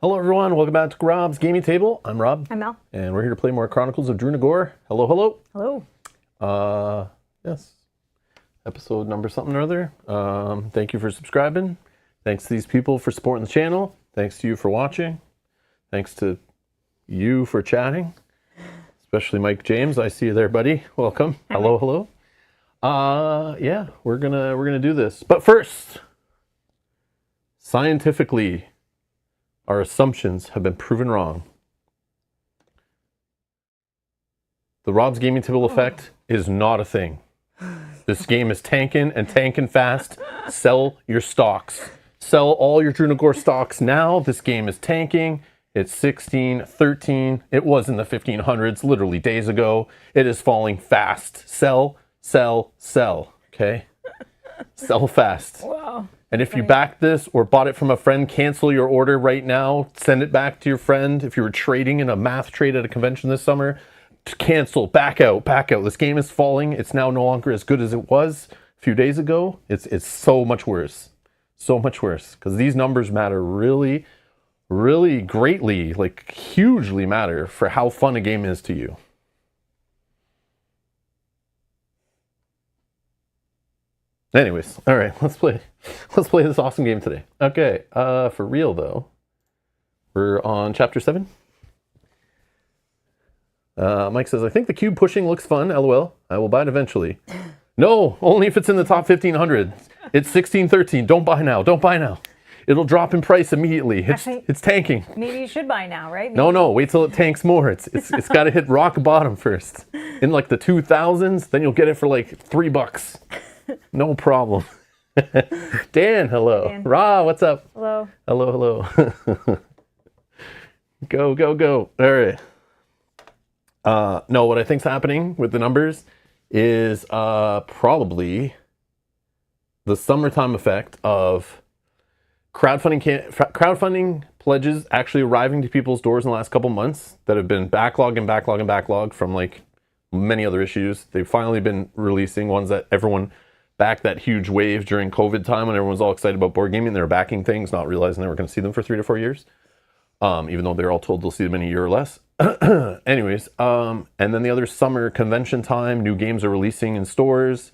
Hello everyone, welcome back to Rob's Gaming Table. I'm Rob. I'm Mel. And we're here to play more Chronicles of Drunagor. Hello, hello. Hello. Yes. Episode number something or other. Thank you for subscribing. Thanks to these people for supporting the channel. Thanks to you for watching. Thanks to you for chatting. Especially Mike James. I see you there, buddy. Welcome. Hello, hello. Yeah, we're gonna do this. But first, scientifically, our assumptions have been proven wrong. The Rob's Gaming Table effect is not a thing. This game is tanking and tanking fast. Sell your stocks. Sell all your Drunagor stocks now. This game is tanking. It's 16, 13. It was in the 1500s, literally days ago. It is falling fast. Sell, sell, sell. Okay? Sell fast. Wow. And if you backed this or bought it from a friend, cancel your order right now. Send it back to your friend. If you were trading in a math trade at a convention this summer, cancel, back out, back out. This game is falling. It's now no longer as good as it was a few days ago. It's so much worse. So much worse. Because these numbers matter really, really greatly, like hugely matter for how fun a game is to you. Anyways, all right, let's play this awesome game today. Okay, for real though, we're on chapter 7. Mike says, I think the cube pushing looks fun, lol. I will buy it eventually. No, only if it's in the top 1500. It's 1613. Don't buy now. Don't buy now. It'll drop in price immediately. It's tanking. Maybe you should buy now, right? No, wait till it tanks more. It's got to hit rock bottom first. In like the 2000s, then you'll get it for like $3. No problem. Dan, hello. Dan. Ra, what's up? Hello. Hello, hello. Go, go, go. All right. No, what I think's happening with the numbers is probably the summertime effect of crowdfunding pledges actually arriving to people's doors in the last couple months that have been backlog from like many other issues. They've finally been releasing ones that everyone back that huge wave during COVID time when everyone was all excited about board gaming. They were backing things, not realizing they were going to see them for 3 to 4 years, even though they're all told they'll see them in a year or less. Anyways, and then the other summer convention time, new games are releasing in stores.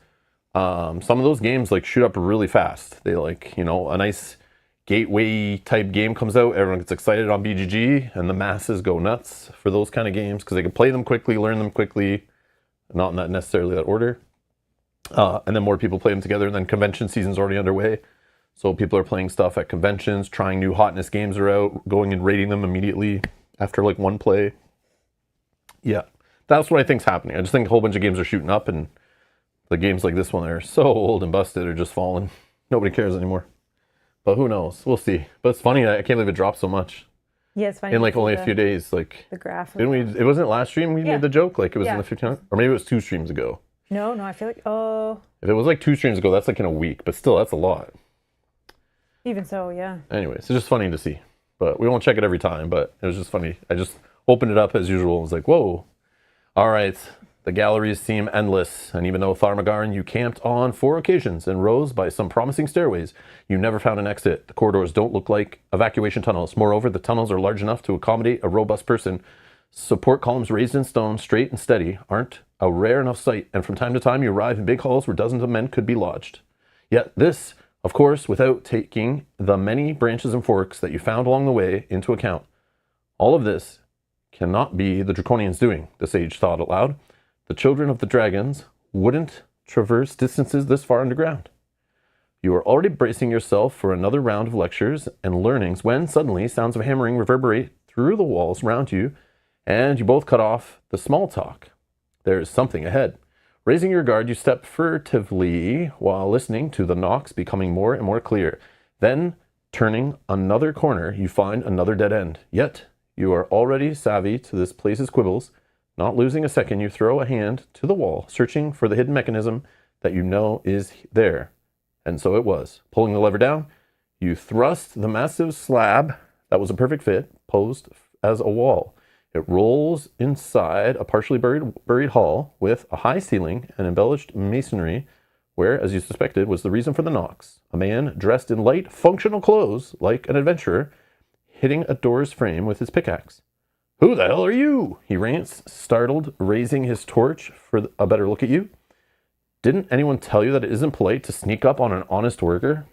Some of those games like shoot up really fast. They like, you know, a nice gateway type game comes out, everyone gets excited on BGG, and the masses go nuts for those kind of games because they can play them quickly, learn them quickly, not necessarily that order. And then more people play them together, and then convention season's already underway. So people are playing stuff at conventions, trying new hotness games are out, going and rating them immediately after like one play. Yeah, that's what I think's happening. I just think a whole bunch of games are shooting up, and the games like this one that are so old and busted are just falling. Nobody cares anymore. But who knows? We'll see. But it's funny, I can't believe it dropped so much. Yeah, it's funny. In like only a few days. Like the graph. Didn't we? It wasn't last stream we made the joke? Like it was in the 1500, or maybe it was 2 streams ago. No, I feel like, if it was like 2 streams ago, that's like in a week, but still, that's a lot. Even so, yeah. Anyways, it's just funny to see. But we won't check it every time, but it was just funny. I just opened it up as usual and was like, whoa. All right, the galleries seem endless. And even though Tharmagarn, you camped on 4 occasions and rose by some promising stairways, you never found an exit. The corridors don't look like evacuation tunnels. Moreover, the tunnels are large enough to accommodate a robust person. Support columns raised in stone, straight and steady, aren't a rare enough sight, and from time to time you arrive in big halls where dozens of men could be lodged. Yet this, of course, without taking the many branches and forks that you found along the way into account. All of this cannot be the Draconians' doing, the sage thought aloud. The children of the dragons wouldn't traverse distances this far underground. You are already bracing yourself for another round of lectures and learnings when suddenly sounds of hammering reverberate through the walls around you, and you both cut off the small talk. There is something ahead. Raising your guard, you step furtively while listening to the knocks becoming more and more clear. Then, turning another corner, you find another dead end. Yet, you are already savvy to this place's quibbles. Not losing a second, you throw a hand to the wall, searching for the hidden mechanism that you know is there. And so it was. Pulling the lever down, you thrust the massive slab that was a perfect fit, posed as a wall. It rolls inside a partially buried hall with a high ceiling and embellished masonry where, as you suspected, was the reason for the knocks. A man dressed in light, functional clothes, like an adventurer, hitting a door's frame with his pickaxe. "Who the hell are you?" he rants, startled, raising his torch for a better look at you. "Didn't anyone tell you that it isn't polite to sneak up on an honest worker?"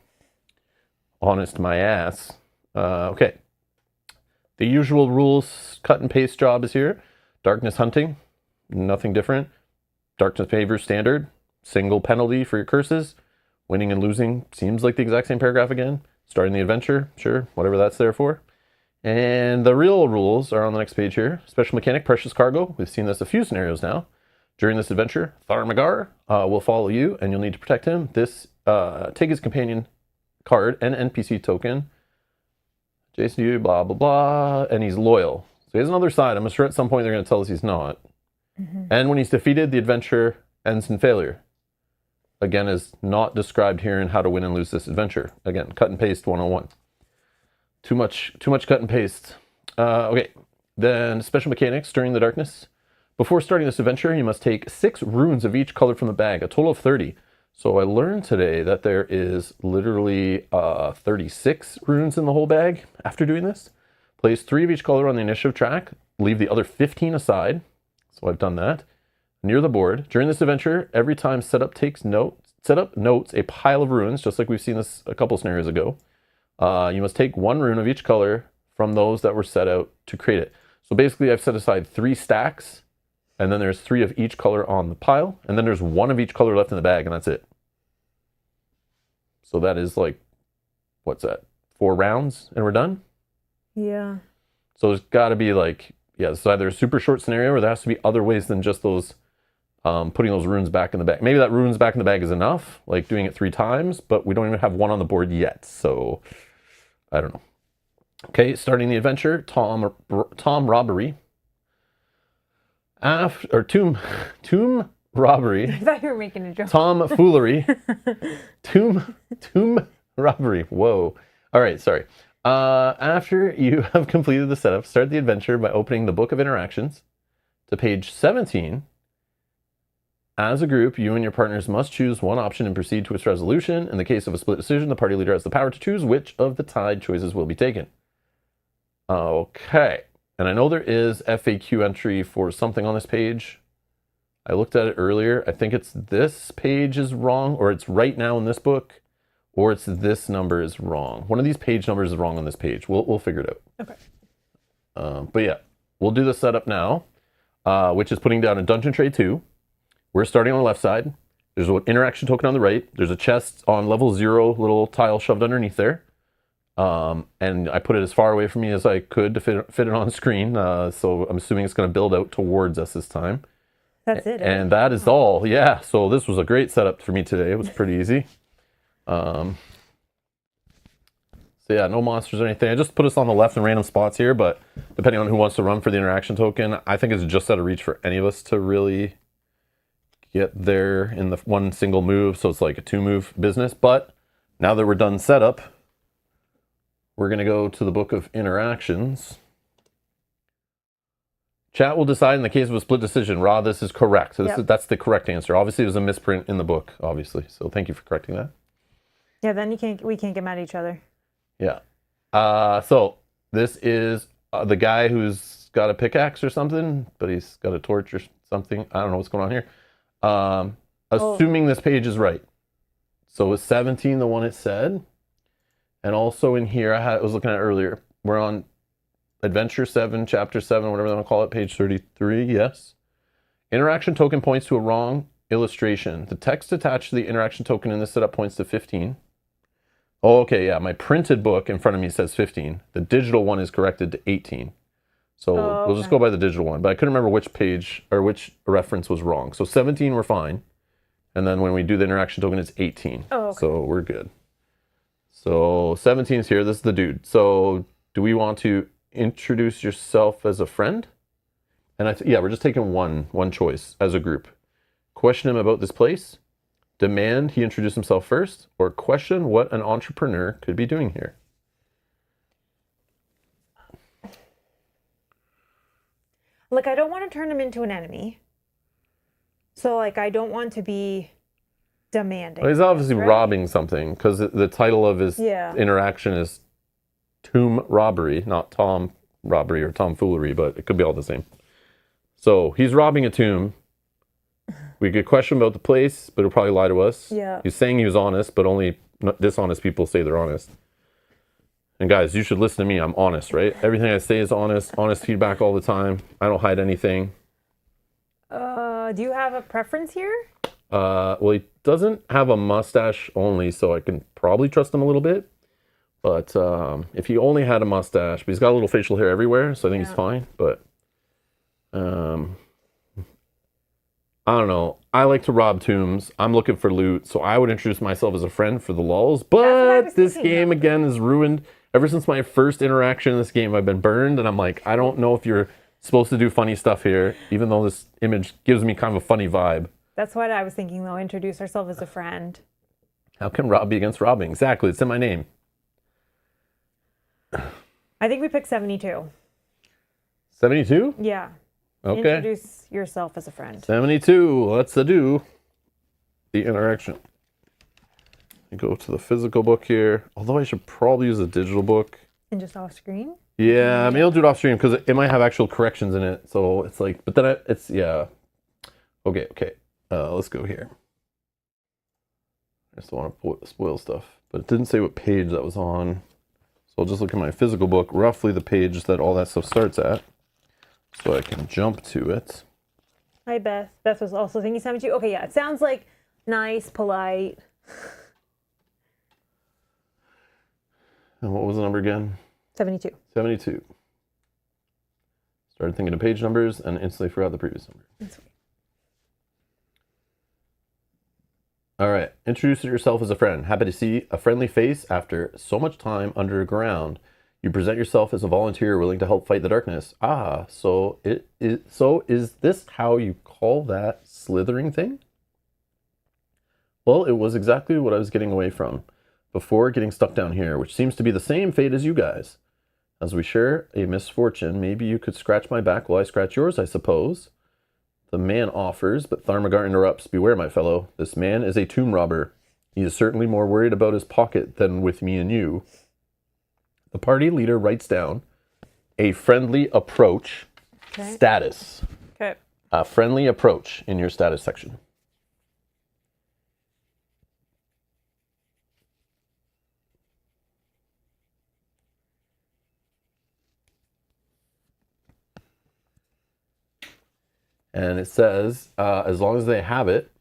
Honest my ass. Okay. The usual rules, cut and paste job is here. Darkness hunting, nothing different. Darkness favors standard, single penalty for your curses. Winning and losing seems like the exact same paragraph again. Starting the adventure, sure, whatever that's there for. And the real rules are on the next page here. Special mechanic, precious cargo. We've seen this a few scenarios now. During this adventure, Thormagar will follow you, and you'll need to protect him. Take his companion card and NPC token. Jason, you, blah, blah, blah. And he's loyal. So he has another side. I'm sure at some point they're going to tell us he's not. Mm-hmm. And when he's defeated, the adventure ends in failure. Again, is not described here in how to win and lose this adventure. Again, cut and paste 101. Too much cut and paste. Okay, then special mechanics during the darkness. Before starting this adventure, you must take 6 runes of each color from the bag, a total of 30. So I learned today that there is literally 36 runes in the whole bag after doing this. Place 3 of each color on the initiative track. Leave the other 15 aside. So I've done that. Near the board. During this adventure, every time setup notes a pile of runes, just like we've seen this a couple scenarios ago. You must take 1 rune of each color from those that were set out to create it. So basically I've set aside 3 stacks, and then there's 3 of each color on the pile, and then there's 1 of each color left in the bag, and that's it. So that is like, what's that? 4 rounds, and we're done? Yeah. So there's got to be like, yeah, it's either a super short scenario, or there has to be other ways than just those putting those runes back in the bag. Maybe that runes back in the bag is enough, like doing it 3 times, but we don't even have 1 on the board yet, so I don't know. Okay, starting the adventure, Tom robbery. Tomb robbery. I thought you were making a joke. Tomfoolery. Tomb robbery. Whoa. All right, sorry. After you have completed the setup, start the adventure by opening the Book of Interactions to page 17. As a group, you and your partners must choose one option and proceed to its resolution. In the case of a split decision, the party leader has the power to choose which of the tied choices will be taken. Okay. And I know there is FAQ entry for something on this page. I looked at it earlier. I think it's this page is wrong, or it's right now in this book, or it's this number is wrong. One of these page numbers is wrong on this page. We'll figure it out. Okay. But yeah, we'll do the setup now, which is putting down a dungeon tray 2. We're starting on the left side. There's an interaction token on the right. There's a chest on level 0, little tile shoved underneath there. And I put it as far away from me as I could to fit it on screen. So I'm assuming it's going to build out towards us this time. That's it. And that is all. Yeah. So this was a great setup for me today. It was pretty easy. So yeah, no monsters or anything. I just put us on the left in random spots here, but depending on who wants to run for the interaction token, I think it's just out of reach for any of us to really get there in the 1 single move. So it's like a 2-move business. But now that we're done setup, we're going to go to the Book of Interactions. Chat will decide in the case of a split decision. Ra, this is correct. So that's the correct answer. Obviously, it was a misprint in the book, obviously. So thank you for correcting that. Yeah, then we can't get mad at each other. Yeah. So this is the guy who's got a pickaxe or something, but he's got a torch or something. I don't know what's going on here. Assuming this page is right. So was 17 the one it said? And also in here, I was looking at earlier, we're on Adventure 7, Chapter 7, whatever they want to call it, page 33, yes. Interaction token points to a wrong illustration. The text attached to the interaction token in this setup points to 15. Oh, okay, yeah, my printed book in front of me says 15. The digital one is corrected to 18. So we'll just go by the digital one. But I couldn't remember which page or which reference was wrong. So 17, we're fine. And then when we do the interaction token, it's 18. Oh, okay. So we're good. So 17 is here. This is the dude. So do we want to introduce yourself as a friend? And yeah, we're just taking one choice as a group. Question him about this place. Demand he introduce himself first, or question what an entrepreneur could be doing here. Like, I don't want to turn him into an enemy. So, like, I don't want to be demanding. Well, he's obviously robbing something, because the title of his interaction is tomb robbery, not Tom robbery or tomfoolery, but it could be all the same. So he's robbing a tomb. We get questioned about the place, but he'll probably lie to us. Yeah. He's saying he was honest, but only dishonest people say they're honest. And guys, you should listen to me. I'm honest, right? Everything I say is honest feedback all the time. I don't hide anything. Do you have a preference here? Well, he doesn't have a mustache only, so I can probably trust him a little bit. But if he only had a mustache, but he's got a little facial hair everywhere, so I think he's fine. But I don't know. I like to rob tombs. I'm looking for loot, so I would introduce myself as a friend for the lulz. But this game, again, is ruined. Ever since my first interaction in this game, I've been burned, and I'm like, I don't know if you're supposed to do funny stuff here, even though this image gives me kind of a funny vibe. That's what I was thinking, though. Introduce ourselves as a friend. How can rob be against robbing? Exactly. It's in my name. I think we picked 72. 72? Yeah. Okay. Introduce yourself as a friend. 72. Let's do the interaction. Go to the physical book here. Although I should probably use a digital book. And just off screen? Yeah, maybe I'll do it off stream because it might have actual corrections in it. So it's like, but then it's, yeah. Okay. Let's go here. I just don't want to spoil stuff. But it didn't say what page that was on. So I'll just look at my physical book, roughly the page that all that stuff starts at. So I can jump to it. Hi, Beth. Beth was also thinking 72. Okay, yeah. It sounds like nice, polite. And what was the number again? 72. 72. Started thinking of page numbers and instantly forgot the previous number. That's okay. All right. Introduce yourself as a friend. Happy to see a friendly face after so much time underground. You present yourself as a volunteer willing to help fight the darkness. So is this how you call that slithering thing? Well, it was exactly what I was getting away from before getting stuck down here, which seems to be the same fate as you guys. As we share a misfortune, maybe you could scratch my back while I scratch yours, I suppose. The man offers, but Tharmagar interrupts. Beware, my fellow. This man is a tomb robber. He is certainly more worried about his pocket than with me and you. The party leader writes down a friendly approach status. Okay. A friendly approach in your status section. And it says, as long as they have it,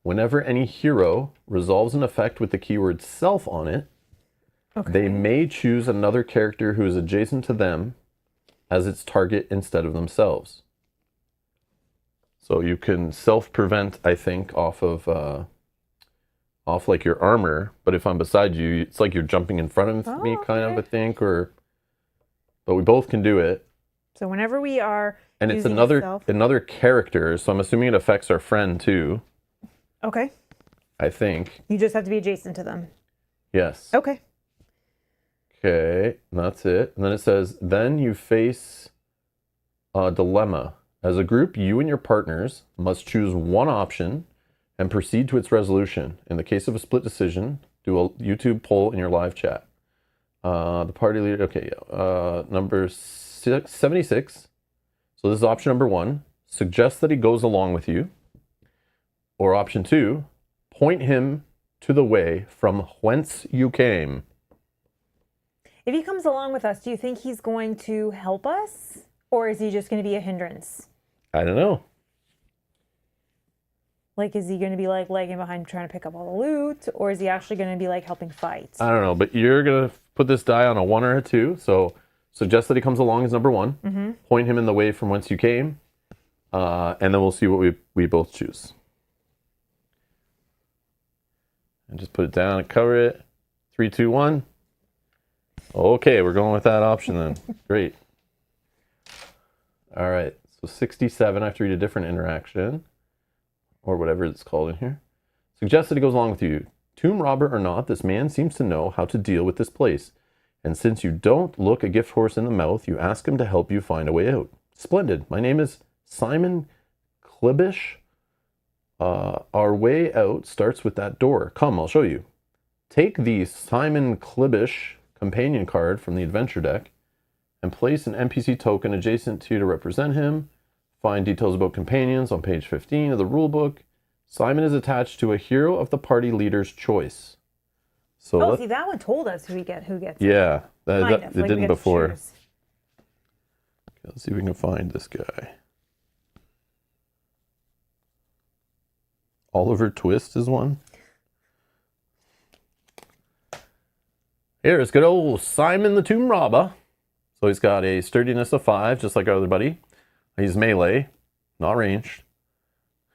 whenever any hero resolves an effect with the keyword self on it, they may choose another character who is adjacent to them as its target instead of themselves. So you can self-prevent, I think, off like your armor, but if I'm beside you, it's like you're jumping in front of me, kind of, I think, but we both can do it. So whenever we are and it's another character, so I'm assuming it affects our friend too. Okay. I think. You just have to be adjacent to them. Yes. Okay. Okay, and that's it. And then it says, then you face a dilemma. As a group, you and your partners must choose one option and proceed to its resolution. In the case of a split decision, do a YouTube poll in your live chat. The party leader, number 76. So this is option number 1. Suggest that he goes along with you. Or option 2, point him to the way from whence you came. If he comes along with us, do you think he's going to help us? Or is he just going to be a hindrance? I don't know. Like, is he going to be like lagging behind trying to pick up all the loot? Or is he actually going to be like helping fight? I don't know, but you're going to put this die on a 1 or a 2. So suggest that he comes along as number 1. Mm-hmm. Point him in the way from whence you came. And then we'll see what we both choose. And just put it down and cover it. 3, 2, 1. Okay, we're going with that option then. Great. All right, so 67, I have to read a different interaction, or whatever it's called in here. Suggest that he goes along with you. Tomb robber or not, this man seems to know how to deal with this place. And since you don't look a gift horse in the mouth, you ask him to help you find a way out. Splendid. My name is Simon Klibish. Our way out starts with that door. Come, I'll show you. Take the Simon Klibish companion card from the adventure deck and place an NPC token adjacent to you to represent him. Find details about companions on page 15 of the rulebook. Simon is attached to a hero of the party leader's choice. So see, that one told us who gets it. Yeah, Kind of, it like we didn't get to before. choose. Let's see if we can find this guy. Oliver Twist is one. Here, it's good old Simon the Tomb Robber. So he's got a sturdiness of 5, just like our other buddy. He's melee, not ranged.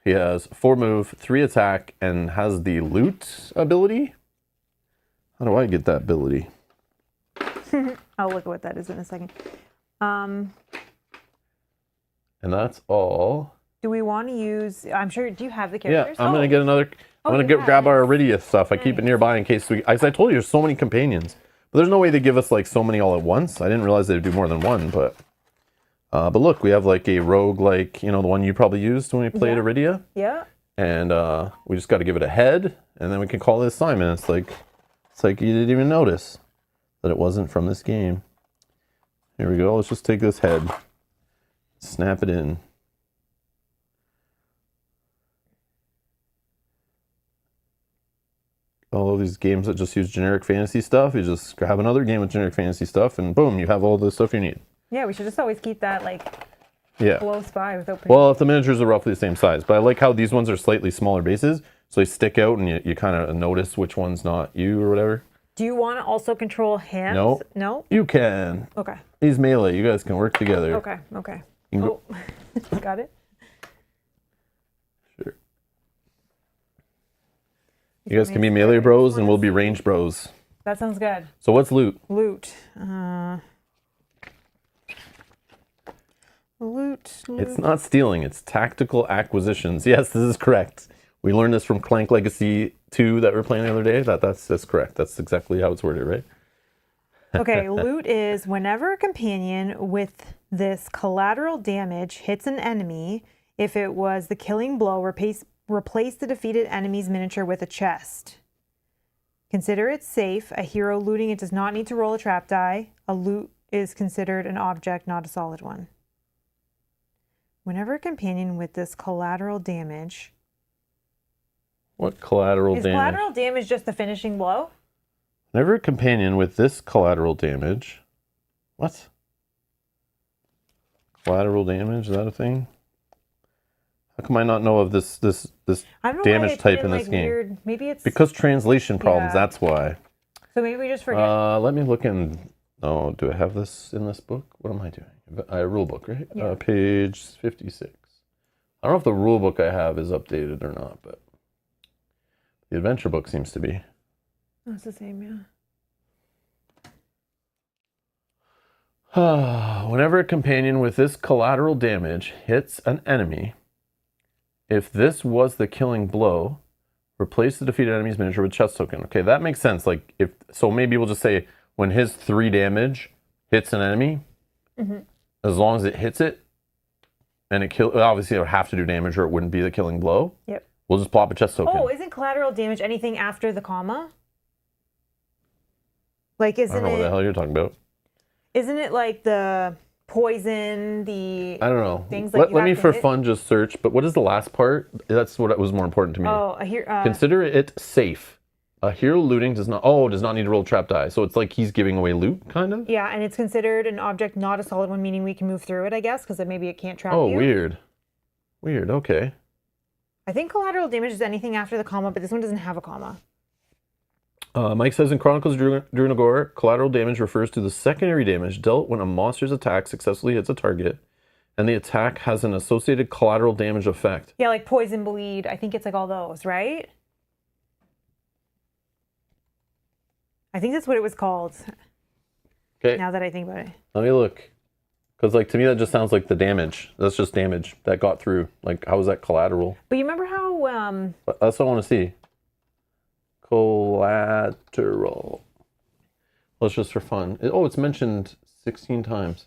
He has 4 move, 3 attack, and has the loot ability. How do I get that ability? I'll look at what that is in a second. And that's all. Do we want to use? I'm sure. Do you have the Yeah, characters? I'm gonna get another. I'm gonna grab our Iridia stuff. I keep it nearby in case we. As I told you, there's so many companions, but there's no way they give us like so many all at once. I didn't realize they'd do more than one, but look, we have like a rogue, like the one you probably used when we played Iridia. Yeah. And we just got to give it a head, and then we can call this Simon. It's like you didn't even notice that it wasn't from this game. Here we go. Let's just take this head, snap it in. All of these games that just use generic fantasy stuff, you just grab another game with generic fantasy stuff, and boom, you have all the stuff you need. Yeah, we should just always keep that like Yeah. close by without. Well, if the miniatures are roughly the same size, but I like how these ones are slightly smaller bases, so they stick out, and you kind of notice which one's not you or whatever. Do you want to also control hands? No. No. You can. Okay. He's melee. You guys can work together. Okay. Okay. You can Oh, got it. Sure. You guys can be melee bros, and we'll be range bros. That sounds good. So what's loot? Loot. Loot. It's not stealing. It's tactical acquisitions. Yes, this is correct. We learned this from Clank Legacy 2 that we were playing the other day. That's correct. That's exactly how it's worded, right? Okay, loot is whenever a companion with this collateral damage hits an enemy, if it was the killing blow, replace the defeated enemy's miniature with a chest. Consider it safe. A hero looting it does not need to roll a trap die. A loot is considered an object, not a solid one. Whenever a companion with this collateral damage... What collateral damage? Is collateral damage just the finishing blow? Whenever a companion with this collateral damage... What? Collateral damage? Is that a thing? How come I not know of this I don't know damage type in like this game? Weird. Maybe it's... Because translation problems, Yeah. that's why. So maybe we just forget. Let me look in... Oh, do I have this in this book? What am I doing? Rule book, right? Yeah. Page 56. I don't know if the rule book I have is updated or not, but the adventure book seems to be. Oh, it's the same, yeah. Whenever a companion with this collateral damage hits an enemy, if this was the killing blow, replace the defeated enemy's miniature with chest token. Okay, that makes sense. Like so maybe we'll just say when his 3 damage hits an enemy, as long as it hits it, and it obviously it would have to do damage or it wouldn't be the killing blow. Yep. We'll just plop a chest token. Oh, isn't collateral damage anything after the comma? Like, I don't know what the hell you're talking about. Isn't it like the poison, the... I don't know. Things like let me for hit? fun just search, but what is the last part? That's what was more important to me. Oh, here... Consider it safe. A hero looting does not need to roll trap die. So it's like he's giving away loot, kind of? Yeah, and it's considered an object, not a solid one, meaning we can move through it, I guess, because maybe it can't trap you. Oh, weird. Weird, okay. I think collateral damage is anything after the comma, but this one doesn't have a comma. Mike says in Chronicles of Drunagor, collateral damage refers to the secondary damage dealt when a monster's attack successfully hits a target, and the attack has an associated collateral damage effect. Yeah, like poison, bleed. I think it's like all those, right? I think that's what it was called. Okay. Now that I think about it. Let me look. Because, like, to me, that just sounds like the damage. That's just damage that got through. Like, how is that collateral? But you remember how... That's what I want to see. Collateral. Well, it's just for fun. It's mentioned 16 times.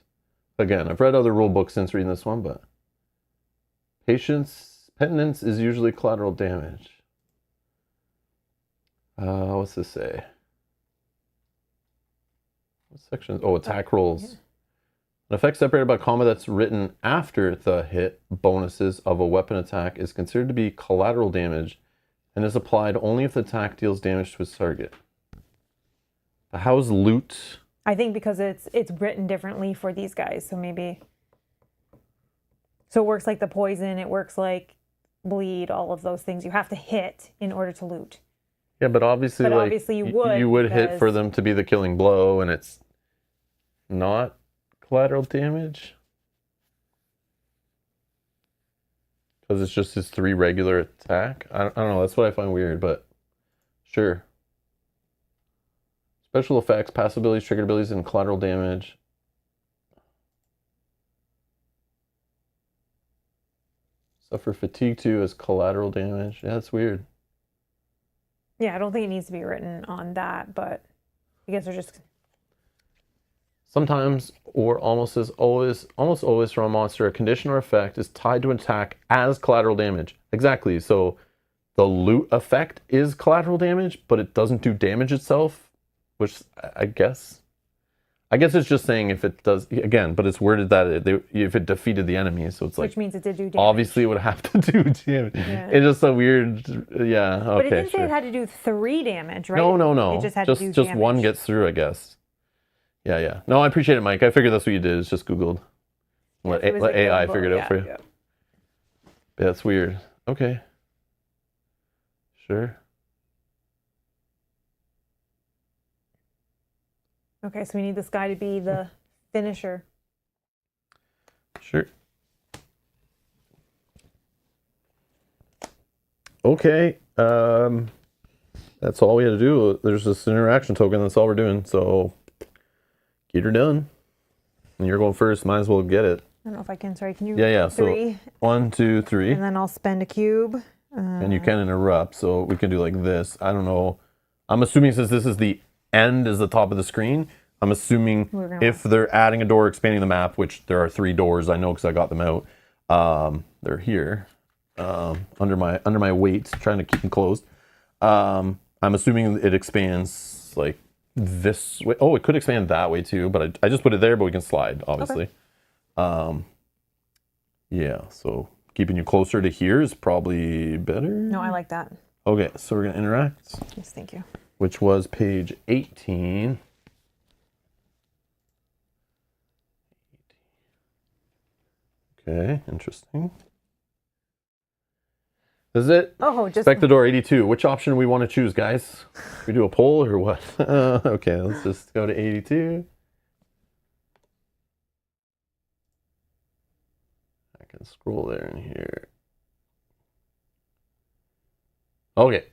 Again, I've read other rule books since reading this one, but... Penitence is usually collateral damage. What's this say? What section? Oh, attack rolls. An effect separated by comma that's written after the hit bonuses of a weapon attack is considered to be collateral damage and is applied only if the attack deals damage to its target. But how's loot? I think because it's written differently for these guys, so maybe. So it works like the poison, it works like bleed, all of those things. You have to hit in order to loot. Yeah, but obviously, But like, obviously you would hit because- for them to be the killing blow, and it's not collateral damage because it's just his 3 regular attack. I don't know. That's what I find weird, but sure. Special effects, passive abilities, triggered abilities, and collateral damage. Suffer fatigue too as collateral damage. Yeah, that's weird. Yeah, I don't think it needs to be written on that, but I guess they're just. Sometimes, or almost always from a monster, a condition or effect is tied to an attack as collateral damage. Exactly. So the loot effect is collateral damage, but it doesn't do damage itself, which I guess it's just saying if it does, again, but it's worded that if it defeated the enemy, so it's like, Which means it did do damage. obviously it would have to do damage. Yeah. It's just a weird, yeah, But okay, it didn't say sure. it had to do 3 damage, right? No. It just had to do just damage. one gets through, I guess. Yeah. No, I appreciate it, Mike. I figured that's what you did. It's just Googled. Let It was AI available, figure it out for you. yeah. Yeah, that's weird. Okay. Sure. Okay, so we need this guy to be the finisher. Sure. Okay. That's all we had to do. There's this interaction token. That's all we're doing. So get her done. And you're going first. Might as well get it. I don't know if I can. Sorry, can you? Yeah. 3? So 1, 2, 3. And then I'll spend a cube. And you can interrupt. So we can do like this. I don't know. I'm assuming since this is the end is the top of the screen, I'm assuming if they're adding a door, expanding the map, which there are 3 doors, I know because I got them out. They're here under my weight, trying to keep them closed. I'm assuming it expands like this way. Oh, it could expand that way too, but I just put it there, but we can slide, obviously. Okay. Yeah, so keeping you closer to here is probably better. No, I like that. Okay, so we're going to interact. Yes, thank you. Which was page 18. Okay, interesting. Is it? Oh, just Inspect the door 82. Which option we want to choose, guys? We do a poll or what? Okay, let's just go to 82. I can scroll there and here. Okay.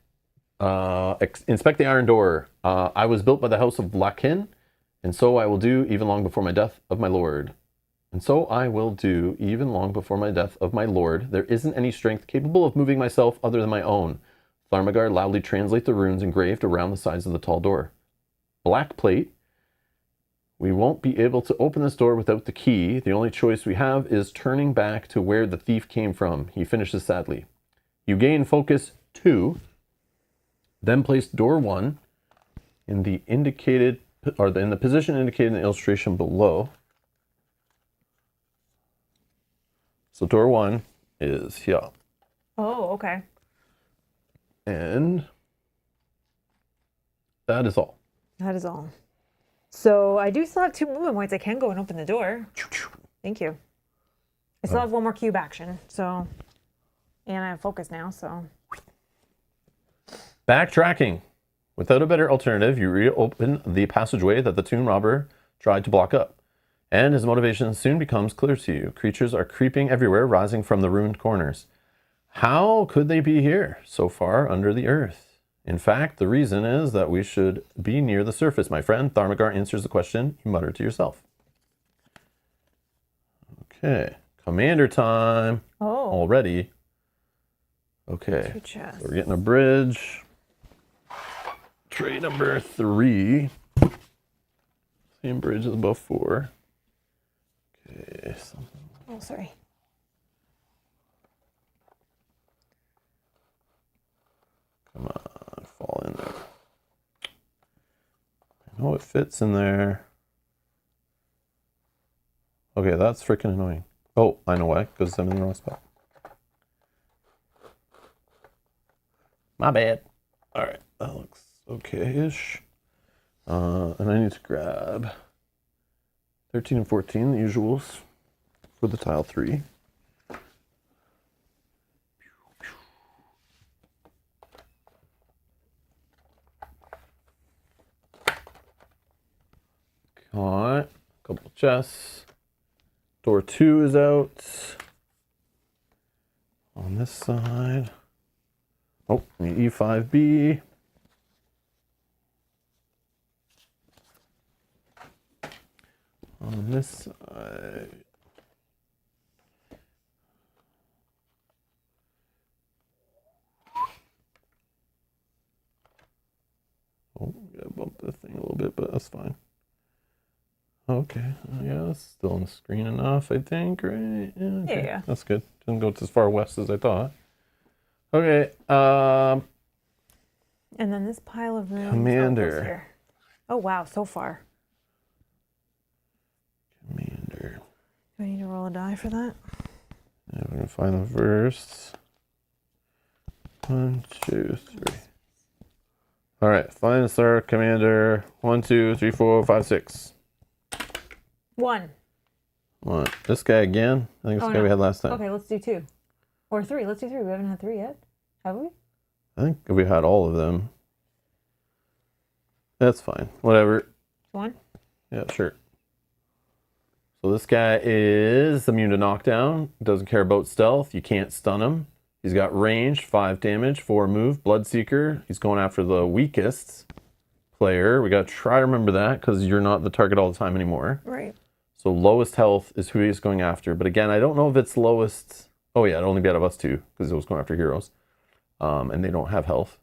Inspect the iron door. I was built by the house of Lakin, and so I will do even long before my death of my lord. And so I will do even long before my death of my lord. There isn't any strength capable of moving myself other than my own. Tharmagar loudly translate the runes engraved around the sides of the tall door. Black plate. We won't be able to open this door without the key. The only choice we have is turning back to where the thief came from. He finishes sadly. You gain focus 2. Then place door 1 in the indicated, or in the position indicated in the illustration below. So door 1 is here. Oh, okay. And that is all. That is all. So I do still have 2 movement points. I can go and open the door. Thank you. I still have 1 more cube action. So, and I have focus now. So. Backtracking. Without a better alternative, you reopen the passageway that the tomb robber tried to block up. And his motivation soon becomes clear to you. Creatures are creeping everywhere, rising from the ruined corners. How could they be here, so far under the earth? In fact, the reason is that we should be near the surface, my friend. Tharmagar answers the question you mutter to yourself. Okay, commander time. Oh. Already. Okay, So we're getting a bridge. Tray number 3. Same bridge as before. Okay. Oh, sorry. Come on, fall in there. I know it fits in there. Okay, that's freaking annoying. Oh, I know why, because I'm in the wrong spot. My bad. All right, that looks okay-ish. And I need to grab 13 and 14, the usuals, for the tile 3. Got a couple chests. Door 2 is out. On this side. Oh, the E5B. On this side. Oh, gotta bump the thing a little bit, but that's fine. Okay, yeah, that's still on the screen enough, I think, right? Yeah, okay. Yeah. That's good. Didn't go as far west as I thought. Okay, And then this pile of rooms. Commander. Here. Oh, wow, so far. Commander. Do I need to roll a die for that? Yeah, we're gonna find them first. 1, 2, 3. All right, find the star commander. 1, 2, 3, 4, 5, 6. 1. What? This guy again? I think this guy we had last time. Okay, let's do 2. Or 3. Let's do 3. We haven't had 3 yet. Have we? I think we had all of them. That's fine. Whatever. 1? Yeah, sure. So this guy is immune to knockdown. Doesn't care about stealth. You can't stun him. He's got range, 5 damage, 4 move, Bloodseeker. He's going after the weakest player. We got to try to remember that because you're not the target all the time anymore. Right. So lowest health is who he's going after. But again, I don't know if it's lowest. Oh yeah, it'd only be out of us 2 because it was going after heroes. And they don't have health.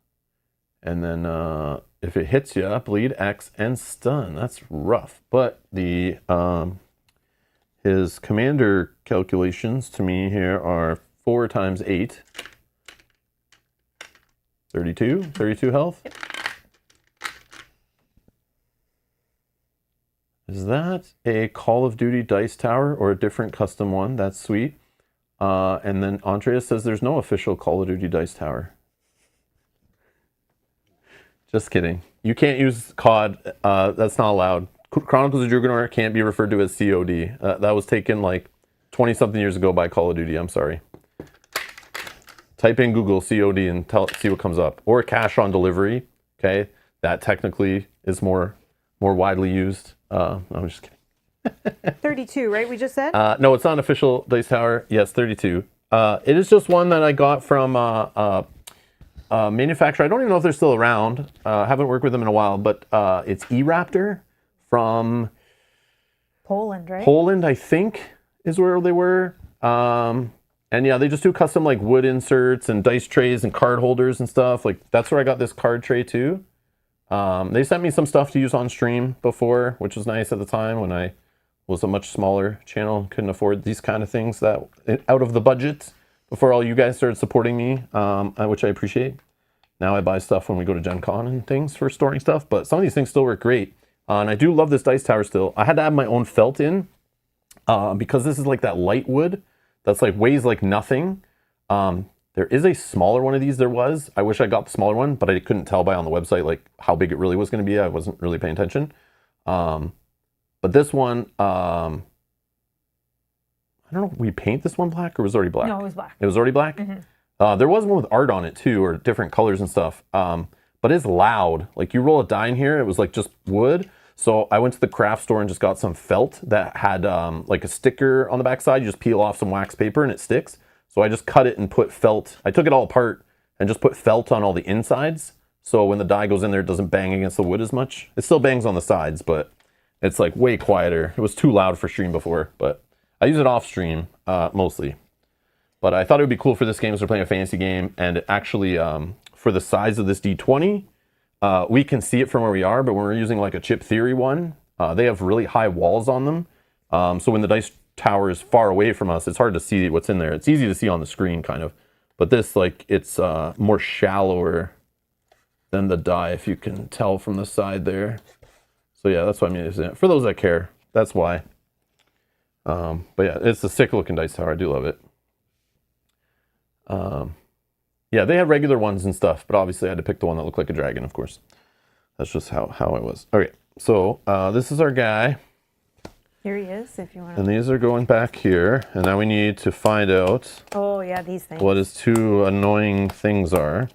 And then if it hits you, bleed, X, and stun. That's rough. But the his commander calculations to me here are 4 times 8. 32 health. Yep. Is that a Call of Duty dice tower or a different custom one? That's sweet. And then Andreas says there's no official Call of Duty dice tower. Just kidding. You can't use COD. That's not allowed. Chronicles of Drunagor can't be referred to as COD. That was taken like 20-something years ago by Call of Duty. I'm sorry. Type in Google COD and see what comes up. Or cash on delivery. Okay, that technically is more widely used. I'm just kidding. 32, right? We just said? No, it's not an official dice tower. Yes, 32. It is just one that I got from manufacturer. I don't even know if they're still around. Haven't worked with them in a while, but it's E-Raptor from Poland, right? Poland, I think, is where they were. And yeah, they just do custom like wood inserts and dice trays and card holders and stuff. Like that's where I got this card tray too. They sent me some stuff to use on stream before, which was nice at the time when I was a much smaller channel, couldn't afford these kind of things that out of the budget before all you guys started supporting me, which I appreciate. Now I buy stuff when we go to Gen Con and things for storing stuff, but some of these things still work great. And I do love this dice tower still. I had to add my own felt in because this is like that light wood that's like weighs like nothing. There is a smaller one of these. There was. I wish I got the smaller one, but I couldn't tell by on the website like how big it really was going to be. I wasn't really paying attention. But this one, I don't know. We paint this one black or was it already black? No, it was black. It was already black. Mm-hmm. There was one with art on it too, or different colors and stuff. But it's loud. Like you roll a die in here, it was like just wood. So I went to the craft store and just got some felt that had like a sticker on the backside. You just peel off some wax paper and it sticks. So I just cut it and put felt. I took it all apart and just put felt on all the insides. So when the die goes in there, it doesn't bang against the wood as much. It still bangs on the sides, but it's like way quieter. It was too loud for stream before, but I use it off stream mostly. But I thought it would be cool for this game as we're playing a fantasy game. And it actually, for the size of this D20, we can see it from where we are, but when we're using like a chip theory one, they have really high walls on them. So when the dice tower is far away from us, it's hard to see what's in there. It's easy to see on the screen kind of, but this like it's more shallower than the die, if you can tell from the side there. So yeah, that's why I'm using it. For those that care, that's why. But yeah, it's a sick looking dice tower. I do love it. Yeah, they have regular ones and stuff, but obviously I had to pick the one that looked like a dragon, of course. That's just how I was. Okay, so this is our guy. Here he is, if you want And to. these are going back here. And now we need to find out Oh, yeah, these things. what his two annoying things are.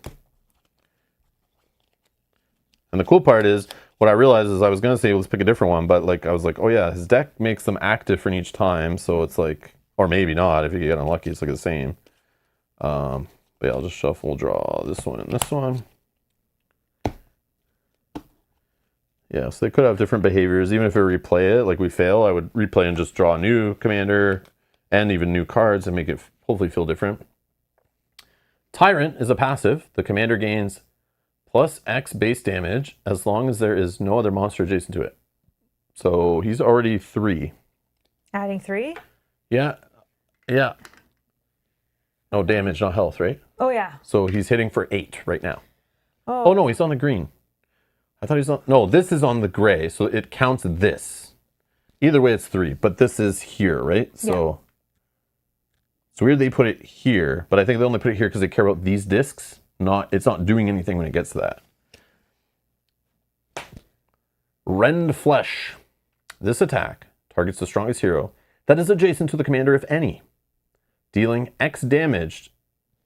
And the cool part is, what I realized is I was going to say let's pick a different one, but like I was like, oh yeah, his deck makes them act different each time. So it's like, or maybe not. If you get unlucky, it's like the same. But yeah, I'll just shuffle, draw this one and this one. Yeah, so they could have different behaviors. Even if we replay it, like we fail, I would replay and just draw a new commander and even new cards and make it hopefully feel different. Tyrant is a passive. The commander gains plus X base damage as long as there is no other monster adjacent to it. So he's already 3. Adding 3? Yeah. Yeah. No damage, not health, right? Oh, yeah. So he's hitting for 8 right now. Oh, Oh no, he's on the green. I thought he's on... No, this is on the gray, so it counts this. Either way, it's 3, but this is here, right? So it's weird they put it here, but I think they only put it here because they care about these discs. It's not doing anything when it gets to that. Rend Flesh. This attack targets the strongest hero that is adjacent to the commander, if any, dealing X damage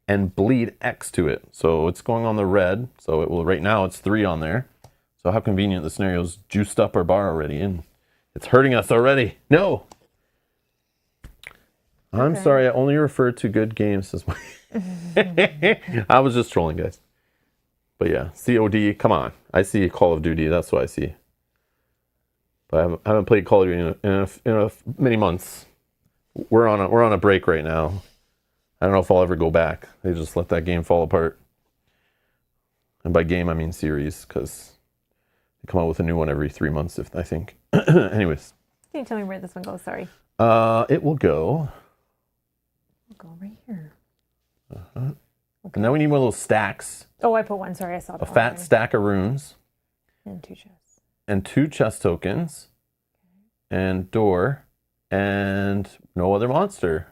and bleed X to it. So it's going on the red. So it will, right now it's 3 on there. So how convenient the scenario's juiced up our bar already, and it's hurting us already. No. I'm sorry, I only refer to good games as my... I was just trolling, guys. But yeah, COD, come on. I see Call of Duty, that's what I see. But I haven't played Call of Duty in many months. We're on a break right now. I don't know if I'll ever go back. They just let that game fall apart. And by game, I mean series, because they come out with a new one every 3 months, I think. Anyways. Can you tell me where this one goes? Sorry. It will go... I'll go right here. Okay. And now we need one of those stacks. Oh, I put one. Sorry, I saw that. A fat stack of runes. And 2 chests. And 2 chest tokens. And door. And no other monster.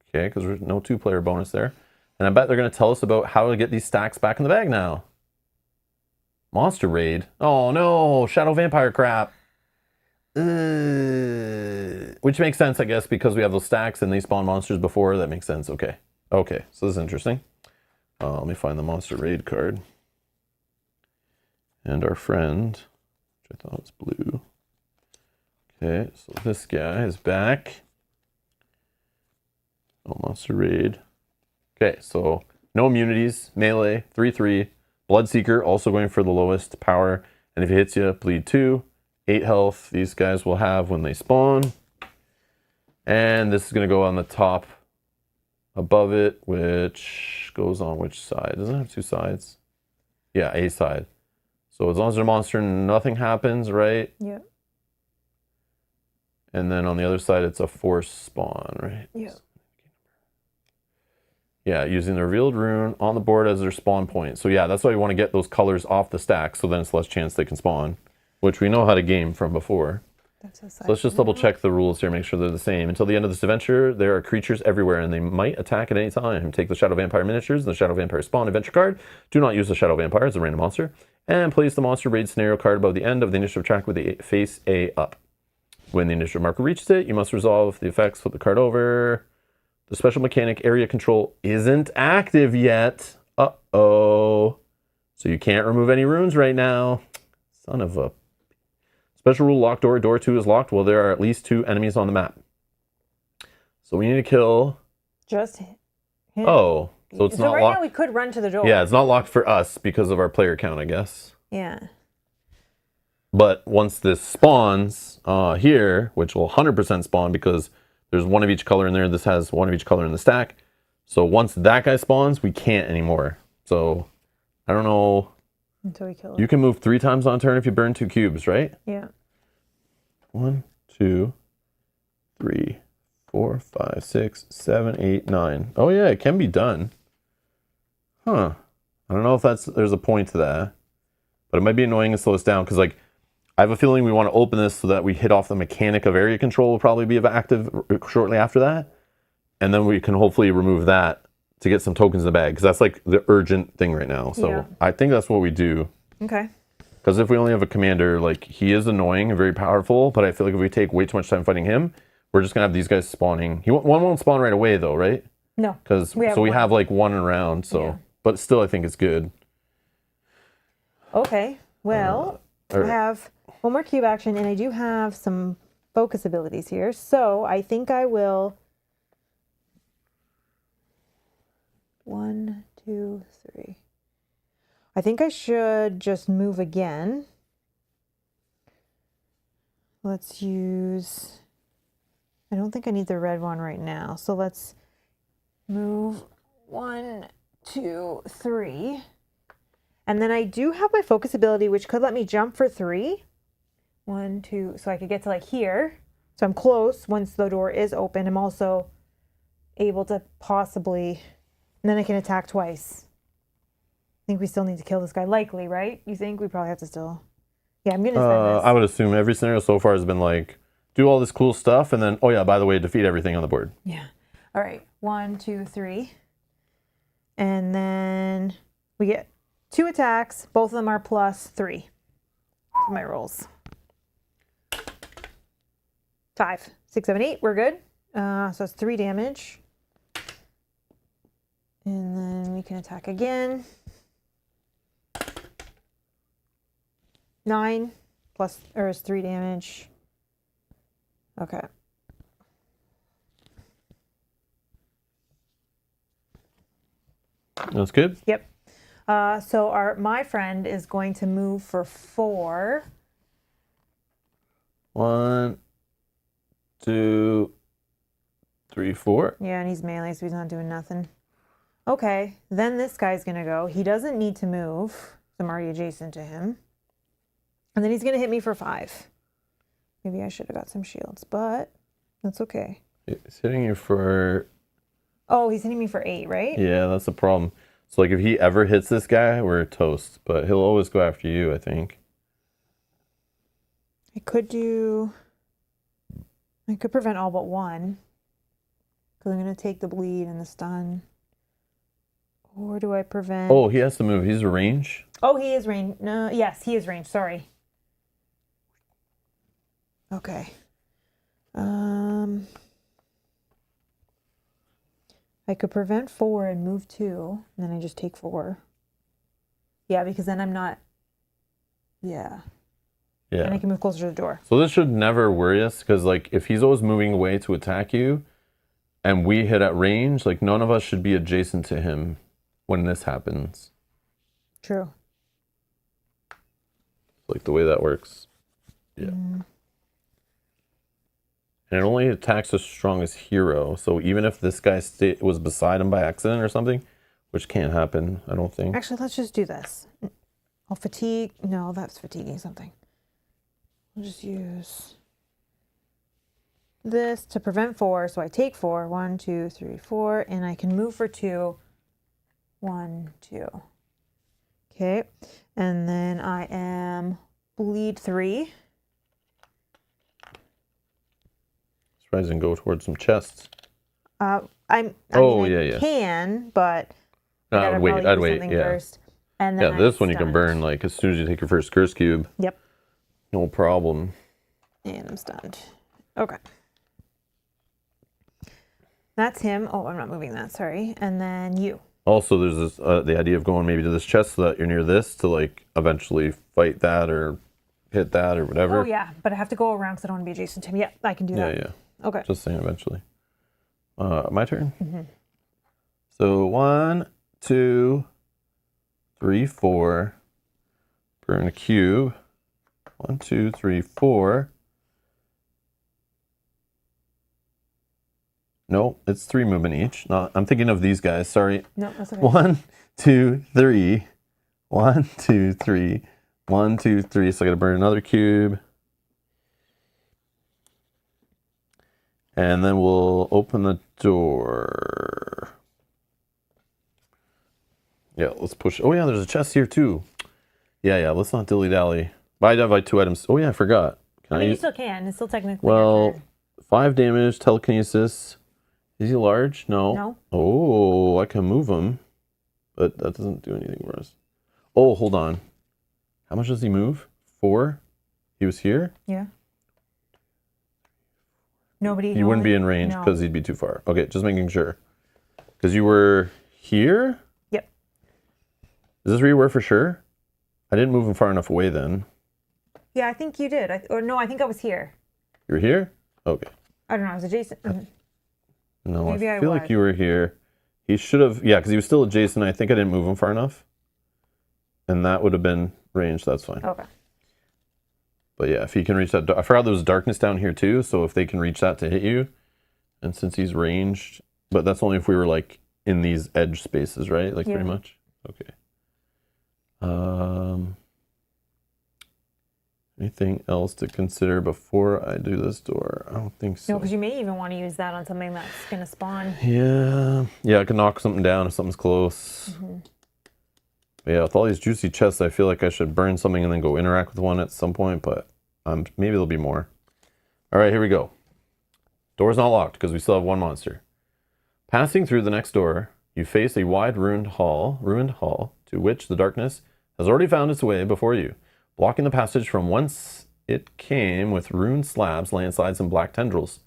Okay, because there's no 2-player bonus there. And I bet they're going to tell us about how to get these stacks back in the bag now. Monster raid. Oh no, Shadow Vampire crap. Which makes sense, I guess, because we have those stacks and they spawn monsters before. That makes sense. Okay. Okay, so this is interesting. Let me find the monster raid card. And our friend, which I thought was blue. Okay, so this guy is back. Oh, monster raid. Okay, so no immunities, melee, 3/3. Bloodseeker, also going for the lowest power. And if it hits you, bleed 2. 8 health, these guys will have when they spawn. And this is going to go on the top above it, which goes on which side? Doesn't it have 2 sides? Yeah, A side. So as long as they're a monster, nothing happens, right? Yeah. And then on the other side, it's a force spawn, right? Yeah. Yeah, using the revealed rune on the board as their spawn point. So yeah, that's why you want to get those colors off the stack, so then it's less chance they can spawn, which we know how to game from before. So let's just double check the rules here, make sure they're the same. Until the end of this adventure, there are creatures everywhere, and they might attack at any time. Take the Shadow Vampire miniatures and the Shadow Vampire spawn adventure card. Do not use the Shadow Vampire as a random monster. And place the monster raid scenario card above the end of the initiative track with the face A up. When the initiative marker reaches it, you must resolve the effects, flip the card over. The special mechanic area control isn't active yet. Uh-oh. So you can't remove any runes right now. Son of a... Special rule, locked door. Door 2 is locked. Well, there are at least 2 enemies on the map. So we need to kill... Just him. Oh. So it's not right locked. now we could run to the door. Yeah, it's not locked for us because of our player count, I guess. Yeah. But once this spawns here, which will 100% spawn because there's 1 of each color in there. This has 1 of each color in the stack. So once that guy spawns, we can't anymore. So I don't know. Until we kill him. You can move 3 times on turn if you burn 2 cubes, right? Yeah. 1, 2, 3, 4, 5, 6, 7, 8, 9. Oh yeah, it can be done. Huh. I don't know if there's a point to that. But it might be annoying to slow us down because like I have a feeling we want to open this so that we hit off the mechanic of area control will probably be active shortly after that. And then we can hopefully remove that to get some tokens in the bag, because that's like the urgent thing right now. So Yeah. I think that's what we do. Okay. Because if we only have a commander, like, he is annoying and very powerful, but I feel like if we take way too much time fighting him, we're just going to have these guys spawning. One won't spawn right away, though, right? No. Because we have like one around, so. Yeah. But still, I think it's good. Okay. Well, I have one more cube action, and I do have some focus abilities here. So I think I will. 1, 2, 3. I think I should just move again. Let's use. I don't think I need the red one right now. So let's move 1, 2, 3. And then I do have my focus ability, which could let me jump for 3. 1, 2, so I could get to like here. So I'm close once the door is open. I'm also able to possibly, and then I can attack twice. I think we still need to kill this guy, likely, right? You think we probably have to still? Yeah, I'm gonna spend this. I would assume every scenario so far has been like, do all this cool stuff, and then, oh yeah, by the way, defeat everything on the board. Yeah. All right. 1, 2, 3. And then we get 2 attacks. Both of them are +3 for my rolls. 5, 6, 7, 8. We're good. So it's 3 damage. And then we can attack again. 9 plus, or is 3 damage. Okay. That's good. Yep. So my friend is going to move for 4. 1, 2, 3, 4. Yeah, and he's melee, so he's not doing nothing. Okay, then this guy's going to go. He doesn't need to move, so I'm already adjacent to him. And then he's going to hit me for 5. Maybe I should have got some shields, but that's okay. It's hitting you for... Oh, he's hitting me for 8, right? Yeah, that's the problem. So, like, if he ever hits this guy, we're toast. But he'll always go after you, I think. I could prevent all but 1. Because I'm going to take the bleed and the stun. Or do I prevent... Oh, he has to move. He's a range? Oh, he is range. No, yes, he is range. Sorry. Okay. I could prevent 4 and move 2, and then I just take 4. Yeah, because then I'm not... Yeah. Yeah. And I can move closer to the door. So this should never worry us, because, like, if he's always moving away to attack you, and we hit at range, like, none of us should be adjacent to him when this happens. True. Like, the way that works. Yeah. And it only attacks the strongest hero. So even if this guy was beside him by accident or something, which can't happen, I don't think. Actually, let's just do this. I'll fatigue. No, that's fatiguing something. I'll just use this to prevent 4. So I take 4. 1, 2, 3, 4. And I can move for 2. 1, 2. Okay. And then I am bleed 3. Surprised and go towards some chests. I yeah. can, but I gotta I'd probably wait, do something yeah. first. And Yeah, then this I'm one you can stunned. burn, like, as soon as you take your first curse cube. Yep. No problem. And I'm stunned. Okay. That's him. Oh, I'm not moving that. Sorry. And then you. Also, there's this the idea of going maybe to this chest so that you're near this to, like, eventually fight that or hit that or whatever. Oh, yeah. But I have to go around because I don't want to be adjacent to him. Yeah, I can do that. Yeah. Okay. Just saying eventually. My turn? Mm-hmm. So 1, 2, 3, 4. Burn a cube. 1, 2, 3, 4. No, it's 3 movement each. No, I'm thinking of these guys. Sorry. No, that's okay. 1, 2, 3. 1, 2, 3. 1, 2, 3. So I got to burn another cube. And then we'll open the door. Yeah, let's push. Oh, yeah, there's a chest here, too. Yeah, let's not dilly-dally. I have like 2 items. Oh yeah, I forgot. Can I mean, you use? still can. It's still technically Well, your 5 damage, telekinesis. Is he large? No. No. Oh, I can move him, but that doesn't do anything for us. Oh, hold on. How much does he move? 4? He was here? Yeah. Nobody. He wouldn't be in range No. because he'd be too far. Okay, just making sure. Because you were here? Yep. Is this where you were for sure? I didn't move him far enough away then. Yeah, I think you did. Or no, I think I was here. You were here? Okay. I don't know. I was adjacent. No, Maybe I I feel like was. you were here. He should have, yeah, because he was still adjacent. I think I didn't move him far enough. And that would have been range. That's fine. Okay. But yeah, if he can reach that, I forgot there was darkness down here too. So if they can reach that to hit you, and since he's ranged, but that's only if we were like in these edge spaces, right? Like Yeah. pretty much. Okay. Anything else to consider before I do this door? I don't think so. No, because you may even want to use that on something that's going to spawn. Yeah, I can knock something down if something's close. But yeah, with all these juicy chests, I feel like I should burn something and then go interact with one at some point, but maybe there'll be more. All right, here we go. Door's not locked because we still have one monster. Passing through the next door, you face a wide ruined hall to which the darkness has already found its way before you, blocking the passage from whence it came with ruined slabs, landslides, and black tendrils.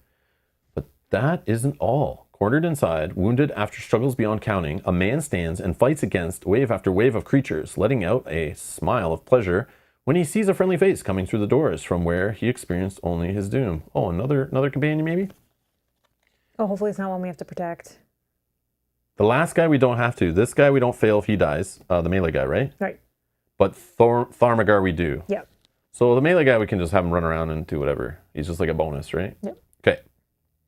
But that isn't all. Cornered inside, wounded after struggles beyond counting, a man stands and fights against wave after wave of creatures, letting out a smile of pleasure when he sees a friendly face coming through the doors from where he experienced only his doom. Oh, another companion maybe? Oh, hopefully it's not one we have to protect. The last guy we don't have to. This guy we don't fail if he dies. The melee guy, right? Right. But Tharmagar we do. Yep. So the melee guy we can just have him run around and do whatever. He's just like a bonus, right? Yep. Okay.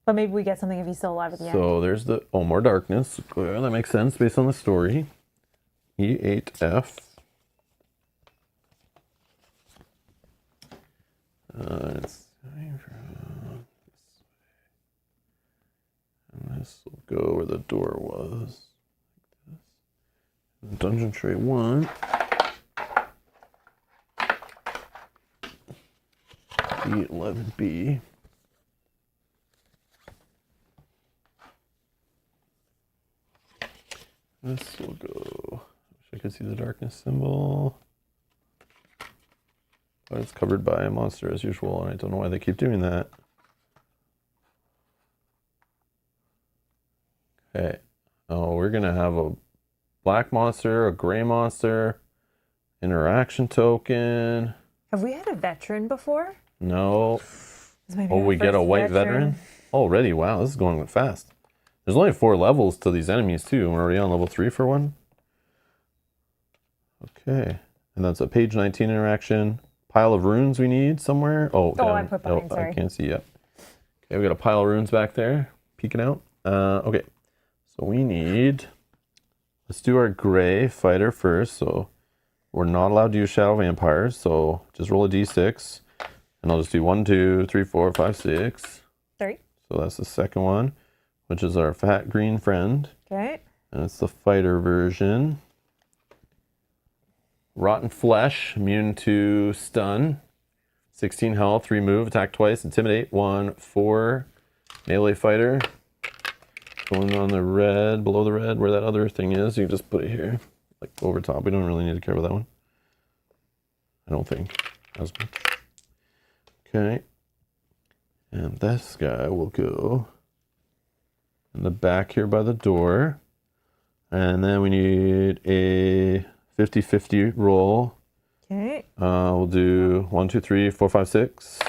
But maybe we get something if he's still alive at the end. So there's the more darkness. Well, that makes sense based on the story. E8F. It's and this will go where the door was. Like this. Dungeon tray 1. E11B. This will go. Wish I could see the darkness symbol. But it's covered by a monster as usual, and I don't know why they keep doing that. Okay. Oh, we're gonna have a black monster, a gray monster, interaction token. Have we had a veteran before? No. This might be Oh, our we get a first white veteran? Already? Wow, this is going fast. There's only 4 levels to these enemies too, and we're already on level 3 for one. Okay. And that's a page 19 interaction. Pile of runes we need somewhere. Oh, down. I put behind, sorry. I can't see yet. Okay, we got a pile of runes back there, peeking out. Okay. So we need, let's do our gray fighter first. So we're not allowed to use shadow vampires. So just roll a d6, and I'll just do 1, 2, 3, 4, 5, 6. 3. So that's the second one, which is our fat green friend. Okay. And it's the fighter version. Rotten Flesh, immune to stun. 16 health, 3 move, attack twice, intimidate, 1, 4. Melee fighter. Going on the red, below the red, where that other thing is. You just put it here, like over top. We don't really need to care about that one. I don't think as much. Okay. And this guy will go in the back here by the door. And then we need a 50-50 roll. Okay. We'll do 1, 2, 3, 4, 5, 6.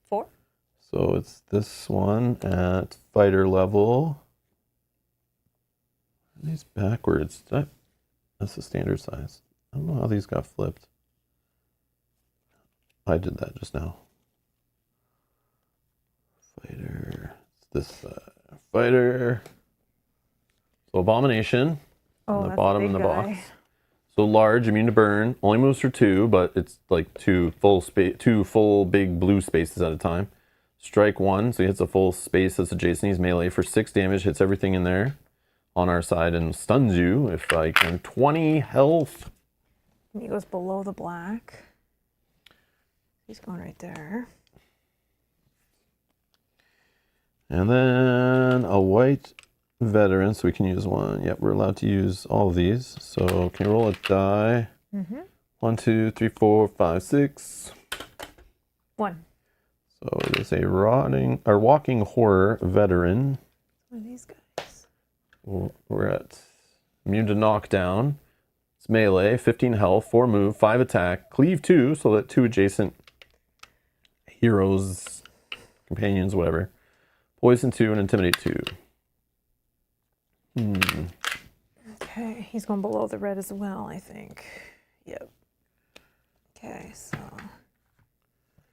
4. So it's this one at fighter level. These backwards. That's the standard size. I don't know how these got flipped. I did that just now. Fighter. It's this fighter. So abomination. Oh, on the that's bottom a in the big box. guy. So large, immune to burn. Only moves for 2, but it's like 2 full big blue spaces at a time. Strike 1, so he hits a full space that's adjacent. He's melee for 6 damage, hits everything in there on our side and stuns you if I can. 20 health. And he goes below the black. He's going right there. And then a white veteran, so we can use one. Yep, we're allowed to use all of these. So can you roll a die? 1, 2, 3, 4, 5, 6. 1. So it is a walking horror veteran. What are these guys? We're at immune to knockdown. It's melee, 15 health, 4 move, 5 attack, cleave 2, so that 2 adjacent heroes, companions, whatever. Poison 2 and intimidate 2. Okay, he's going below the red as well, I think. Yep. Okay, so I'm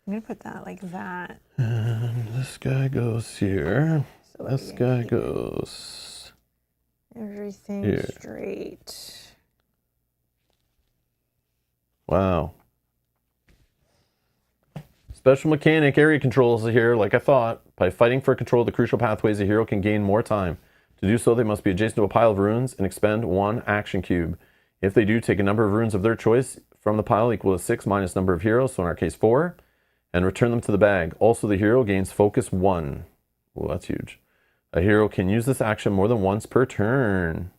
going to put that like that. And this guy goes here. So This guy goes everything here. Straight. Wow. Special mechanic area controls here, like I thought. By fighting for control of the crucial pathways, a hero can gain more time. To do so, they must be adjacent to a pile of runes and expend 1 action cube. If they do, take a number of runes of their choice from the pile equal to 6 minus number of heroes, so in our case 4, and return them to the bag. Also, the hero gains focus 1. Oh, that's huge. A hero can use this action more than once per turn.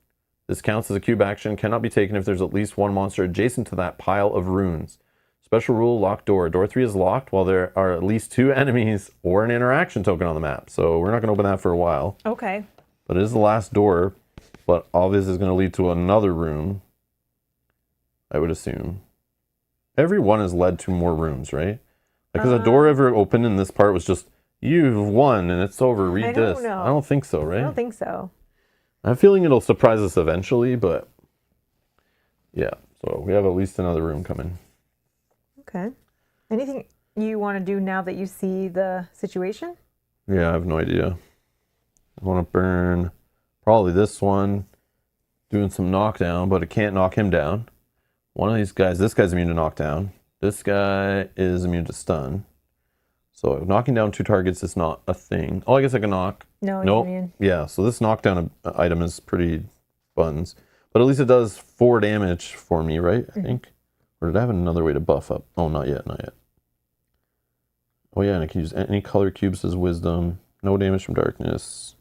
This counts as a cube action, cannot be taken if there's at least 1 monster adjacent to that pile of runes. Special rule, locked door. Door 3 is locked while there are at least 2 enemies or an interaction token on the map. So we're not going to open that for a while. Okay. But it is the last door, but obviously it's going to lead to another room, I would assume. Every one has led to more rooms, right? Like, has a door ever opened and this part was just, you've won and it's over, read this? Know. I don't think so, right? I don't think so. I have a feeling it'll surprise us eventually, but yeah. So we have at least another room coming. Okay. Anything you want to do now that you see the situation? Yeah, I have no idea. I want to burn probably this one, doing some knockdown, but it can't knock him down. One of these guys, this guy's immune to knockdown. This guy is immune to stun. So knocking down 2 targets is not a thing. Oh, I guess I can knock. No, Nope. Yeah, so this knockdown item is pretty buns. But at least it does 4 damage for me, right? I think. Or did I have another way to buff up? Oh, not yet, not yet. Oh yeah, and I can use any color cubes as wisdom. No damage from darkness.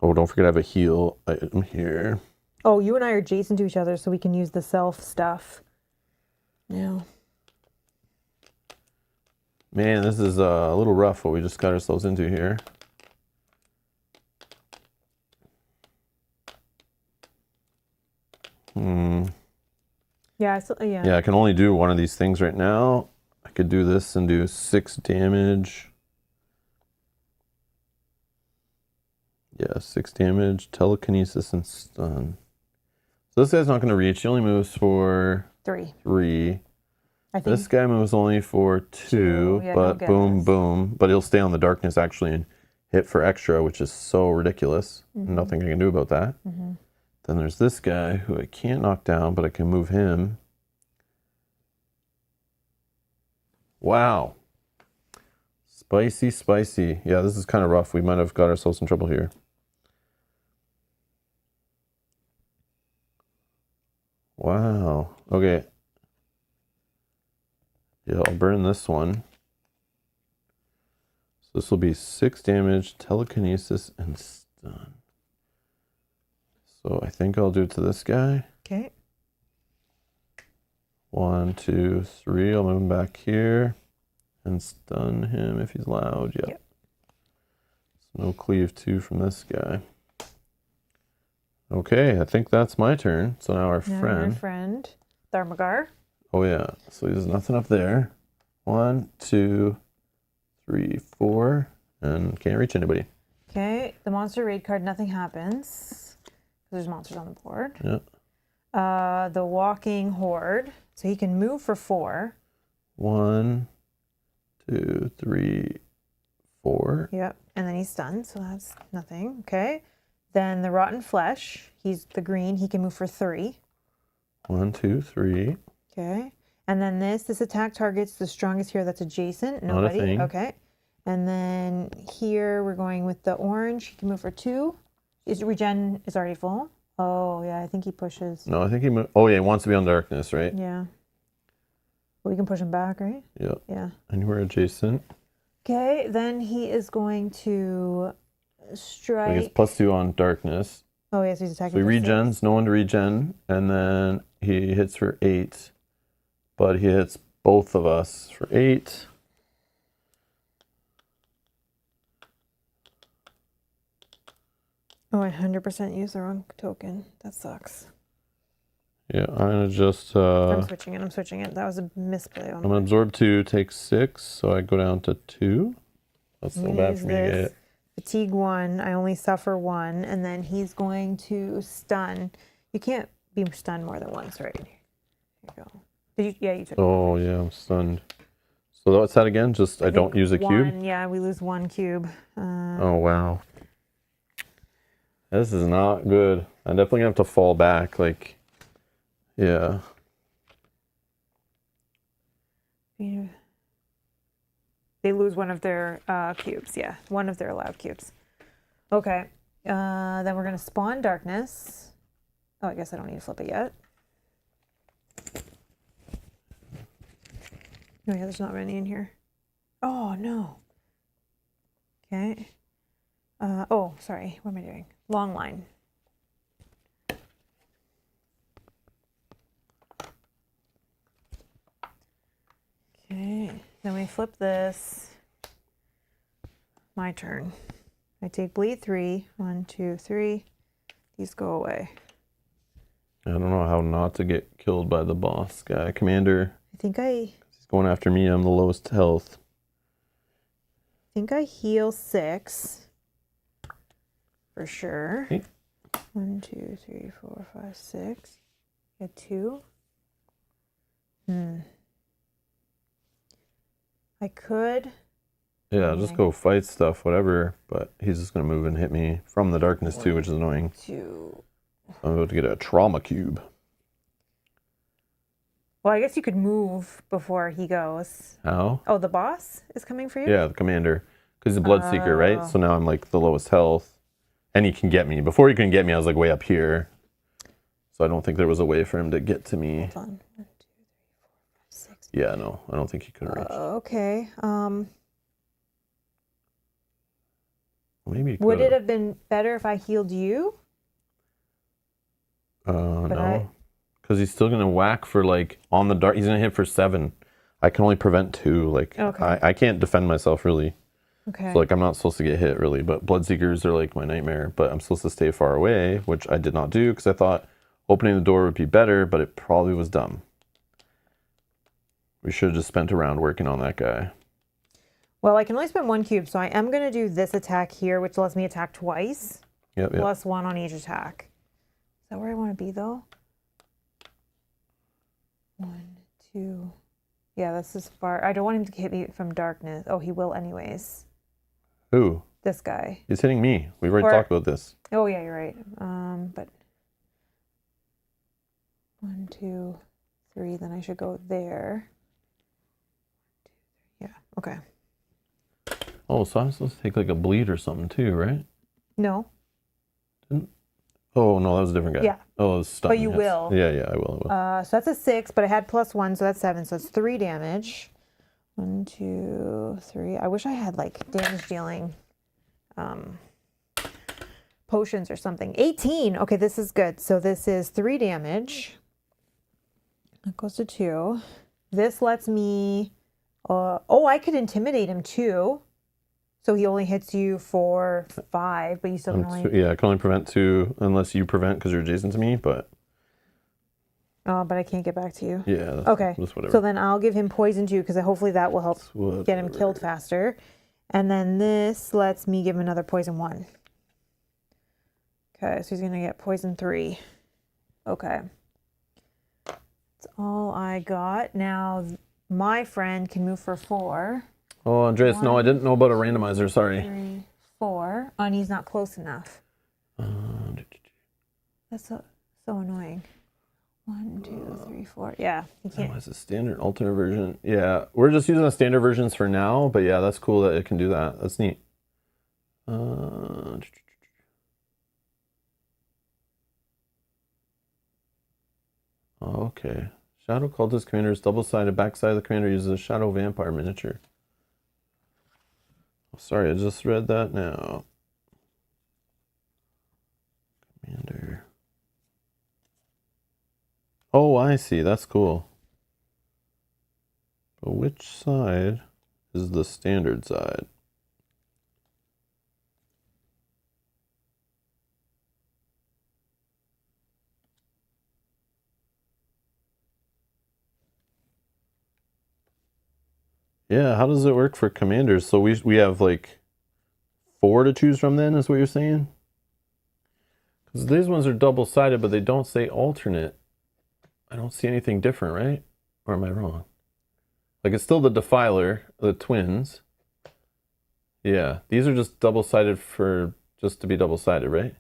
Oh, don't forget I have a heal item here. Oh, you and I are adjacent to each other, so we can use the self stuff. Yeah. Man, this is a little rough what we just got ourselves into here. Yeah, Yeah, I can only do one of these things right now. I could do this and do 6 damage. Yeah, 6 damage, telekinesis, and stun. So this guy's not going to reach. He only moves for 3. I think. This guy moves only for 2, Yeah, but boom, boom. But he'll stay on the darkness actually and hit for extra, which is so ridiculous. Nothing I can do about that. Then there's this guy who I can't knock down, but I can move him. Wow. Spicy, spicy. Yeah, this is kind of rough. We might have got ourselves in trouble here. Wow. Okay. Yeah, I'll burn this one. So this will be 6 damage, telekinesis, and stun. So I think I'll do it to this guy. Okay. 1, 2, 3. I'll move him back here and stun him if he's loud. Yep. So no cleave 2 from this guy. Okay, I think that's my turn. So now our friend. Tharmagar. Oh yeah, so there's nothing up there. 1, 2, 3, 4, and can't reach anybody. Okay, the monster raid card, nothing happens. There's monsters on the board. Yeah. The walking horde, so he can move for 4. 1, 2, 3, 4. Yep, and then he's stunned, so that's nothing. Okay, then the rotten flesh, he's the green, he can move for 3. 1, 2, 3. Okay, and then this attack targets the strongest hero that's adjacent. Not a thing. Okay, and then here we're going with the orange. He can move for 2. His regen is already full. Oh, yeah, I think he pushes. No, I think he oh yeah, he wants to be on darkness, right? Yeah. We can push him back, right? Yeah. Yeah. Anywhere adjacent. Okay, then he is going to So he gets strike. +2 on darkness. Oh, yes, he's So attacking he for 6. regens, no one to regen, and then he hits for 8. But he hits both of us for 8. Oh, I 100% used the wrong token. That sucks. Yeah, I'm gonna just I'm switching it. I'm switching it. That was a misplay on I'm gonna absorb 2, take 6, so I go down to 2. That's so bad for me to get. Fatigue 1. I only suffer 1, and then he's going to stun. You can't be stunned more than once, right? Here you go. Did you? Yeah, you took. Oh yeah, I'm stunned. So what's that again? Just I don't use a cube? Yeah, we lose 1 cube. Oh wow. This is not good. I'm definitely gonna have to fall back, like, yeah. They lose one of their cubes. Yeah, one of their allowed cubes. Okay. Then we're going to spawn darkness. Oh, I guess I don't need to flip it yet. Oh, yeah, there's not many in here. Oh, no. Okay. Oh, sorry. What am I doing? Long line. Okay. Then we flip this. My turn. I take bleed 3. 1, 2, 3. These go away. I don't know how not to get killed by the boss guy. Commander. He's going after me. I'm the lowest health. I think I heal 6. For sure. Okay. 1, 2, 3, 4, 5, 6. Get 2. I could. Yeah, just go fight stuff, whatever. But he's just gonna move and hit me from the darkness too, which is annoying. 2. I'm about to get a trauma cube. Well, I guess you could move before he goes. How? Oh, the boss is coming for you? Yeah, the commander. Because he's a blood seeker, right? So now I'm like the lowest health. And he can get me. Before he can get me, I was like way up here. So I don't think there was a way for him to get to me. Hold on. 1, 2, 3, 4, 5, 6. Yeah, no, I don't think he could reach. Okay. Maybe he could. Would it have been better if I healed you? No. Because he's still going to whack for like on the dark. He's going to hit for 7. I can only prevent 2. Like, okay. I can't defend myself really. Okay. So like I'm not supposed to get hit really, but Bloodseekers are like my nightmare. But I'm supposed to stay far away, which I did not do because I thought opening the door would be better, but it probably was dumb. We should have just spent a round working on that guy. Well, I can only spend 1 cube, so I am going to do this attack here, which lets me attack twice. Yep. Plus 1 on each attack. Is that where I want to be though? 1, 2. Yeah, this is far. I don't want him to hit me from darkness. Oh, he will anyways. Who? This guy. He's hitting me. We've already talked about this. Oh yeah, you're right. But 1, 2, 3. Then I should go there. 1, 2, 3. Yeah. Okay. Oh, so I'm supposed to take like a bleed or something too, right? No. Oh no, that was a different guy. Yeah. Oh, it was stun. But you will. Yeah, I will. So that's a 6, but I had plus 1, so that's 7. So it's 3 damage. 1, 2, 3. I wish I had like damage dealing potions or something. 18. Okay, this is good. So this is 3 damage. That goes to 2. This lets me. Oh, I could intimidate him too. So he only hits you for 5, but you still can only. Yeah, I can only prevent 2 unless you prevent because you're adjacent to me, but. Oh, but I can't get back to you. Yeah. Okay. That's whatever. So then I'll give him poison too, because hopefully that will help get him killed faster. And then this lets me give him another poison 1. Okay, so he's gonna get poison 3. Okay. That's all I got. Now my friend can move for 4. Oh, Andreas, 1, no, I didn't know about a randomizer. Sorry. 3, 4. Oh, and he's not close enough. That's so annoying. 1, 2, 3, 4. Yeah, you can't. Oh, it's a standard alternate version. Yeah, we're just using the standard versions for now, but yeah, that's cool that it can do that. That's neat. Oh, okay. Shadow Cultist Commander is double-sided. Backside of the commander uses a Shadow Vampire miniature. Oh, sorry, I just read that now. Commander. Oh, I see. That's cool. But which side is the standard side? Yeah, how does it work for commanders? So we have like 4 to choose from then, is what you're saying? Because these ones are double-sided, but they don't say alternate. I don't see anything different, right? Or am I wrong? Like, it's still the Defiler, the twins. Yeah, these are just double-sided for just to be double-sided, right?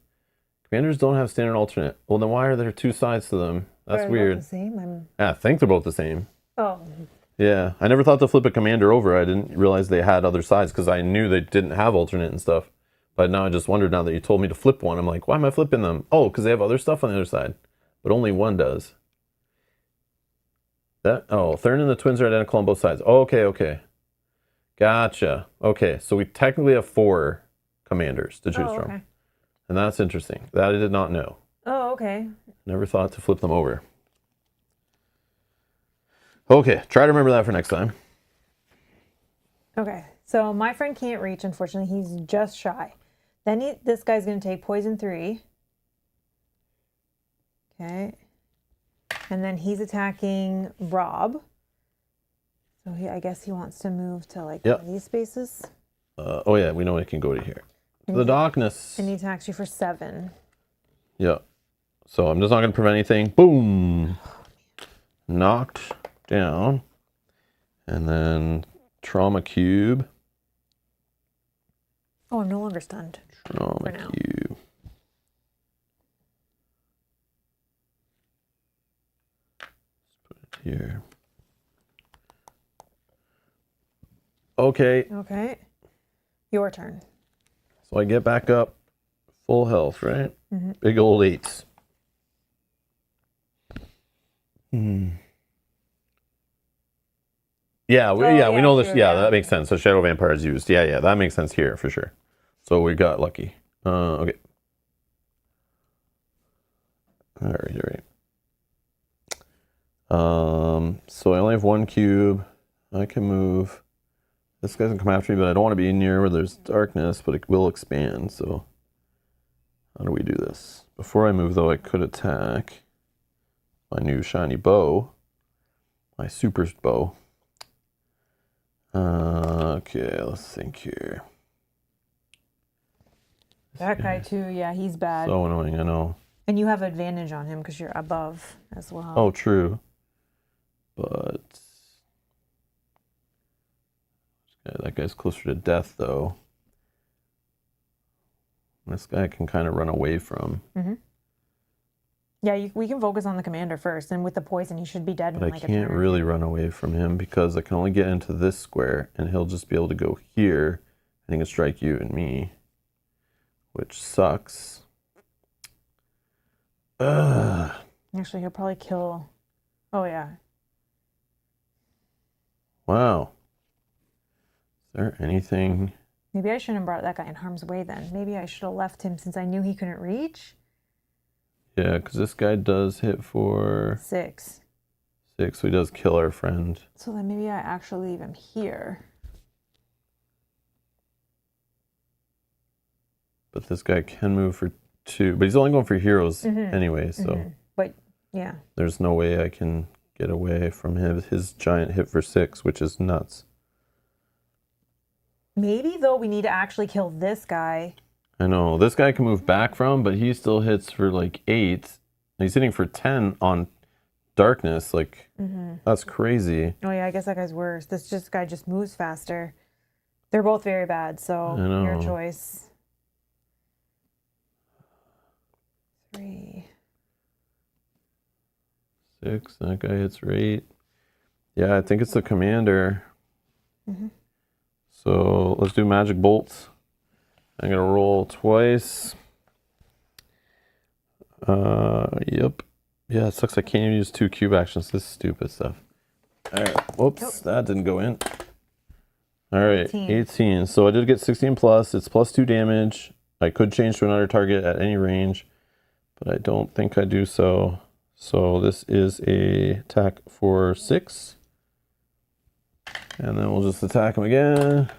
Commanders don't have standard alternate. Well, then why are there 2 sides to them? That's They're weird. both the same. Yeah, I think they're both the same. Oh. Yeah, I never thought to flip a commander over. I didn't realize they had other sides because I knew they didn't have alternate and stuff. But now I just wondered, now that you told me to flip one, I'm like, why am I flipping them? Oh, because they have other stuff on the other side. But only one does. Thurn and the twins are identical on both sides. Oh, okay. Gotcha. Okay, so we technically have 4 commanders to choose from. And that's interesting. That I did not know. Oh, okay. Never thought to flip them over. Okay, try to remember that for next time. Okay, so my friend can't reach, unfortunately. He's just shy. Then this guy's going to take poison 3. Okay. And then he's attacking Rob. So I guess he wants to move to like one of these spaces. Oh yeah, we know it can go to here. The darkness. And he attacks you for 7. Yeah. So I'm just not going to prevent anything. Boom. Knocked down. And then trauma cube. Oh, I'm no longer stunned. Trauma cube. Let's put it here. Okay. Your turn. So I get back up full health, right? Mm-hmm. Big old 8s. Yeah, we know this. Yeah, that makes sense. So Shadow Vampire is used. Yeah, that makes sense here for sure. So we got lucky. Okay. All right. So I only have 1 cube. I can move. This guy can come after me, but I don't want to be near where there's darkness, but it will expand. So how do we do this? Before I move, though, I could attack my new shiny bow, my super bow. Okay, let's think here. That guy too, yeah, he's bad. So annoying, I know. And you have advantage on him because you're above as well. Oh, true. But that guy's closer to death, though. This guy can kind of run away from. Mm-hmm. Yeah, we can focus on the commander first, and with the poison, he should be dead. But I can't really run away from him because I can only get into this square, and he'll just be able to go here, and he can strike you and me, which sucks. Actually, he'll probably kill. Oh yeah. Wow. Is there anything? Maybe I shouldn't have brought that guy in harm's way then. Maybe I should have left him since I knew he couldn't reach. Yeah, because this guy does hit for 6. 6, so he does kill our friend. So then maybe I actually leave him here. But this guy can move for 2, but he's only going for heroes anyway, so. But yeah. There's no way I can get away from his giant hit for 6, which is nuts. Maybe though we need to actually kill this guy. I know. This guy can move back from, but he still hits for like 8. He's hitting for 10 on darkness. Like, that's crazy. Oh yeah, I guess that guy's worse. This guy just moves faster. They're both very bad, so your choice. 3. 6. That guy hits for 8. Yeah, I think it's the commander. So let's do magic bolts. I'm gonna roll twice. Yep. Yeah, it sucks. I can't even use 2 cube actions. This is stupid stuff. All right. Whoops, that didn't go in. All right, 18. So I did get 16 plus. It's plus 2 damage. I could change to another target at any range, but I don't think I do so. So this is a attack for 6. And then we'll just attack him again.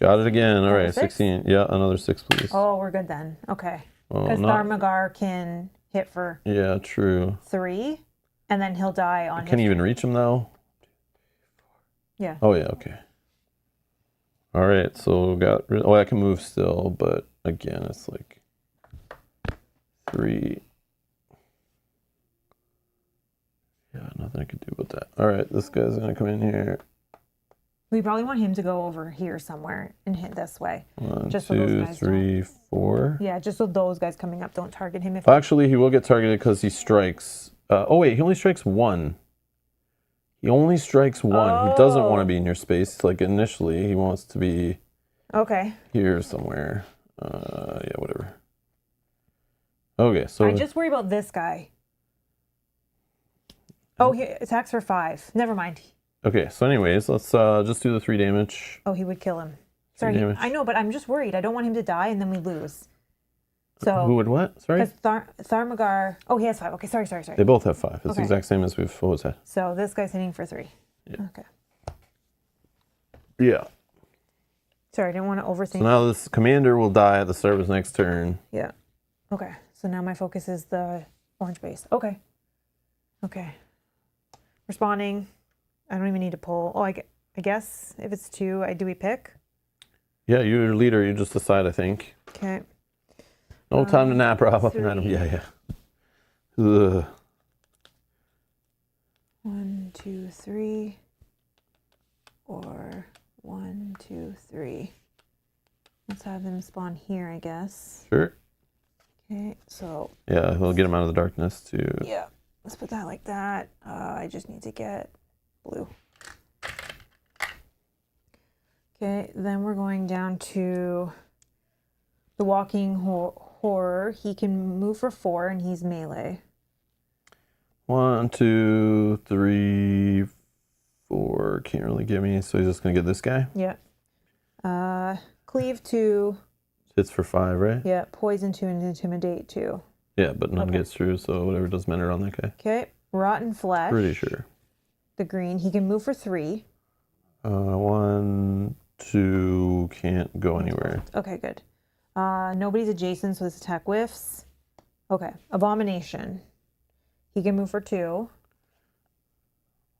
Got it again. All right, 16. Yeah, another 6, please. Oh, we're good then. Okay. Well, Because Tharmagar can hit for yeah, true. 3, and then he'll die on Can he even reach him though? Yeah. Oh yeah, okay. All right, so oh, I can move still, but again, it's like 3. Yeah, nothing I could do with that. All right, this guy's gonna come in here. We probably want him to go over here somewhere and hit this way. 1, just 2, so those guys 3, 4. Yeah, just so those guys coming up don't target him. If Actually, he will get targeted because he strikes. Oh wait, he only strikes 1. He only strikes 1. Oh. He doesn't want to be in your space. Like initially, he wants to be here somewhere. Yeah, whatever. Okay, so I just worry about this guy. Oh, he attacks for 5. Never mind. okay. So, anyways, let's just do the 3 damage. Oh, he would kill him. Sorry, I know, but I'm just worried. I don't want him to die and then we lose. So who would what? Sorry. Tharmagar. Oh, he has 5. Okay, sorry. They both have 5. It's the exact same as we've always had. So this guy's hitting for 3. Yeah. Okay. Yeah. Sorry, I didn't want to overthink. So now this commander will die at the start of his next turn. Yeah. Okay. So now my focus is the orange base. Okay. Okay. Responding. I don't even need to pull. Oh, I guess if it's 2, do we pick? Yeah, you're leader. You just decide, I think. Okay. No time to nap, Rob. Up and at him. Yeah. Ugh. 1, 2, 3. Or 1, 2, 3. Let's have them spawn here, I guess. Sure. Okay, so. Yeah, he'll get him out of the darkness too. Yeah. Let's put that like that. I just need to get blue. Okay, then we're going down to the walking horror. He can move for 4 and he's melee. 1, 2, 3, 4. Can't really get me, so he's just gonna get this guy. Yeah. Cleave 2. Hits for 5, right? Yeah. Poison 2 and intimidate 2. Yeah, but none gets through, so whatever doesn't matter on that guy. Okay. Rotten flesh. Pretty sure. The green. He can move for 3. 1, 2. Can't go anywhere. Okay, good. Nobody's adjacent, so this attack whiffs. Okay. Abomination. He can move for 2.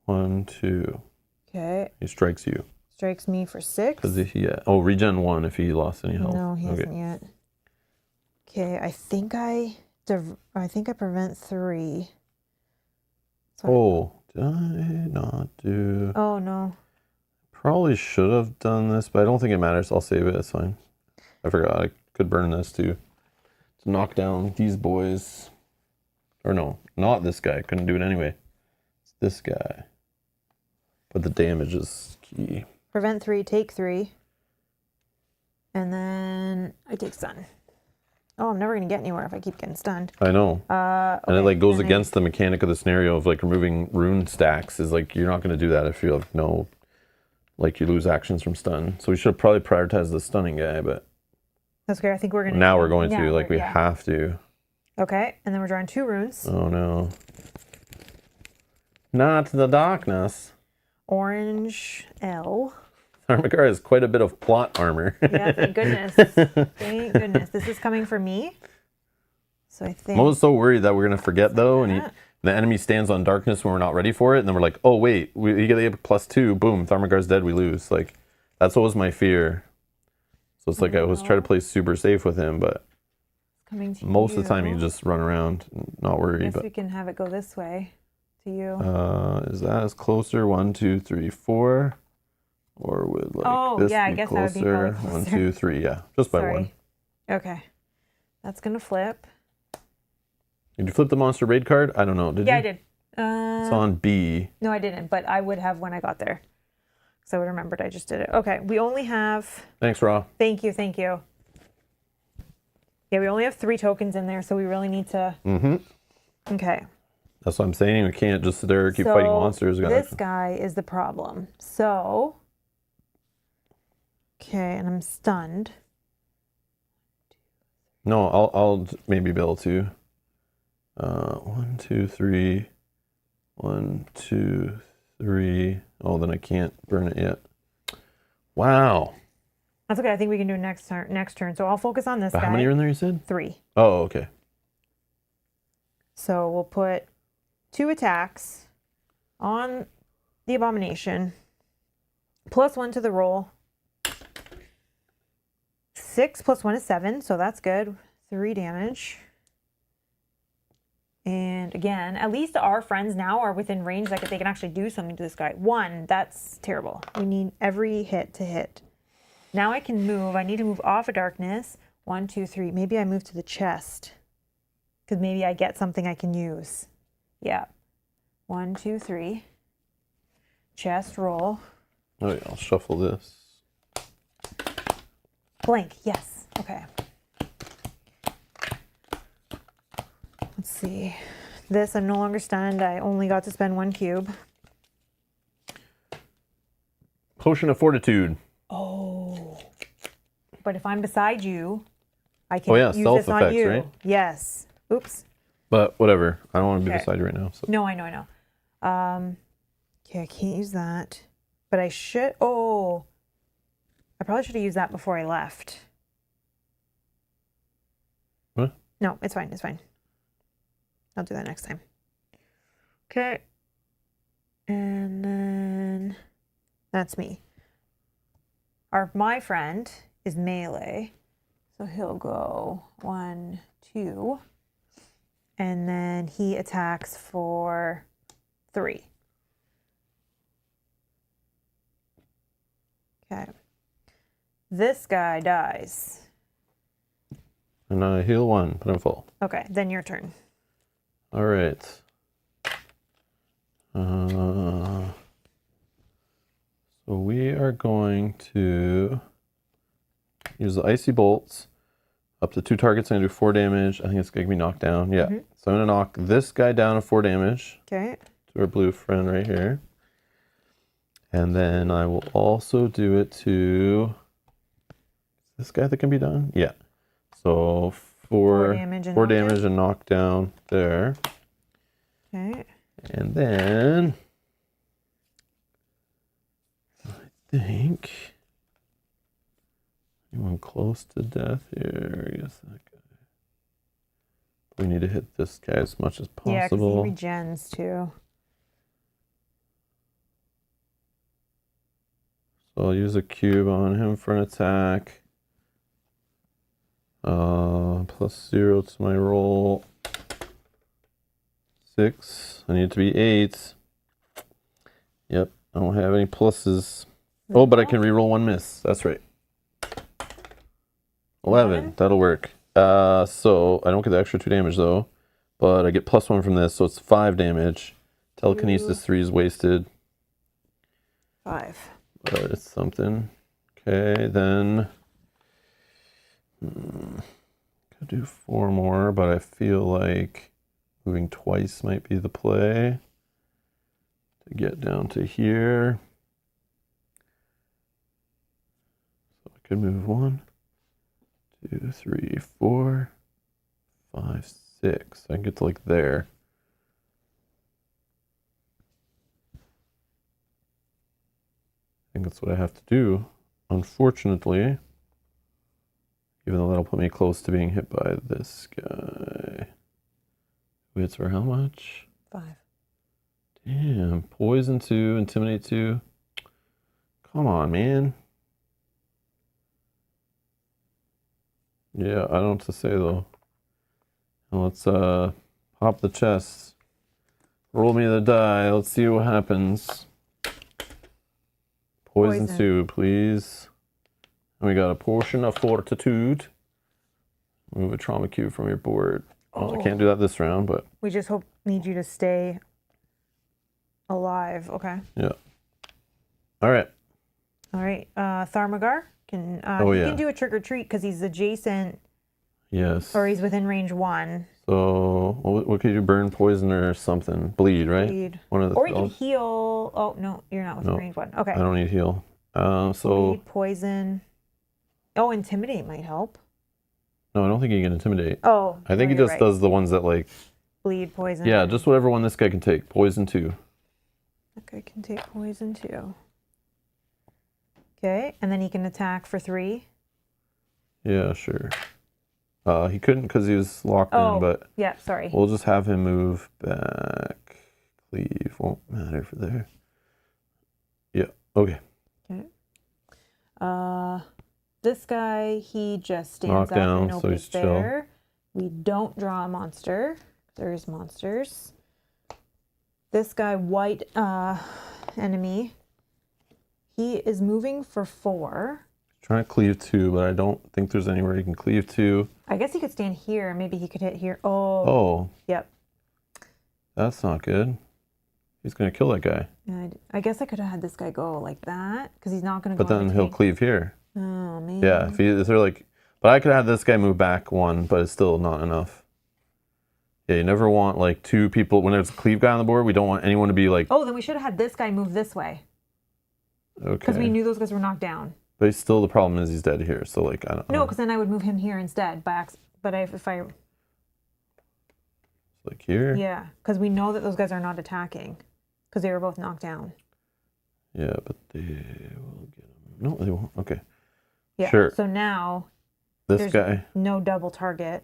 1, 2. Okay. He strikes you. Strikes me for 6. Because if he regen 1 if he lost any health. No, he hasn't yet. Okay, I think I prevent 3. So did I not do? Oh no. Probably should have done this, but I don't think it matters. I'll save it. It's fine. I forgot. I could burn this too to knock down these boys. Or no, not this guy. I couldn't do it anyway. It's this guy. But the damage is key. Prevent 3, take 3. And then I take stun. Oh, I'm never going to get anywhere if I keep getting stunned. I know. Okay, and it like goes against the mechanic of the scenario of like removing rune stacks. Is like you're not going to do that if you have no, like you lose actions from stun. So we should probably prioritize the stunning guy, but that's okay. I think we're going to. Now we're going to, like we have to. Okay, and then we're drawing 2 runes. Oh no. Not the darkness. Orange L. Tharmagar has quite a bit of plot armor. Yeah, thank goodness. Thank goodness. This is coming for me. So I think. I'm always so worried that we're going to forget though, and the enemy stands on darkness when we're not ready for it, and then we're like, oh wait, we get a +2, boom, Tharmagar's dead, we lose. Like, that's always my fear. So it's like I always try to play super safe with him, but most of the time you can just run around and not worry. I guess we can have it go this way to you. Is that as closer? 1, 2, 3, 4. Or would like this I be guess closer? That would be probably closer. 1, 2, 3, yeah. Just by 1. Okay. That's going to flip. Did you flip the monster raid card? I don't know. Did you? Yeah, I did. It's on B. No, I didn't, but I would have when I got there. So I remembered I just did it. Okay, we only have... Thanks, Raw. Thank you, thank you. Yeah, we only have 3 tokens in there, so we really need to... Mm-hmm. Okay. That's what I'm saying. We can't just sit there and keep fighting monsters. We got this action. guy is the problem. So, okay, and I'm stunned. No, I'll maybe be able to. 1, 2, 3. 1, 2, 3. Oh, then I can't burn it yet. Wow. That's okay. I think we can do it next turn. So I'll focus on this But guy. how many are in there, you said? 3. Oh, okay. So we'll put 2 attacks on the abomination. +1 to the roll. 6 + 1 is 7, so that's good. 3 damage. And again, at least our friends now are within range that they can actually do something to this guy. 1, that's terrible. We need every hit to hit. Now I can move. I need to move off of darkness. 1, 2, 3. Maybe I move to the chest. Because maybe I get something I can use. Yeah. 1, 2, 3. Chest roll. Oh, yeah, I'll shuffle this. Blank. Yes. Okay. Let's see. This, I'm no longer stunned. I only got to spend 1 cube. Potion of Fortitude. Oh. But if I'm beside you, I can use stealth this on effects, you. right? Yes. Oops. But whatever. I don't want to be Okay. beside you right now. So. No, I know. Okay, I can't use that. But I should. Oh. I probably should have used that before I left. What? No, it's fine. It's fine. I'll do that next time. Okay. And then that's me. My friend is melee. So he'll go 1, 2. And then he attacks for 3. Okay. This guy dies. And I heal 1, but I'm full. Okay, then your turn. All right. So we are going to use the icy bolts. Up to 2 targets, I'm going to do 4 damage. I think it's going to be knocked down. Yeah. Mm-hmm. So I'm going to knock this guy down to 4 damage. Okay. To our blue friend right here. And then I will also do it to this guy that can be done. Yeah. So 4 damage and knock down there. Okay. And then I think anyone close to death here. I guess that guy. We need to hit this guy as much as possible. Yeah, because he regens too. So I'll use a cube on him for an attack. +0 to my roll. 6. I need it to be 8. Yep, I don't have any pluses. Oh, but I can reroll 1 miss. That's right. 11. That'll work. So I don't get the extra 2 damage though, but I get +1 from this, so it's 5 damage. Telekinesis 3 is wasted. 5. But it's something. Okay, then could do 4 more, but I feel like moving twice might be the play to get down to here. So I could move 1, 2, 3, 4, 5, 6. I can get to like there. I think that's what I have to do. Unfortunately, even though that'll put me close to being hit by this guy. Who hits for how much? 5. Damn. Poison 2, Intimidate 2. Come on, man. Yeah, I don't know what to say though. Now let's pop the chest. Roll me the die. Let's see what happens. Poison 2, please. And we got a Potion of Fortitude. Move a trauma cube from your board. Well, I can't do that this round, but We just need you to stay alive. Okay. yeah. All right. All right. Tharmagar can he can do a trick or treat because he's adjacent Yes. or he's within range 1. So what could you burn, poison, or something? Bleed, right? Bleed. One of the Or you can heal. Oh, no, you're not with No, range one. Okay. I don't need heal. So Bleed, poison. Oh, intimidate might help. no, I don't think he can intimidate. Oh, I think he you're just right. does the ones that like Bleed, poison. yeah, just whatever one this guy can take. Poison 2. Okay, can take poison 2. Okay, and then he can attack for 3. Yeah, sure. He couldn't because he was locked in, but yeah, sorry. we'll just have him move back. Cleave won't matter for there. Yeah, okay. Okay. This guy, he just stands Knocked up down, and so opens he's chill. there. We don't draw a monster. There's monsters. This guy, white enemy, he is moving for 4. Trying to cleave 2, but I don't think there's anywhere he can cleave 2. I guess he could stand here. Maybe he could hit here. Oh, Yep. that's not good. He's gonna kill that guy. I guess I could have had this guy go like that because he's not going to go. But then he'll cleave here. Oh, man. Yeah, if they're like, but I could have this guy move back 1, but it's still not enough. Yeah, you never want like 2 people when there's a cleave guy on the board. We don't want anyone to be like. Oh, then we should have had this guy move this way Okay. because we knew those guys were knocked down. But still, the problem is he's dead here. So like I don't. No, because then I would move him here instead. But if I Like here. yeah, because we know that those guys are not attacking because they were both knocked down. Yeah, but they will get him. No, they won't. Okay. Yeah. Sure. So now This there's guy. no double target.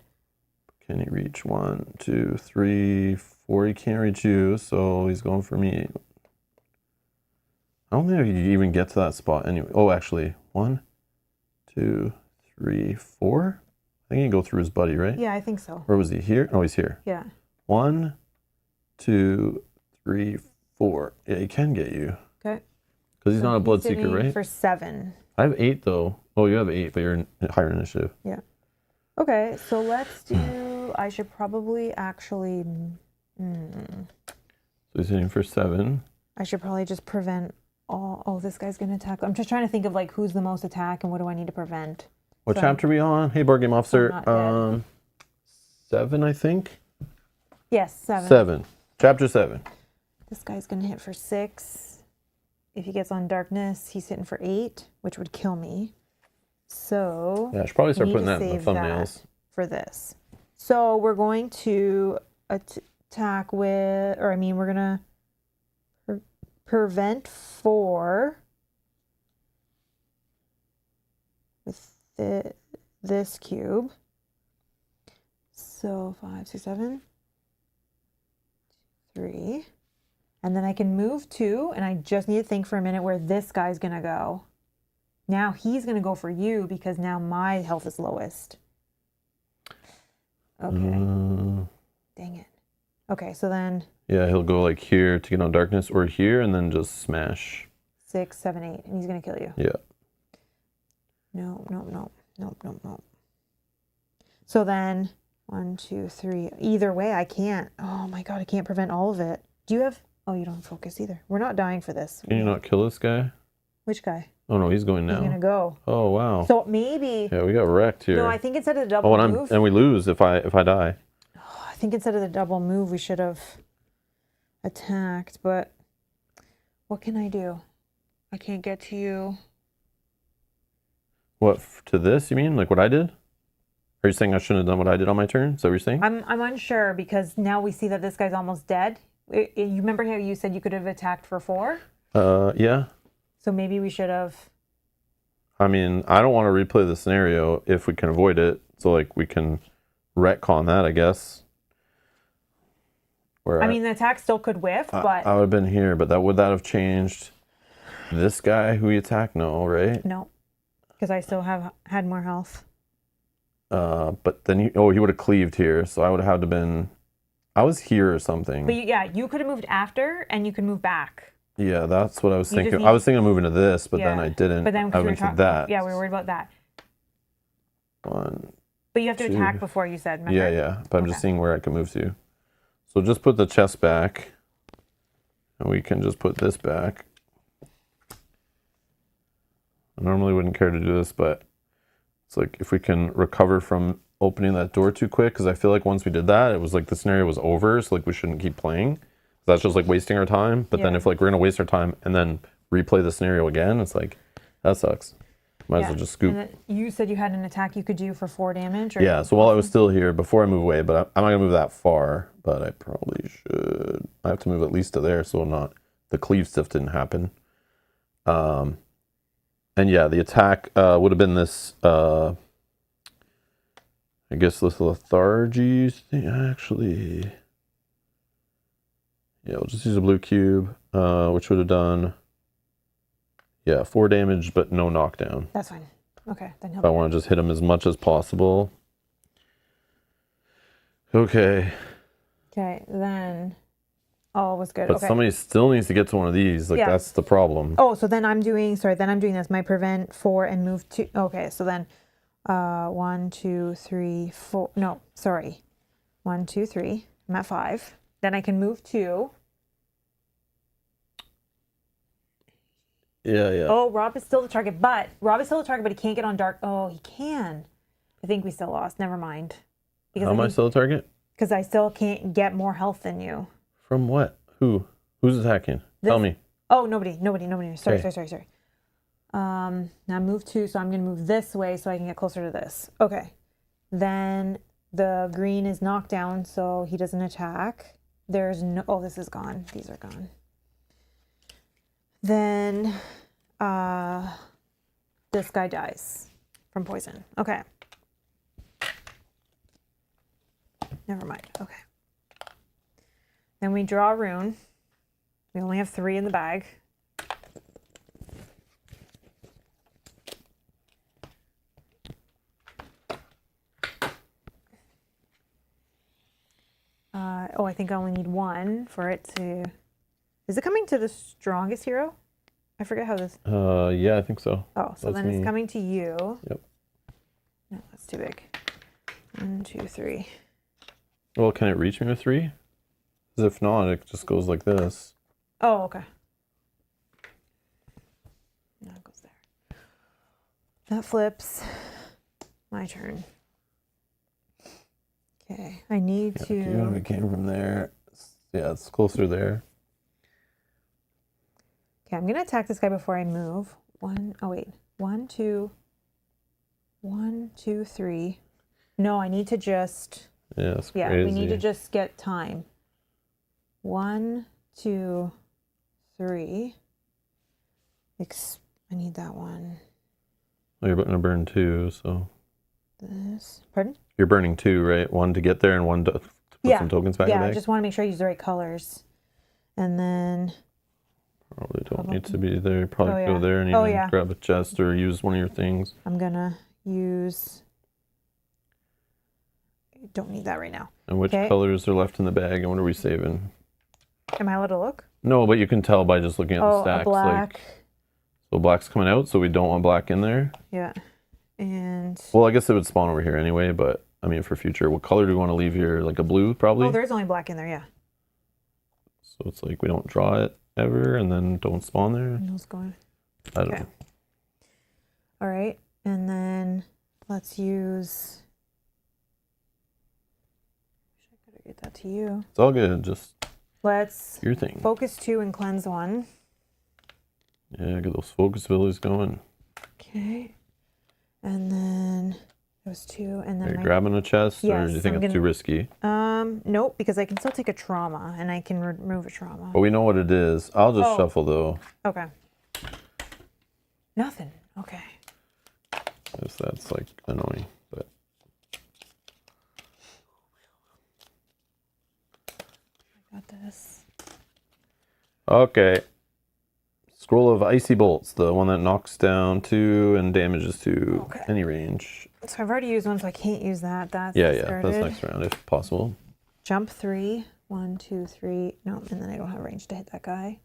Can he reach 1, 2, 3, 4? He can't reach you, so he's going for me. I don't think he can even get to that spot anyway. Oh, actually, 1, 2, 3, 4. I think he can go through his buddy, right? Yeah, I think so. Where was he? Here? Oh, he's here. Yeah. 1, 2, 3, 4. Yeah, he can get you. Okay. Because he's not a blood seeker, sitting right? For 7. I have 8 though. Oh, you have 8, but you're in higher initiative. Yeah. Okay, so let's do. I should probably actually. So he's hitting for 7. I should probably just prevent all. Oh, this guy's gonna attack. I'm just trying to think of like who's the most attack and what do I need to prevent. What So- chapter are we on? Hey, board game officer. I'm not dead. 7, I think. Yes, 7. 7. Chapter 7. This guy's gonna hit for 6. If he gets on darkness, he's hitting for 8, which would kill me. So Yeah, I should probably start we need putting to that in the save that thumbnails. for this. So we're going to attack with, or I mean, we're gonna prevent 4 with this cube. So 5, 6, 7, 3. And then I can move 2, and I just need to think for a minute where this guy's gonna go. Now he's gonna go for you because now my health is lowest. Okay. Dang it. Okay, so then Yeah, he'll go like here to get on darkness or here and then just smash. 6, 7, 8, and he's gonna kill you. Yeah. No. So then 1, 2, 3. Either way, I can't. Oh my god, I can't prevent all of it. Do you have? Oh, you don't have focus either. We're not dying for this. Can you not kill this guy? Which guy? Oh no, he's going now. He's gonna go. Oh wow. So maybe. Yeah, we got wrecked here. No, I think instead of the double move. and we lose if I die. I think instead of the double move, we should have attacked. But what can I do? I can't get to you. What to this? You mean like what I did? Are you saying I shouldn't have done what I did on my turn? Is that what you're saying? I'm unsure because now we see that this guy's almost dead. You remember how you said you could have attacked for 4? Yeah. So maybe we should have. I mean, I don't want to replay the scenario if we can avoid it. So like we can retcon that, I guess. Where I mean, the attack still could whiff, but I would have been here, but would that have changed this guy who we attacked? No, right? no, because I still had more health. But then he would have cleaved here, so I would have had to been. I was here or something. But you could have moved after, and you could move back. Yeah, that's what I was You just thinking. need- I was thinking of moving to this, but then Yeah. I didn't. But then I went to that. Yeah, we were worried about that. 1, But you have to 2. attack before you said. Remember? Yeah. But I'm just Okay. seeing where I can move to. So just put the chest back, and we can just put this back. I normally wouldn't care to do this, but it's like if we can recover from opening that door too quick, because I feel like once we did that, it was like the scenario was over, so like we shouldn't keep playing. That's just like wasting our time. But then if like we're gonna waste our time and then replay the scenario again, it's like that sucks. Might as well just scoop. And then you said you had an attack you could do for 4 damage? Or Yeah, so while I was still here, before I move away, but I'm not gonna move that far, but I probably should. I have to move at least to there, so not the cleave stuff didn't happen. And yeah, the attack would have been this. I guess this lethargy thing. Actually, yeah, we'll just use a blue cube, which would have done. Yeah, 4 damage, but no knockdown. That's fine. Okay, then he'll. If I want to just hit him as much as possible. Okay. Okay, then. Oh, it was good. But okay. somebody still needs to get to one of these. Like, that's the problem. Oh, so then I'm doing, this. My prevent 4 and move 2. Okay, so then 1, 2, 3, 4. No, sorry. 1, 2, 3. I'm at 5. Then I can move 2. Yeah. Oh, Rob is still the target, but he can't get on dark. Oh, he can. I think we still lost. Never mind. How am I still a target? Because I still can't get more health than you. From what? Who? Who's attacking? Tell me. Oh, nobody. Sorry. Now move 2, so I'm going to move this way so I can get closer to this. Okay. Then the green is knocked down, so he doesn't attack. There's no... Oh, this is gone. These are gone. Then this guy dies from poison. Okay. Never mind. Okay. Then we draw a rune. We only have 3 in the bag. I think I only need 1 for it to... Is it coming to the strongest hero? I forget how this... Yeah, I think so. Oh, so then it's coming to you. Yep. No, that's too big. 1, 2, 3. Well, can it reach me with 3? Because if not, it just goes like this. Oh, okay. No, it goes there. That flips. My turn. Okay, I need to... You came from there. Yeah, it's closer there. Okay, I'm going to attack this guy before I move. 1, 2... 1, 2, 3. No, I need to just... Yeah, that's crazy. Yeah, we need to just get time. 1, 2, 3. I need that one. Oh, you're going to burn 2, so... This. Pardon? You're burning 2, right? 1 to get there and 1 to put some tokens back in the bag? Yeah, I just want to make sure I use the right colors. And then... Probably don't need to be there. Probably go there and even grab a chest or use one of your things. I'm going to use... Don't need that right now. And which colors are left in the bag and what are we saving? Am I allowed to look? No, but you can tell by just looking at the stacks. Black. So black's coming out, so we don't want black in there. Yeah. And... Well, I guess it would spawn over here anyway, but I mean for future, what color do we want to leave here? Like a blue, probably? Oh, there's only black in there, yeah. So it's like we don't draw it ever and then don't spawn there? Those going. I don't know. All right. And then let's use... I gotta get that to you. It's all good. Just let's your thing. Focus 2 and cleanse 1. Yeah, get those focus abilities going. Okay. And then those 2. And then are you grabbing a chest or do you think it's too risky? Nope, because I can still take a trauma and I can remove a trauma. But we know what it is. I'll just shuffle though. Okay. Nothing. Okay. Yes, that's like annoying, but I got this. Okay. Scroll of Icy Bolts, the one that knocks down 2 and damages to any range. So I've already used one, so I can't use that. That's that's next round if possible. Jump 3. 1, 2, 3. No, and then I don't have range to hit that guy.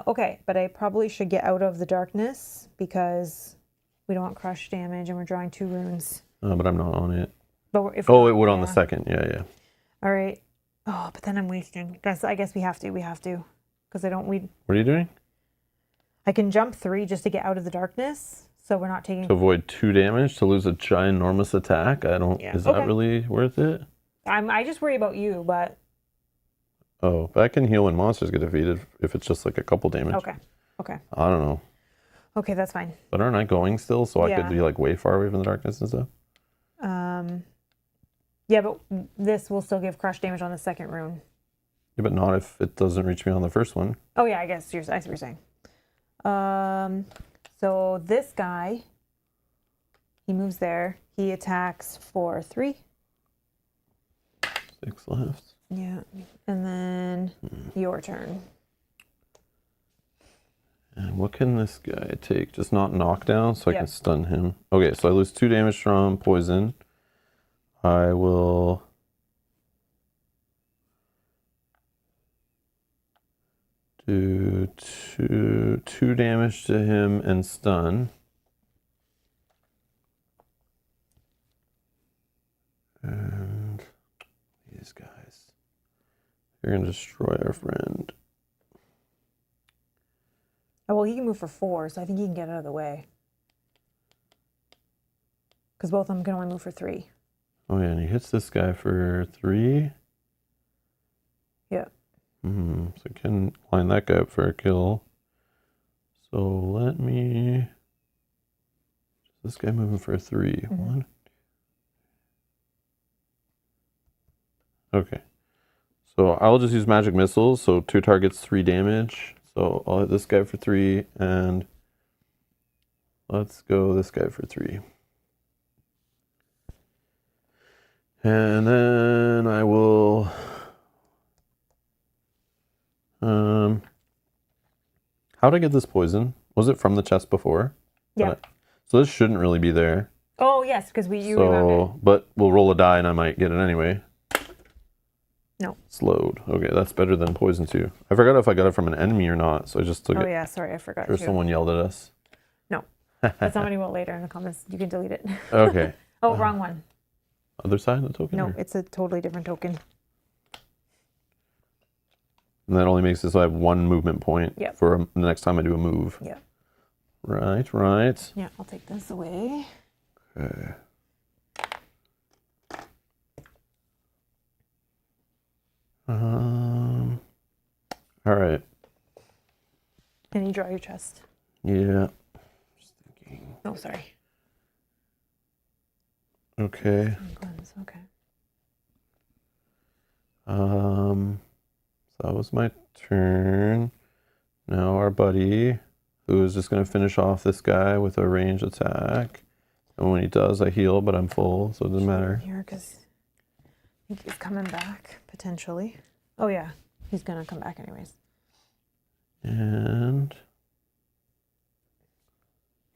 Okay, but I probably should get out of the darkness because we don't want crush damage and we're drawing 2 runes. But I'm not on it. But if it would on the second. Yeah. All right. Oh, but then I'm wasting. I guess we have to. Because I don't... What are you doing? I can jump 3 just to get out of the darkness. So we're not taking... To avoid 2 damage, to lose a ginormous attack. I don't... Yeah. Is that really worth it? I just worry about you, but... Oh, but I can heal when monsters get defeated if it's just like a couple damage. Okay. Okay. I don't know. Okay, that's fine. But aren't I going still? So I could be like way far away from the darkness and stuff? Yeah, but this will still give crush damage on the second rune. Yeah, but not if it doesn't reach me on the first one. Oh yeah, I see what you're saying. So this guy, he moves there. He attacks for 3. 6 left. Yeah, and then your turn. And what can this guy take? Just not knockdown, so I can stun him. Okay, so I lose 2 damage from poison. I will... do 2 damage to him and stun. And these guys. They're going to destroy our friend. Oh, well, he can move for 4, so I think he can get out of the way. Because both of them can only move for 3. Oh, yeah, and he hits this guy for 3. Yeah. So I can line that guy up for a kill. So let me... Is this guy moving for 3? 1. Okay. So I'll just use magic missiles. So 2 targets, 3 damage. So I'll hit this guy for 3, and let's go this guy for 3. And then I will... How'd I get this poison? Was it from the chest before? Yeah. So this shouldn't really be there. Oh, yes, because you rewound it. But we'll roll a die and I might get it anyway. No. Slowed. Okay, that's better than poison too. I forgot if I got it from an enemy or not, so I just took it. Oh, yeah, sorry, I forgot. Or someone yelled at us. No. But somebody will later in the comments. You can delete it. Okay. Oh, wrong one. Other side of the token? No, or? it's a totally different token. And that only makes it so I have 1 movement point for the next time I do a move. Yeah. Right. Yeah, I'll take this away. Okay. All right. Can you draw your chest? Yeah. Just thinking. Oh, sorry. Okay. Okay. So that was my turn. Now our buddy, who is just going to finish off this guy with a ranged attack. And when he does, I heal, but I'm full, so it doesn't matter. Here, because I think he's coming back, potentially. Oh, yeah. He's going to come back anyways. And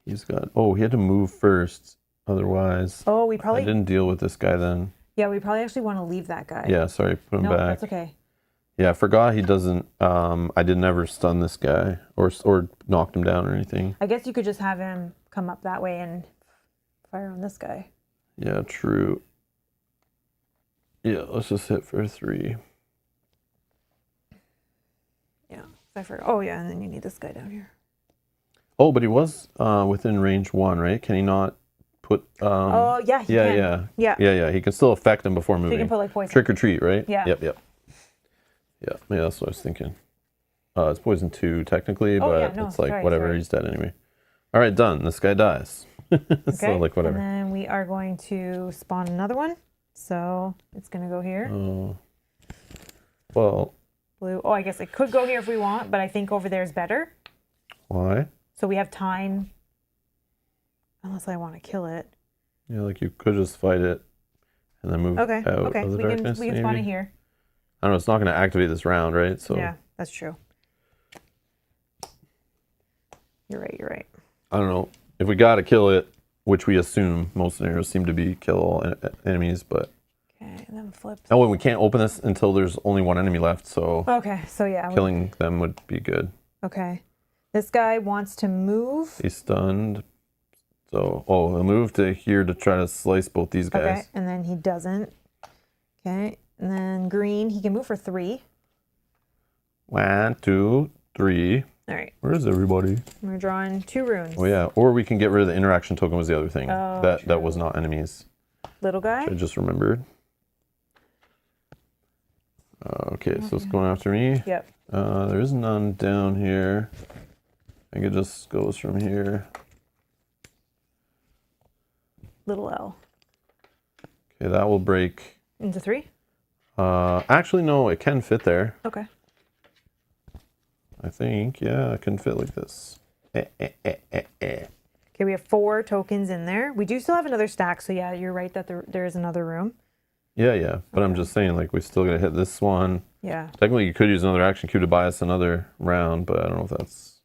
he's got... Oh, he had to move first. Otherwise... Oh, we probably... I didn't deal with this guy then. Yeah, we probably actually want to leave that guy. Yeah, sorry, put him back. No, that's okay. Yeah, I forgot he doesn't... I did never stun this guy or knocked him down or anything. I guess you could just have him come up that way and fire on this guy. Yeah, true. Yeah, let's just hit for 3. Yeah, I forgot. Oh, yeah, and then you need this guy down here. Oh, but he was within range 1, right? Can he not put... oh, yeah, he can. Yeah. He can still affect him before moving. So you can put, like, poison. Trick or treat, right? Yeah. Yep. Yeah, that's what I was thinking. It's poison 2, technically, but it's like, whatever, he's dead anyway. All right, done. This guy dies. Okay, so, like, whatever. And then we are going to spawn another one. So it's going to go here. Well... Blue. Oh, I guess it could go here if we want, but I think over there is better. Why? So we have time, unless I want to kill it. Yeah, like you could just fight it and then move out of the darkness. We can spawn it here. I don't know, it's not going to activate this round, right? So yeah, that's true. You're right. I don't know. If we got to kill it, which we assume most scenarios seem to be kill all enemies, but... Okay, and then flip. Oh, and we can't open this until there's only 1 enemy left, so... Okay, so yeah. Killing them would be good. Okay. This guy wants to move. He's stunned. So, he'll move to here to try to slice both these guys. Okay, and then he doesn't. Okay, and then green, he can move for 3. 1, 2, 3. All right. Where's everybody? We're drawing 2 runes. Oh yeah, or we can get rid of the interaction token was the other thing. That was not enemies. Little guy? I just remembered. Okay, so it's going after me. Yep. There is none down here. I think it just goes from here. Little L. Okay, that will break. Into 3? Actually, no, it can fit there. Okay. I think, yeah, it can fit like this. Okay, we have 4 tokens in there. We do still have another stack, so yeah, you're right that there is another room. Yeah, but I'm just saying, like, we still gotta hit this one. Yeah. Technically, you could use another action cube to buy us another round, but I don't know if that's...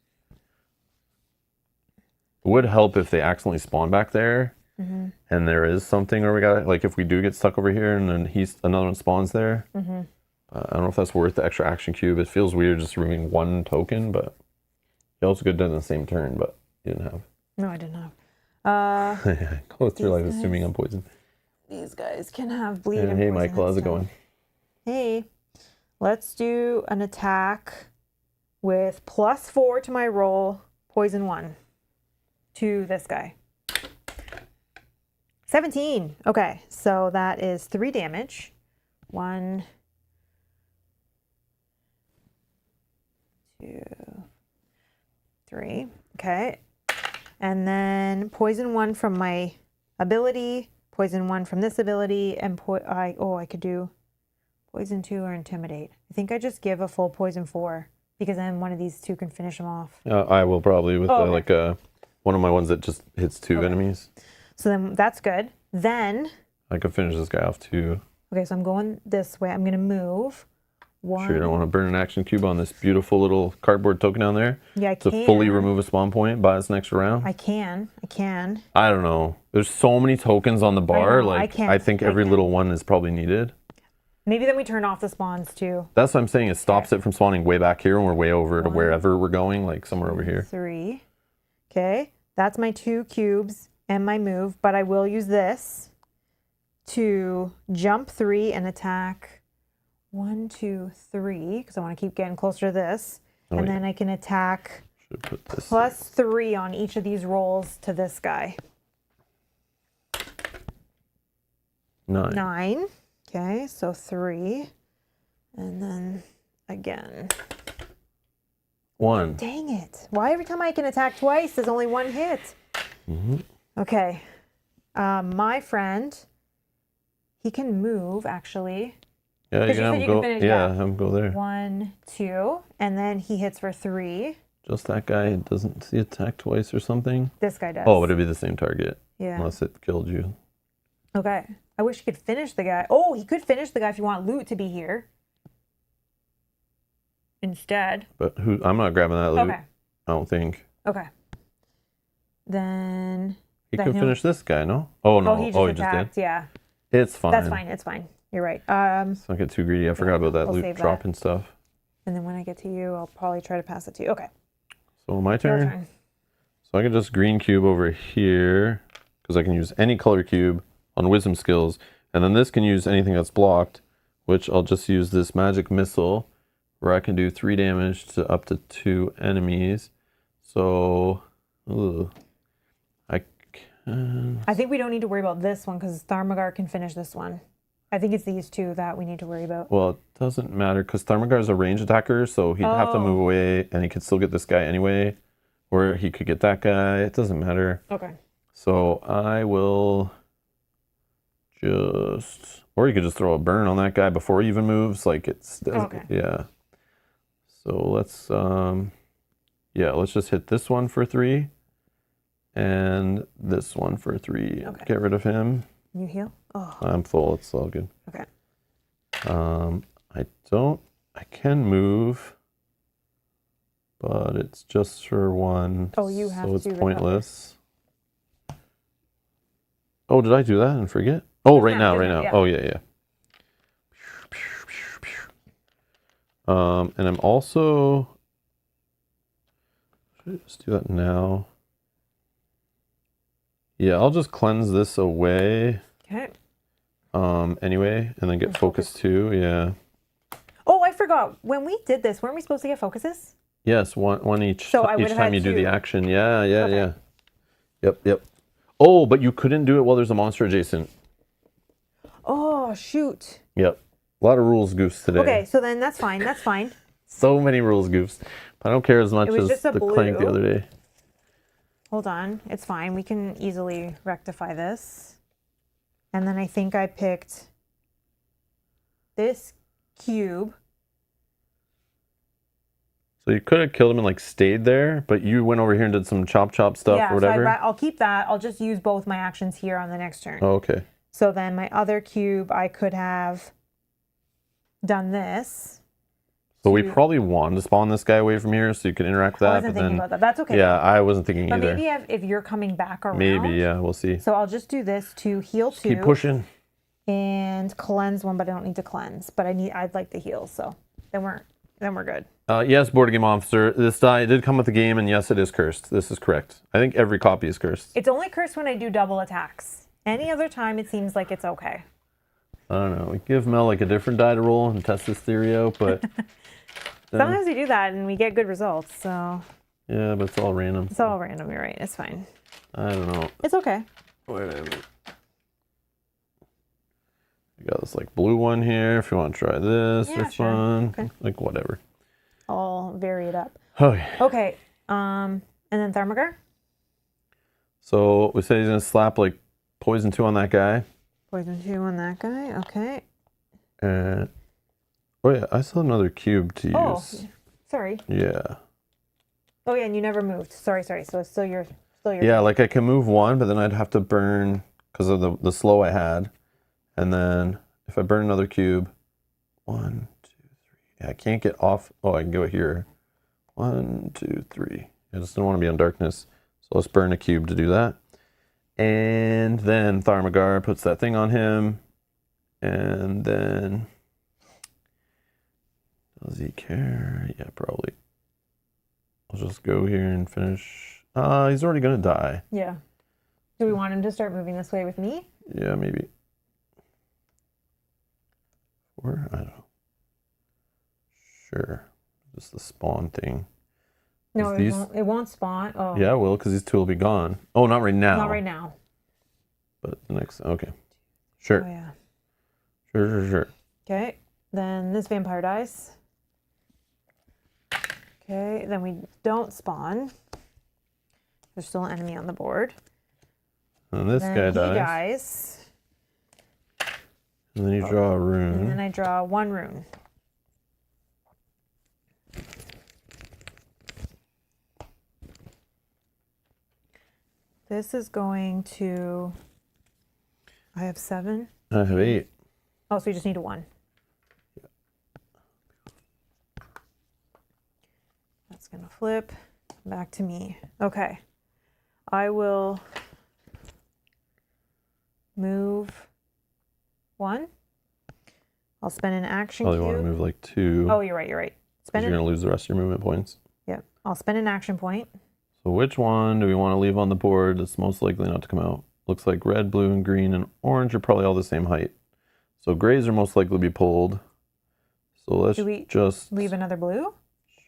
It would help if they accidentally spawn back there, and there is something where we got, like, if we do get stuck over here and then another one spawns there. I don't know if that's worth the extra action cube. It feels weird just removing 1 token, but you also could have done it in the same turn, but you didn't have. No, I didn't have. Go through life assuming I'm poisoned. These guys can have bleed and Hey, poison Michael, how's and it going? stuff. Hey. Let's do an attack with +4 to my roll, poison 1 to this guy. 17. Okay, so that is 3 damage. 1, 2, 3. Okay. And then poison 1 from my ability, poison 1 from this ability, and I could do poison 2 or intimidate. I think I just give a full poison 4 because then one of these 2 can finish them off. I will probably with okay. one of my ones that just hits 2 enemies. So then that's good. Then I could finish this guy off too. Okay, so I'm going this way. I'm going to move. 1. Sure you don't want to burn an action cube on this beautiful little cardboard token down there? Yeah, I can. To fully remove a spawn point, buy us an extra round? I can. I don't know. There's so many tokens on the bar. I can't. I think every little one is probably needed. Maybe then we turn off the spawns too. That's what I'm saying. It stops it from spawning way back here when we're way over to wherever we're going, like somewhere over here. 3. Okay, that's my 2 cubes and my move, but I will use this to jump 3 and attack 1, 2, 3, because I want to keep getting closer to this. And then I can attack +3 on each of these rolls to this guy. 9. Okay, so 3. And then again. 1. Dang it. Why every time I can attack twice, there's only 1 hit? Okay. My friend, he can move, actually. Yeah, you can have him go. Have him go there. 1, 2, and then he hits for 3. Just that guy doesn't see attack twice or something. This guy does. Oh, would it be the same target? Yeah. Unless it killed you. Okay. I wish he could finish the guy. Oh, he could finish the guy if you want loot to be here. Instead. But I'm not grabbing that loot. Okay. I don't think. Okay. Then he could finish this guy, no? Oh no. He just attacked. Yeah. It's fine. That's fine. It's fine. You're right. Let's not get too greedy. I forgot about that loot drop and stuff. And then when I get to you, I'll probably try to pass it to you. Okay. So my turn. So I can just green cube over here because I can use any color cube on wisdom skills. And then this can use anything that's blocked, which I'll just use this magic missile where I can do 3 damage to up to 2 enemies. So, I think we don't need to worry about this one because Tharmagar can finish this one. I think it's these 2 that we need to worry about. Well, it doesn't matter because Tharmagar is a range attacker, so he'd have to move away and he could still get this guy anyway. Or he could get that guy. It doesn't matter. Okay. So I will just... Or you could just throw a burn on that guy before he even moves. Like it's... Okay. Yeah. So let's... let's just hit this one for 3. And this one for 3. Okay. Get rid of him. You heal? Oh. I'm full. It's all good. Okay. I can move, but it's just for 1. Oh, you have to. So it's pointless. Oh, did I do that and forget? Oh, right now. Yeah. Oh, yeah. And I'm also... Should I just do that now? Yeah, I'll just cleanse this away. Okay. Anyway, and then get focus 2, yeah. Oh, I forgot. When we did this, weren't we supposed to get focuses? Yes, one each. So I would each have time had you do the 2. action. Yeah, yeah, Okay. yeah. Yep. Oh, but you couldn't do it while there's a monster adjacent. Oh, shoot. Yep. A lot of rules goofs today. Okay, so then that's fine. That's fine. So many rules goofs. I don't care as much was as just a the clank the blue. other day. Hold on. It's fine. We can easily rectify this. And then I think I picked this cube. So you could have killed him and like stayed there, but you went over here and did some chop stuff Yeah, or whatever. so I'll keep that. I'll just use both my actions here on the next turn. Oh, okay. So then my other cube, I could have done this. So we probably want to spawn this guy away from here so you can interact with that. I wasn't thinking about that. That's okay. Yeah, I wasn't thinking but either. maybe if you're coming back around. Maybe, yeah, we'll see. So I'll just do this to heal 2. Keep pushing. And cleanse 1, but I don't need to cleanse. But I'd like to heal, so then we're good. Yes, board game officer. This die did come with the game, and yes, it is cursed. This is correct. I think every copy is cursed. It's only cursed when I do double attacks. Any other time, it seems like it's okay. I don't know. We give Mel like a different die to roll and test this theory out, but Sometimes we do that and we get good results. So yeah, but it's all random. it's all random. You're right. It's fine. I don't know. It's okay. Wait a minute. We got this like blue one here. If you want to try this Yeah, for sure. fun, Okay. like whatever. I'll vary it up. Okay. Okay. And then Thermagar. So we said he's gonna slap like poison 2 on that guy. Poison 2 on that guy. Okay. And oh yeah, I still have another cube to use. Sorry. Yeah. Oh yeah, and you never moved. Sorry. So it's still your. Yeah, like I can move 1, but then I'd have to burn because of the slow I had. And then if I burn another cube, 1, 2, 3. Yeah, I can't get off. Oh, I can go here. 1, 2, 3. I just don't want to be on darkness. So let's burn a cube to do that. And then Tharmagar puts that thing on him. And then does he care? Yeah, probably. I'll just go here and finish. He's already gonna die. Yeah. Do we want him to start moving this way with me? Yeah, maybe. Or I don't know. Sure. Just the spawn thing. No, it won't spawn. Oh. Yeah, it will, because these 2 will be gone. Oh, not right now. Not right now. But the next, okay. Sure. Oh yeah. Sure. Okay. Then this vampire dies. Okay. Then we don't spawn. There's still an enemy on the board. And this then guy he dies. dies. And then you draw a And rune. then I draw 1 rune. This is going to. I have 7. I have 8. Oh, so you just need a 1. That's going to flip back to me. Okay. I will move 1. I'll spend an action Probably cube. want to move like 2. Oh, you're right. You're right. You're going to lose the rest of your movement points. Yep. I'll spend an action point. So which one do we want to leave on the board that's most likely not to come out? Looks like red, blue, and green and orange are probably all the same height. So grays are most likely to be pulled. So let's just leave another blue?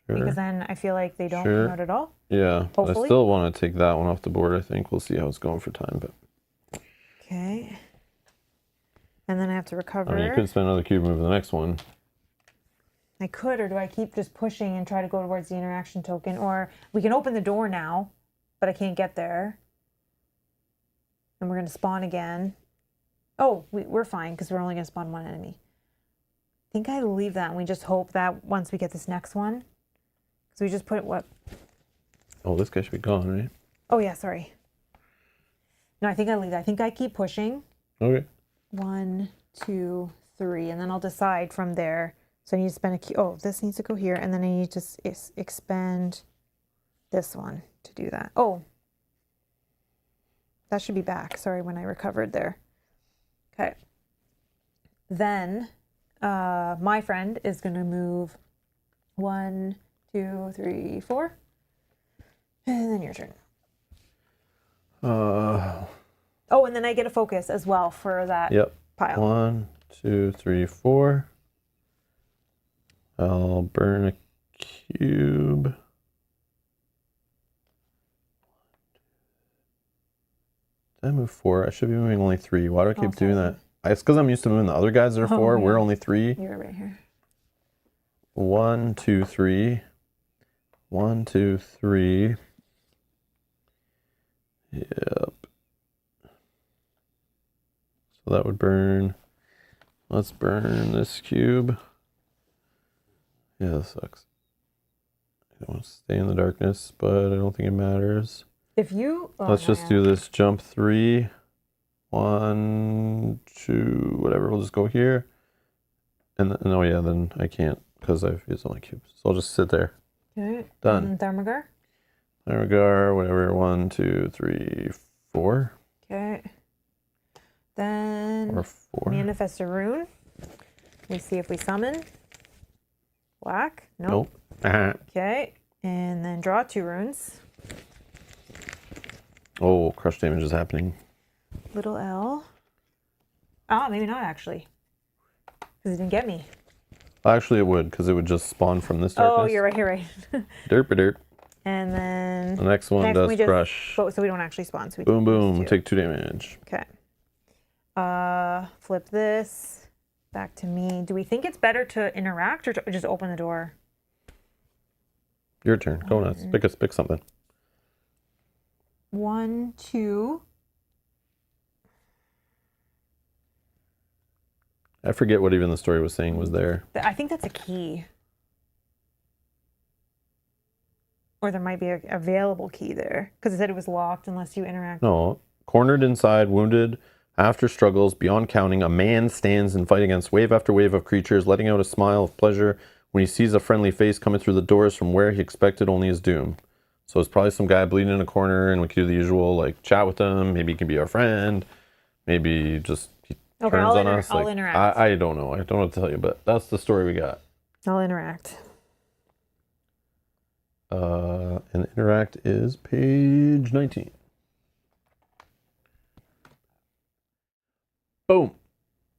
Sure. Because then I feel like they don't come out at all. Yeah. Hopefully. I still want to take that one off the board, I think. We'll see how it's going for time. But Okay. And then I have to recover. I mean, you could spend another cube moving the next one. I could, or do I keep just pushing and try to go towards the interaction token? Or we can open the door now, but I can't get there. And we're going to spawn again. Oh, we're fine because we're only going to spawn 1 enemy. I think I leave that and we just hope that once we get this next one. So we just put it what? Oh, this guy should be gone, right? Oh, yeah, sorry. No, I think I leave that. I think I keep pushing. Okay. 1, 2, 3. And then I'll decide from there. So I need to spend a key. Oh, this needs to go here. And then I need to expend this one to do that. Oh, that should be back. Sorry, when I recovered there. Okay. Then my friend is going to move 1, 2, 3, 4. And then your turn. Oh, and then I get a focus as well for that pile. 1, 2, 3, 4. I'll burn a cube. Did I move 4? I should be moving only 3. Why do I keep doing that? It's because I'm used to moving the other guys that are 4. Yeah. We're only 3. You're right here. 1, 2, 3. 1, 2, 3. Yep. So that would burn. Let's burn this cube. Yeah, that sucks. I don't want to stay in the darkness, but I don't think it matters. If you... Let's just do this jump 3. 1, 2, whatever. We'll just go here. And then, oh yeah, then I can't because I've used all my cubes. So I'll just sit there. Okay. Done. And Thermagar? Thermagar, whatever. 1, 2, 3, 4. Okay. Then Or 4. Manifest a rune. We see if we summon. Black. Nope. Okay. And then draw 2 runes. Oh, crush damage is happening. Little L. Oh, maybe not actually. Because it didn't get me. Actually, it would, because it would just spawn from this darkness. Oh, you're right, you're right. Derp-a-derp. And then... The next one does crush. So we don't actually spawn. So we boom, boom. Take 2 damage. Okay. Flip this. Back to me. Do we think it's better to interact or to just open the door? Your turn. Go nuts. Pick something. 1, 2. I forget what even the story was saying was there. I think that's a key. Or there might be an available key there. Because it said it was locked unless you interact. No. Cornered inside, wounded, after struggles, beyond counting, a man stands and fight against wave after wave of creatures, letting out a smile of pleasure when he sees a friendly face coming through the doors from where he expected only his doom. So it's probably some guy bleeding in a corner, and we could do the usual, like, chat with him. Maybe he can be our friend. Maybe just he turns on us. I'll interact. I don't know. I don't know what to tell you, but that's the story we got. I'll interact. And interact is page 19. Boom.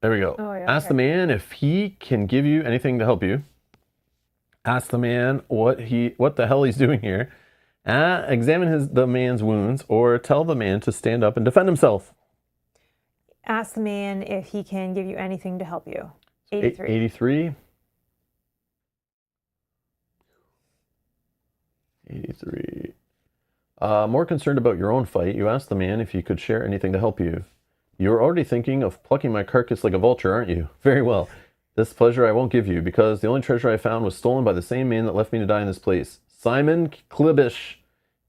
There we go. Oh, yeah, Ask the man if he can give you anything to help you. Ask the man what the hell he's doing here. Examine the man's wounds, or tell the man to stand up and defend himself. Ask the man if he can give you anything to help you. 83. 83. 83. More concerned about your own fight, you ask the man if he could share anything to help you. You're already thinking of plucking my carcass like a vulture, aren't you? Very well. This pleasure I won't give you, because the only treasure I found was stolen by the same man that left me to die in this place. Simon Klibish.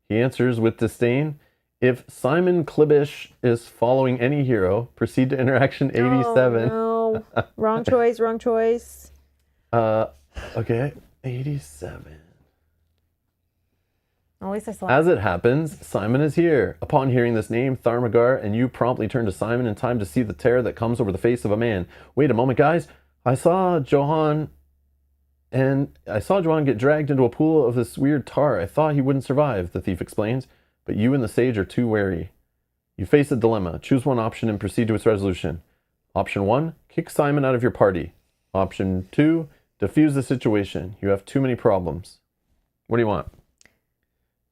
He answers with disdain. If Simon Klibish is following any hero, proceed to interaction 87. Oh, no. Wrong choice, wrong choice. Okay. 87. At least I saw As it happens, Simon is here. Upon hearing this name, Thermagar and you promptly turn to Simon in time to see the terror that comes over the face of a man. Wait a moment, guys. I saw Johan get dragged into a pool of this weird tar. I thought he wouldn't survive, the thief explains. But you and the sage are too wary. You face a dilemma. Choose one option and proceed to its resolution. Option 1, kick Simon out of your party. Option 2, defuse the situation. You have too many problems. What do you want?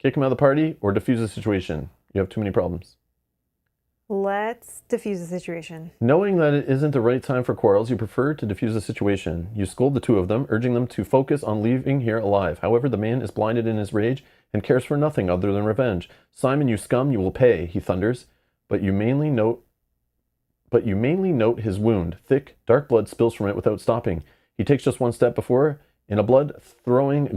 Kick him out of the party or defuse the situation? You have too many problems. Let's defuse the situation. Knowing that it isn't the right time for quarrels, you prefer to defuse the situation. You scold the two of them, urging them to focus on leaving here alive. However, the man is blinded in his rage and cares for nothing other than revenge. Simon, you scum, you will pay, he thunders. But you mainly note his wound. Thick, dark blood spills from it without stopping. He takes just one step before, in a blood-throwing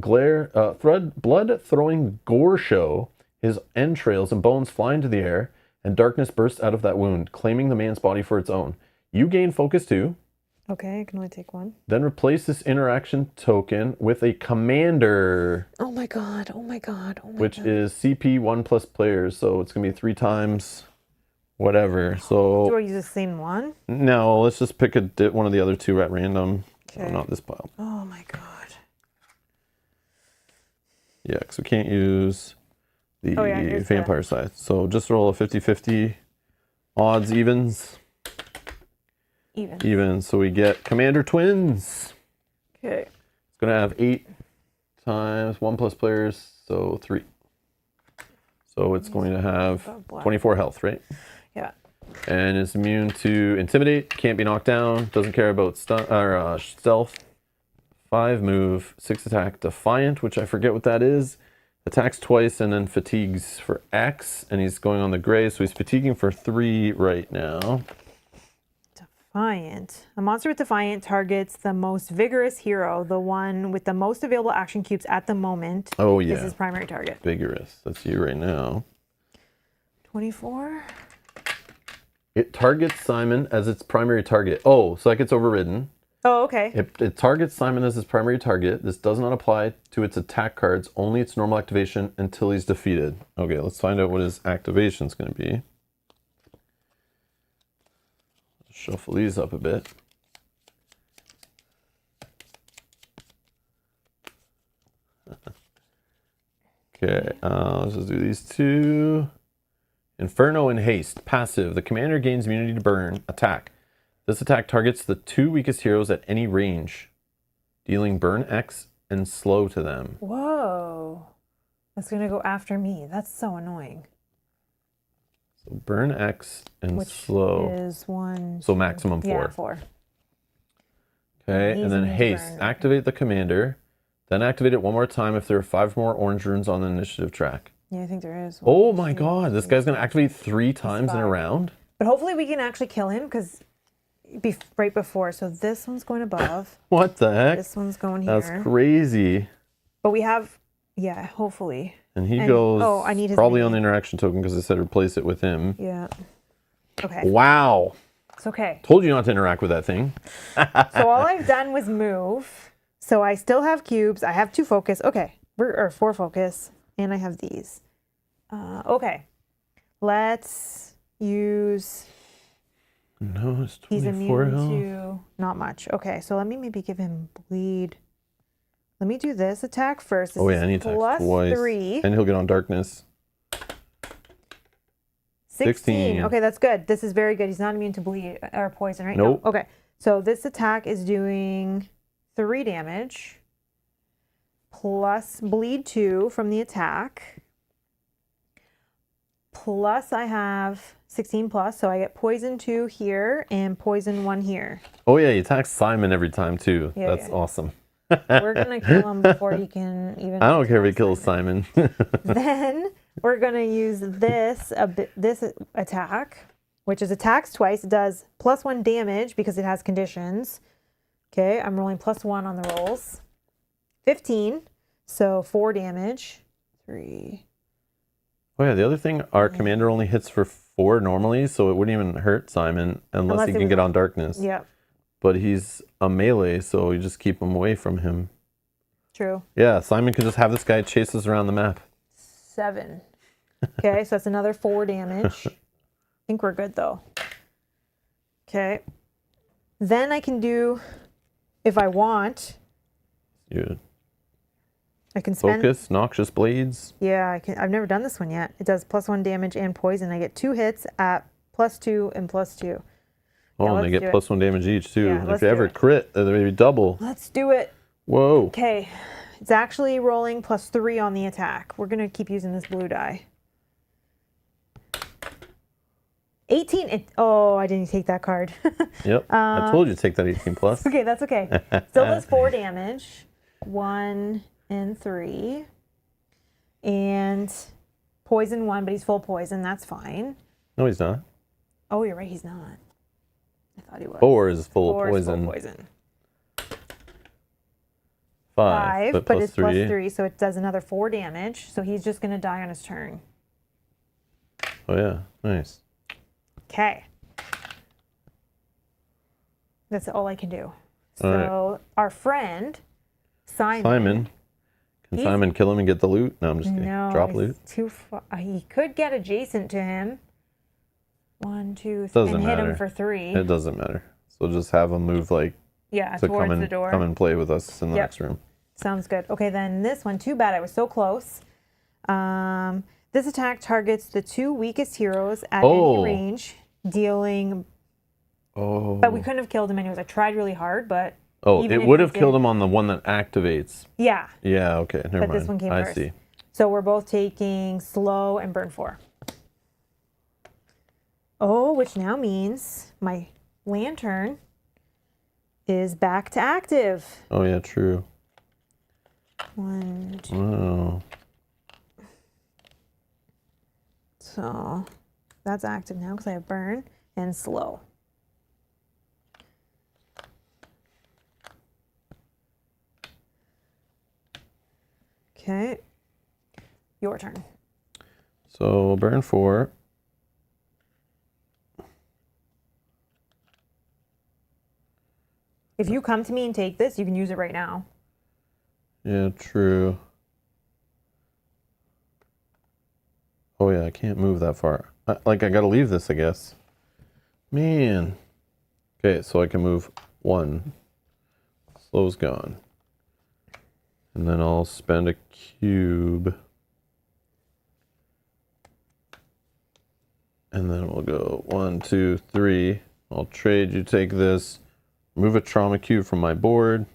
gore show, his entrails and bones fly into the air, and darkness bursts out of that wound, claiming the man's body for its own. You gain focus too. Okay, I can only take one. Then replace this interaction token with a commander. Oh my god, oh my god, oh my which god. is CP 1+ players, so it's going to be 3 times whatever. So do I use the same one? No, let's just pick one of the other 2 at random. Okay. Oh, not this pile. Oh my god. Yeah, because we can't use the vampire side. So just roll a 50-50 odds, evens. Even. So we get Commander Twins. Okay. It's going to have 8 times 1 plus players, so 3. So it's going to have Oh, black. 24 health, right? Yeah. And is immune to intimidate, can't be knocked down, doesn't care about stealth. 5 move, 6 attack, defiant, which I forget what that is. Attacks twice and then fatigues for X, and he's going on the gray, so he's fatiguing for 3 right now. Defiant. A monster with Defiant targets the most vigorous hero, the one with the most available action cubes at the moment. Oh yeah. Is his primary target. Vigorous. That's you right now. 24. It targets Simon as its primary target. Oh, so that gets overridden. Oh, okay. It targets Simon as its primary target. This does not apply to its attack cards, only its normal activation until he's defeated. Okay, let's find out what his activation is going to be. Shuffle these up a bit. Okay, let's just do these 2. Inferno and Haste. Passive. The commander gains immunity to burn. Attack. This attack targets the 2 weakest heroes at any range, dealing burn X and slow to them. Whoa. That's going to go after me. That's so annoying. So burn X and Which slow. is 1. So maximum 4. Yeah, 4. Okay, and then Haste. Burn. Activate the commander. Then activate it 1 more time if there are 5 more orange runes on the initiative track. Yeah, I think there is. Oh my god, this guy's going to activate 3 times in a 5. round? But hopefully we can actually kill him because right before. So this one's going above. What the heck? This one's going here. That's crazy. But we have, yeah, hopefully. And he goes I need his probably mini. on the interaction token because I said replace it with him. Yeah. Okay. Wow. It's okay. Told you not to interact with that thing. So all I've done was move. So I still have cubes. I have 2 focus. Okay. Or 4 focus. And I have these. Okay. Let's use... No, it's 24 He's immune health. to... Not much. Okay. So let me maybe give him bleed. Let me do this attack first. This Oh yeah, is and he attacks plus twice. 3. And he'll get on darkness. 16. Okay, that's good. This is very good. He's not immune to bleed or poison, right? Nope. No. Okay. So this attack is doing 3 damage plus bleed 2 from the attack. Plus I have 16 plus, so I get poison 2 here and poison 1 here. Oh yeah, he attacks Simon every time too. Yeah, That's yeah. awesome. We're going to kill him before he can even... I don't care if he kills Simon. Then we're going to use this attack, which is attacks twice. It does plus 1 damage because it has conditions. Okay, I'm rolling plus 1 on the rolls. 15, so 4 damage. 3. Oh yeah, the other thing, our commander only hits for 4 normally, so it wouldn't even hurt Simon unless he it can was- get on darkness. Yep, But he's a melee, so you just keep him away from him. true. Yeah, Simon could just have this guy chase us around the map. 7. Okay, so that's another 4 damage. I think we're good though. Okay. Then I can do, if I want, You I can spend... focus, noxious blades. Yeah, I can. I've never done this one yet. It does plus 1 damage and poison. I get 2 hits at plus 2 and plus 2. Oh, and let's they do get it. plus 1 damage each too. Yeah, And let's if you do ever it. crit, then maybe double. Let's do it. Whoa. Okay. It's actually rolling plus 3 on the attack. We're going to keep using this blue die. 18. Oh, I didn't take that card. Yep. I told you to take that 18 plus. Okay, that's okay. Still does 4 damage. 1 and 3. And poison 1, but he's full poison. That's fine. No, he's not. Oh, you're right. He's not. I thought he was. 4 is full 4 of is full poison. poison. 5, But plus it's 3. plus 3, so it does another 4 damage. So he's just going to die on his turn. Oh yeah, nice. Okay. That's all I can do. All So our friend, Simon. Simon. Can He's- Simon kill him and get the loot? No, I'm just kidding. No, Drop he's loot. too far. He could get adjacent to him. 1, 2, 3, Doesn't and hit matter. him for 3. It doesn't matter. So just have him move like Yeah, to towards the door. come and play with us in the Yep. next room. Sounds good. Okay, then this one, too bad I was so close. This attack targets the 2 weakest heroes at Oh. any range, dealing... Oh. But we couldn't have killed him anyways. I tried really hard, but Oh, Even it if would you have killed did- him on the one that activates. Yeah, Yeah, okay, never but mind. this one came I first. see. So we're both taking slow and burn 4. Oh, which now means my lantern is back to active. Oh, yeah, true. 1, 2. Oh, So that's active now because I have burn and slow. Okay, your turn. so burn 4. If you come to me and take this, you can use it right now. Yeah, true. Oh, yeah, I can't move that far. I gotta leave this, I guess. Man. Okay, so I can move 1. Slow's gone. And then I'll spend a cube. And then we'll go 1, 2, 3. I'll trade you, take this. Move a trauma cube from my board.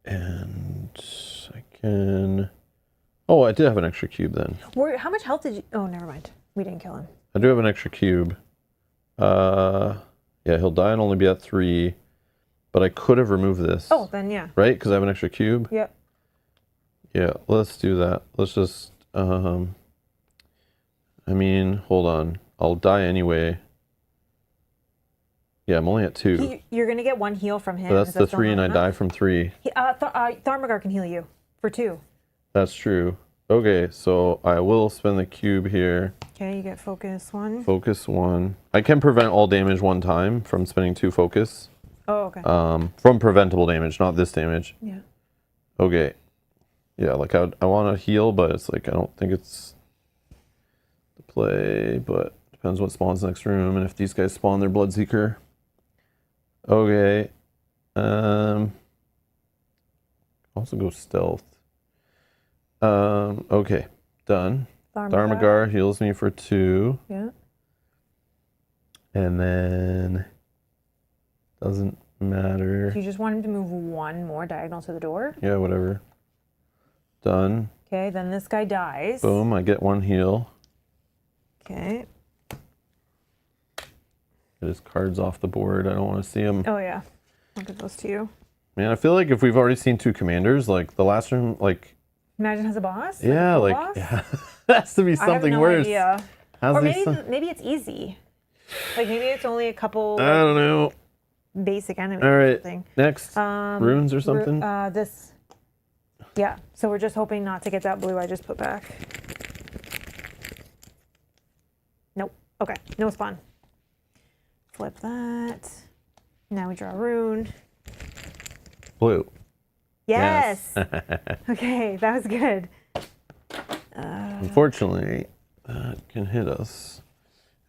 And I can... Oh, I did have an extra cube then. How much health did you... Oh, never mind. We didn't kill him. I do have an extra cube. Yeah, he'll die and only be at 3. But I could have removed this. Oh, then yeah. Right? Because I have an extra cube? Yep. Yeah, let's do that. Let's just... I mean, hold on. I'll die anyway. Yeah, I'm only at 2. You're going to get 1 heal from him. But that's Is the that still 3 not and I enough? die from 3. Tharmagar can heal you for 2. That's true. Okay, so I will spend the cube here. Okay, you get focus 1. Focus 1. I can prevent all damage 1 time from spending 2 focus. Oh, okay. From preventable damage, not this damage. Yeah. Okay. Yeah, like I want to heal, but it's like I don't think it's the play, but depends what spawns next room and if these guys spawn their Bloodseeker. Okay. Also go stealth. Okay. Done. Tharmagar heals me for 2. Yeah. And then doesn't matter. You just want him to move 1 more diagonal to the door. Yeah, whatever. Done. Okay, then this guy dies. Boom, I get 1 heal. Okay. Get his cards off the board. I don't want to see him. Oh, yeah. I'll give those to you. Man, I feel like if we've already seen 2 commanders, like the last room, like... Imagine has a boss? Yeah, full like... boss? Yeah. It has to be I have something no worse. idea. How's Or these maybe it's easy. Like maybe it's only a couple I don't know. basic enemies All or right. something. Next. Runes or something? This. Yeah. So we're just hoping not to get that blue I just put back. Nope. Okay. No spawn. Flip that. Now we draw a rune. Blue. Yes. Okay, that was good. Unfortunately, that can hit us.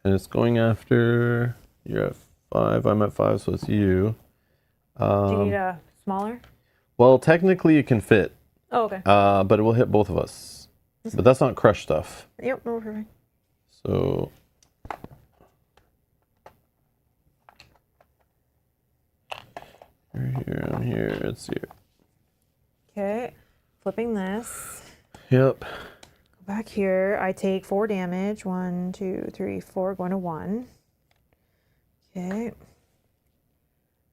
And it's going after... You're at 5. I'm at 5, so it's you. Do you need a smaller? Well, technically it can fit. Oh, okay. But it will hit both of us. But that's not crush stuff. Yep, no, we're fine. So... You're here, I'm here, it's here. Okay, flipping this. Yep. Go back here. I take 4 damage. 1, 2, 3, 4, going to 1. Okay.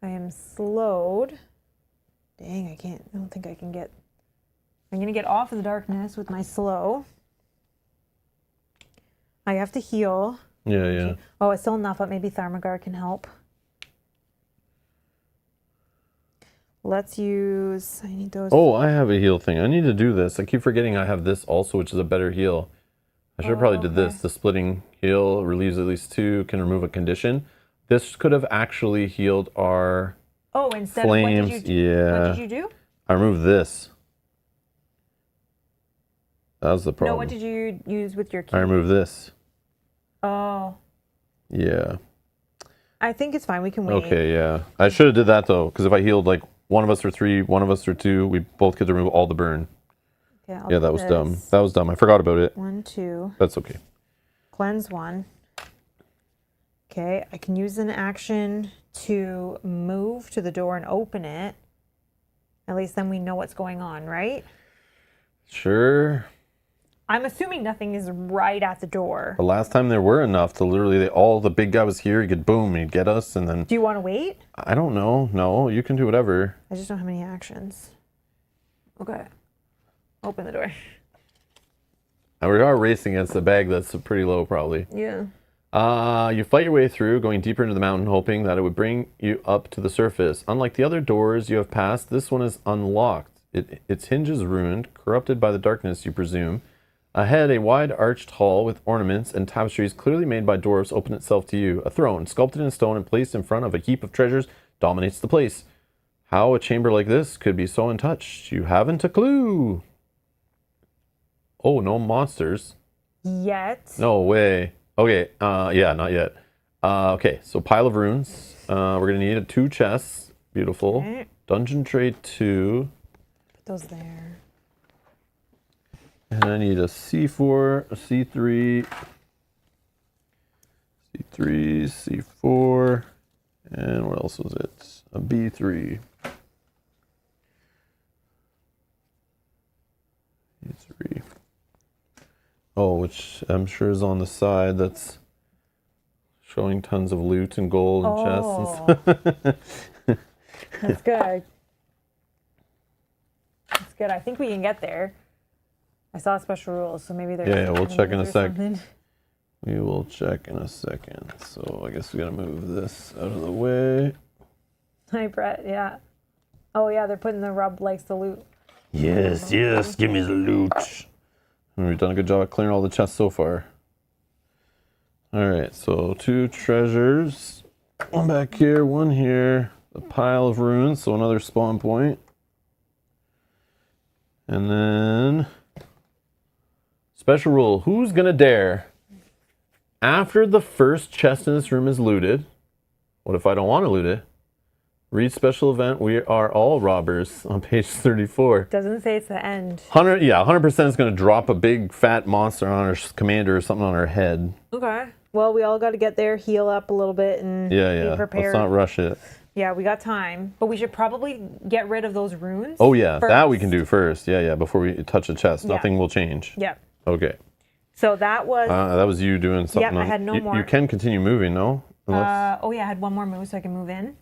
I am slowed. Dang, I don't think I can get... I'm going to get off of the darkness with my slow. I have to heal. Yeah, yeah. Oh, it's still enough, but maybe Tharmagar can help. Let's use... I need those... Oh, I have a heal thing. I need to do this. I keep forgetting I have this also, which is a better heal. I should have probably did this. The splitting heal relieves at least 2, can remove a condition. This could have actually healed our instead flames. of what did you do? Yeah. What did you do? I removed this. That was the problem. No, what did you use with your key? I removed this. Oh. Yeah. I think it's fine. We can wait. Okay, yeah. I should have did that though, because if I healed like one of us or 3, one of us or 2, we both get to remove all the burn. Okay, Yeah, that was dumb. That was dumb. I forgot about it. 1, 2. That's okay. Cleanse 1. Okay, I can use an action to move to the door and open it. At least then we know what's going on, right? Sure. I'm assuming nothing is right at the door. The last time there were enough to literally, all the big guy was here, he could boom, he'd get us, and then... Do you want to wait? I don't know. No, you can do whatever. I just don't have many actions. Okay. Open the door. And we are racing against a bag that's pretty low, probably. Yeah. You fight your way through, going deeper into the mountain, hoping that it would bring you up to the surface. Unlike the other doors you have passed, this one is unlocked. Its hinges ruined, corrupted by the darkness, you presume. Ahead, a wide arched hall with ornaments and tapestries clearly made by dwarves open itself to you. A throne, sculpted in stone and placed in front of a heap of treasures, dominates the place. How a chamber like this could be so untouched, you haven't a clue. Oh, no monsters. Yet. No way. Okay, yeah, not yet. Okay, so pile of runes. We're gonna need 2 chests. Beautiful. Okay. Dungeon tray 2. Put those there. And I need a C4, a C3, C3, C4, and what else was it? A B3. B3. Oh, which I'm sure is on the side. That's showing tons of loot and gold and chests and stuff. That's good. That's good. I think we can get there. I saw special rules, so maybe there's... Yeah, we'll check in a sec. something. We will check in a second. So I guess we gotta move this out of the way. Hi, Brett. Yeah. Oh, yeah, they're putting the rub likes the loot. Yes, yes, give me the loot. And we've done a good job at clearing all the chests so far. Alright, so 2 treasures. One back here, one here. A pile of runes, so another spawn point. And then... Special rule, who's gonna dare? After the first chest in this room is looted, what if I don't want to loot it? Read special event, we are all robbers on page 34. Doesn't say it's the end. 100% is going to drop a big fat monster on our commander or something on our head. Okay. Well, we all got to get there, heal up a little bit, and be prepared. Let's not rush it. Yeah, we got time. But we should probably get rid of those runes. Oh, yeah. first. That we can do first. Yeah, before we touch the chest. Yeah. Nothing will change. Yeah. Okay. So that was... that was you doing something. Yep, I had no more. You can continue moving, no? Unless... oh, yeah, I had one more move so I can move in.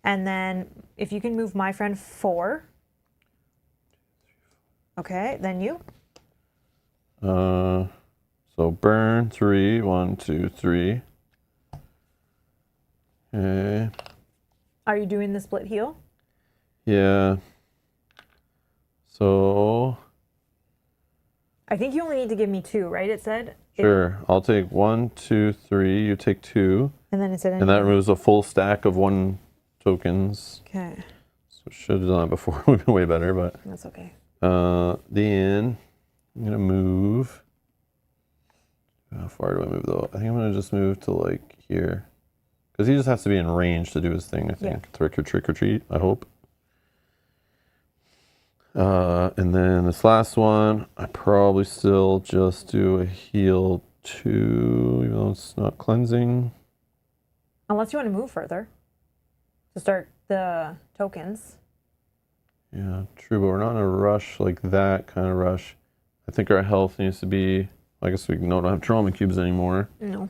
And then if you can move my friend 4. Okay, then you. So burn 3. 1, 2, 3. Okay. Are you doing the split heal? Yeah. So... I think you only need to give me 2, right? It said? Sure. I'll take 1, 2, 3. You take 2. And then it said... And that removes a full stack of 1 tokens. Okay. So should have done it before. It would have been way better, but... That's okay. Then I'm going to move... How far do I move, though? I think I'm going to just move to, like, here. Because he just has to be in range to do his thing, I think. Yeah. Trick or treat, I hope. And then this last one, I probably still just do a heal 2, even though it's not cleansing. Unless you want to move further to start the tokens. Yeah, true, but we're not in a rush like that kind of rush. I think our health needs to be... I guess we don't have trauma cubes anymore. No.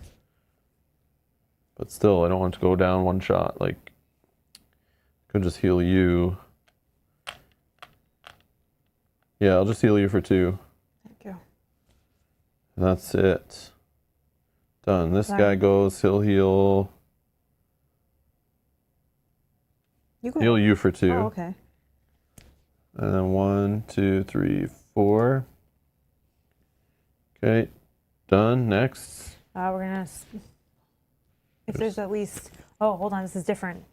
But still, I don't want to go down one shot. Like, could just heal you. Yeah, I'll just heal you for 2. Thank you. And that's it. Done. This guy goes, he'll heal. You go. Heal you for 2. Oh, okay. And then 1, 2, 3, 4. Okay. Done. Next. We're gonna... If there's at least... Oh, hold on. This is different.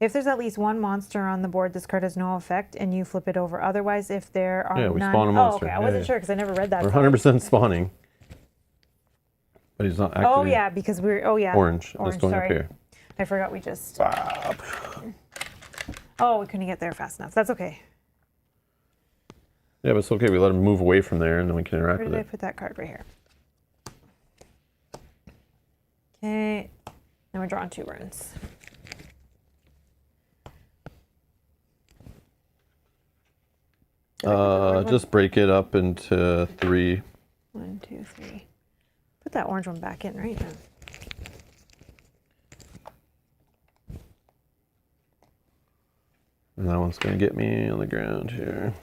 If there's at least 1 monster on the board, this card has no effect, and you flip it over. Otherwise, if there are we none... spawn a monster. Oh, okay. I wasn't sure because I never read that. We're 100% spawning. But he's not active. Oh, yeah, because we're... Oh, yeah. Orange. That's going sorry. up here. I forgot we just... Oh, we couldn't get there fast enough. That's okay. Yeah, but it's okay. We let him move away from there, and then we can interact Where with did it. I put that card? Right here. Okay. Then we're drawing 2 runes. Just break it up into 3. 1, 2, 3. Put that orange one back in right now. And that one's going to get me on the ground here.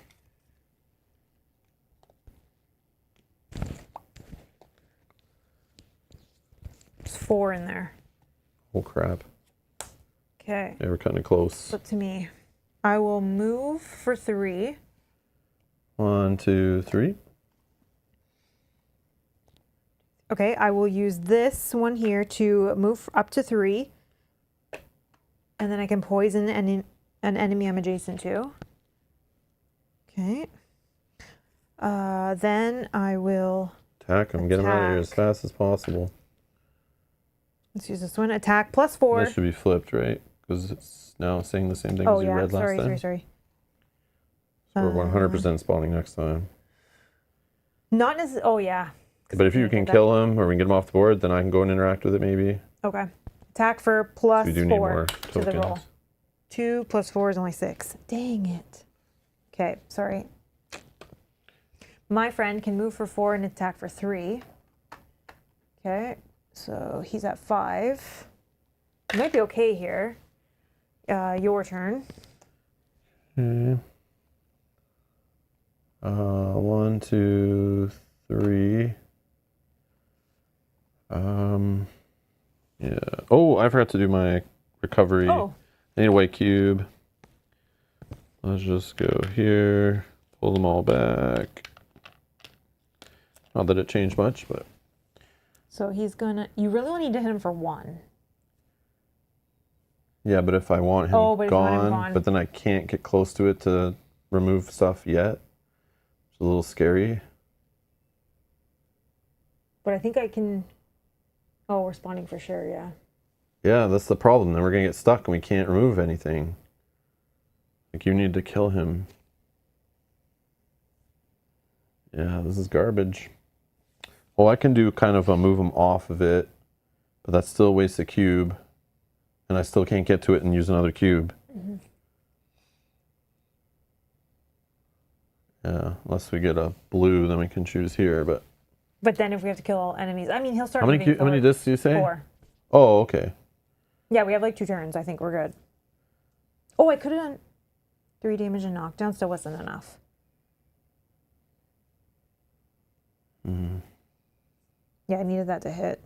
There's 4 in there. Oh, crap. Okay. Yeah, we're kind of close. Flip to me. I will move for 3. 1, 2, 3. Okay, I will use this one here to move up to 3. And then I can poison an enemy I'm adjacent to. Okay. Then I will Attack him. Get him out of here as attack. fast as possible. Let's use this one. Attack +4. This should be flipped, right? Because it's now saying the same thing Oh as you yeah, read last sorry, time. sorry. So we're 100% spawning next time. Not necessarily. Oh yeah. But if you can kill him or we can get him off the board, then I can go and interact with it maybe. Okay. Attack for So we do need +4 more to the roll. tokens. 2 + 4 is only 6. Dang it. Okay, sorry. My friend can move for 4 and attack for 3. Okay, so he's at 5. You might be okay here. Your turn. Okay. 1, 2, 3. Yeah. Oh, I forgot to do my recovery. Oh. I need a white cube. Let's just go here. Pull them all back. Not that it changed much, but. So he's gonna. You really only need to hit him for 1. Yeah, but if I want him, but if you want him gone. but then I can't get close to it to remove stuff yet. It's a little scary. But I think I can. Oh, we're spawning for sure, yeah. Yeah, that's the problem. Then we're going to get stuck and we can't remove anything. Like, you need to kill him. Yeah, this is garbage. Well, I can do kind of a move him off of it, but that still wastes a cube. And I still can't get to it and use another cube. Mm-hmm. Yeah, unless we get a blue, then we can choose here, but... But then if we have to kill all enemies, I mean, he'll start. How many discs do you say? 4. Oh, okay. Yeah, we have like 2 turns. I think we're good. Oh, I could have done 3 damage and knockdown. Still wasn't enough. Mm-hmm. Yeah, I needed that to hit.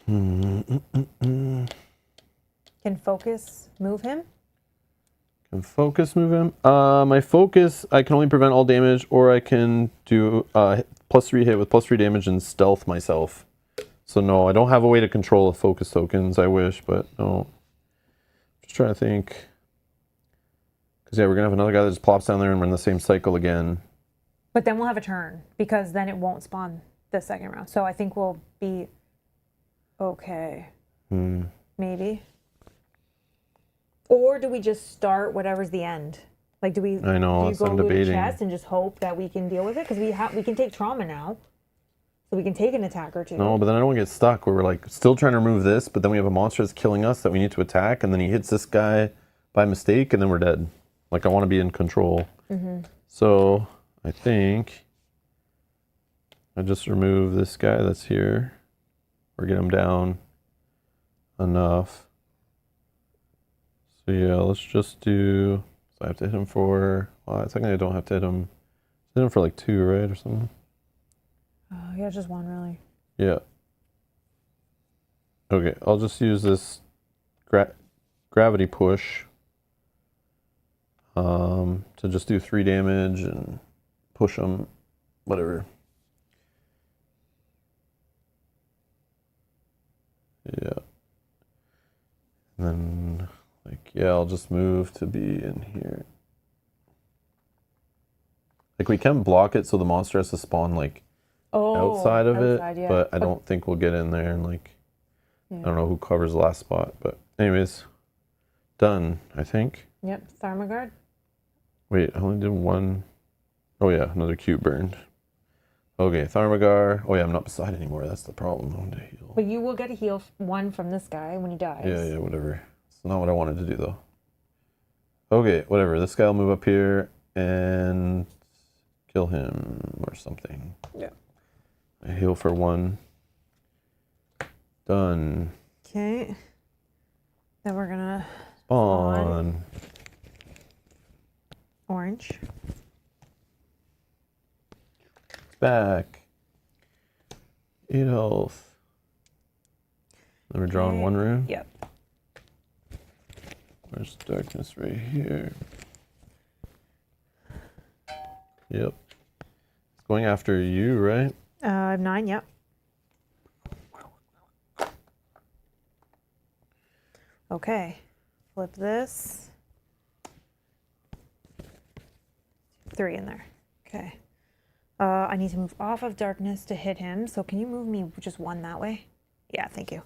Can focus move him? Can focus move him? My focus, I can only prevent all damage, or I can do +3 hit with +3 damage and stealth myself. So no, I don't have a way to control the focus tokens. I wish, but no. Just trying to think. Because yeah, we're gonna have another guy that just plops down there and run the same cycle again. But then we'll have a turn because then it won't spawn the second round. So I think we'll be okay. Maybe. Or do we just start whatever's the end? Like, do we? I know, do you that's go what I'm loot a debating. chest and just hope that we can deal with it? Because we can take trauma now, so we can take an attack or 2. No, but then I don't want to get stuck where we're like still trying to remove this, but then we have a monster that's killing us that we need to attack, and then he hits this guy by mistake, and then we're dead. Like, I want to be in control. So I think I just remove this guy that's here, or get him down enough. So yeah, let's just do. So I have to hit him for. Well, technically I don't have to hit him. Hit him for like 2, right, or something. Yeah, just 1 really. Yeah. Okay, I'll just use this gravity push to just do 3 damage and push him, whatever. Yeah. And then, like, yeah, I'll just move to be in here. Like, we can block it so the monster has to spawn, like, outside of it, yeah. but I don't think we'll get in there and, like, Yeah. I don't know who covers the last spot, but anyways, done, I think. Yep, Tharmagard. Wait, I only did 1. Oh yeah, another cube burned. Okay, Tharmagar. Oh yeah, I'm not beside anymore. That's the problem. I want to heal. But you will get a heal 1 from this guy when he dies. Yeah, whatever. It's not what I wanted to do though. Okay, whatever. This guy will move up here and kill him or something. Yeah. I heal for 1. Done. Okay. Then we're gonna Spawn. orange. Back. 8 health. Then we're drawing 1 rune. Yep. Where's darkness? Right here. Yep. It's going after you, right? 9, yep. Okay. Flip this. 3 in there. Okay. I need to move off of darkness to hit him. So can you move me just 1 that way? Yeah, thank you.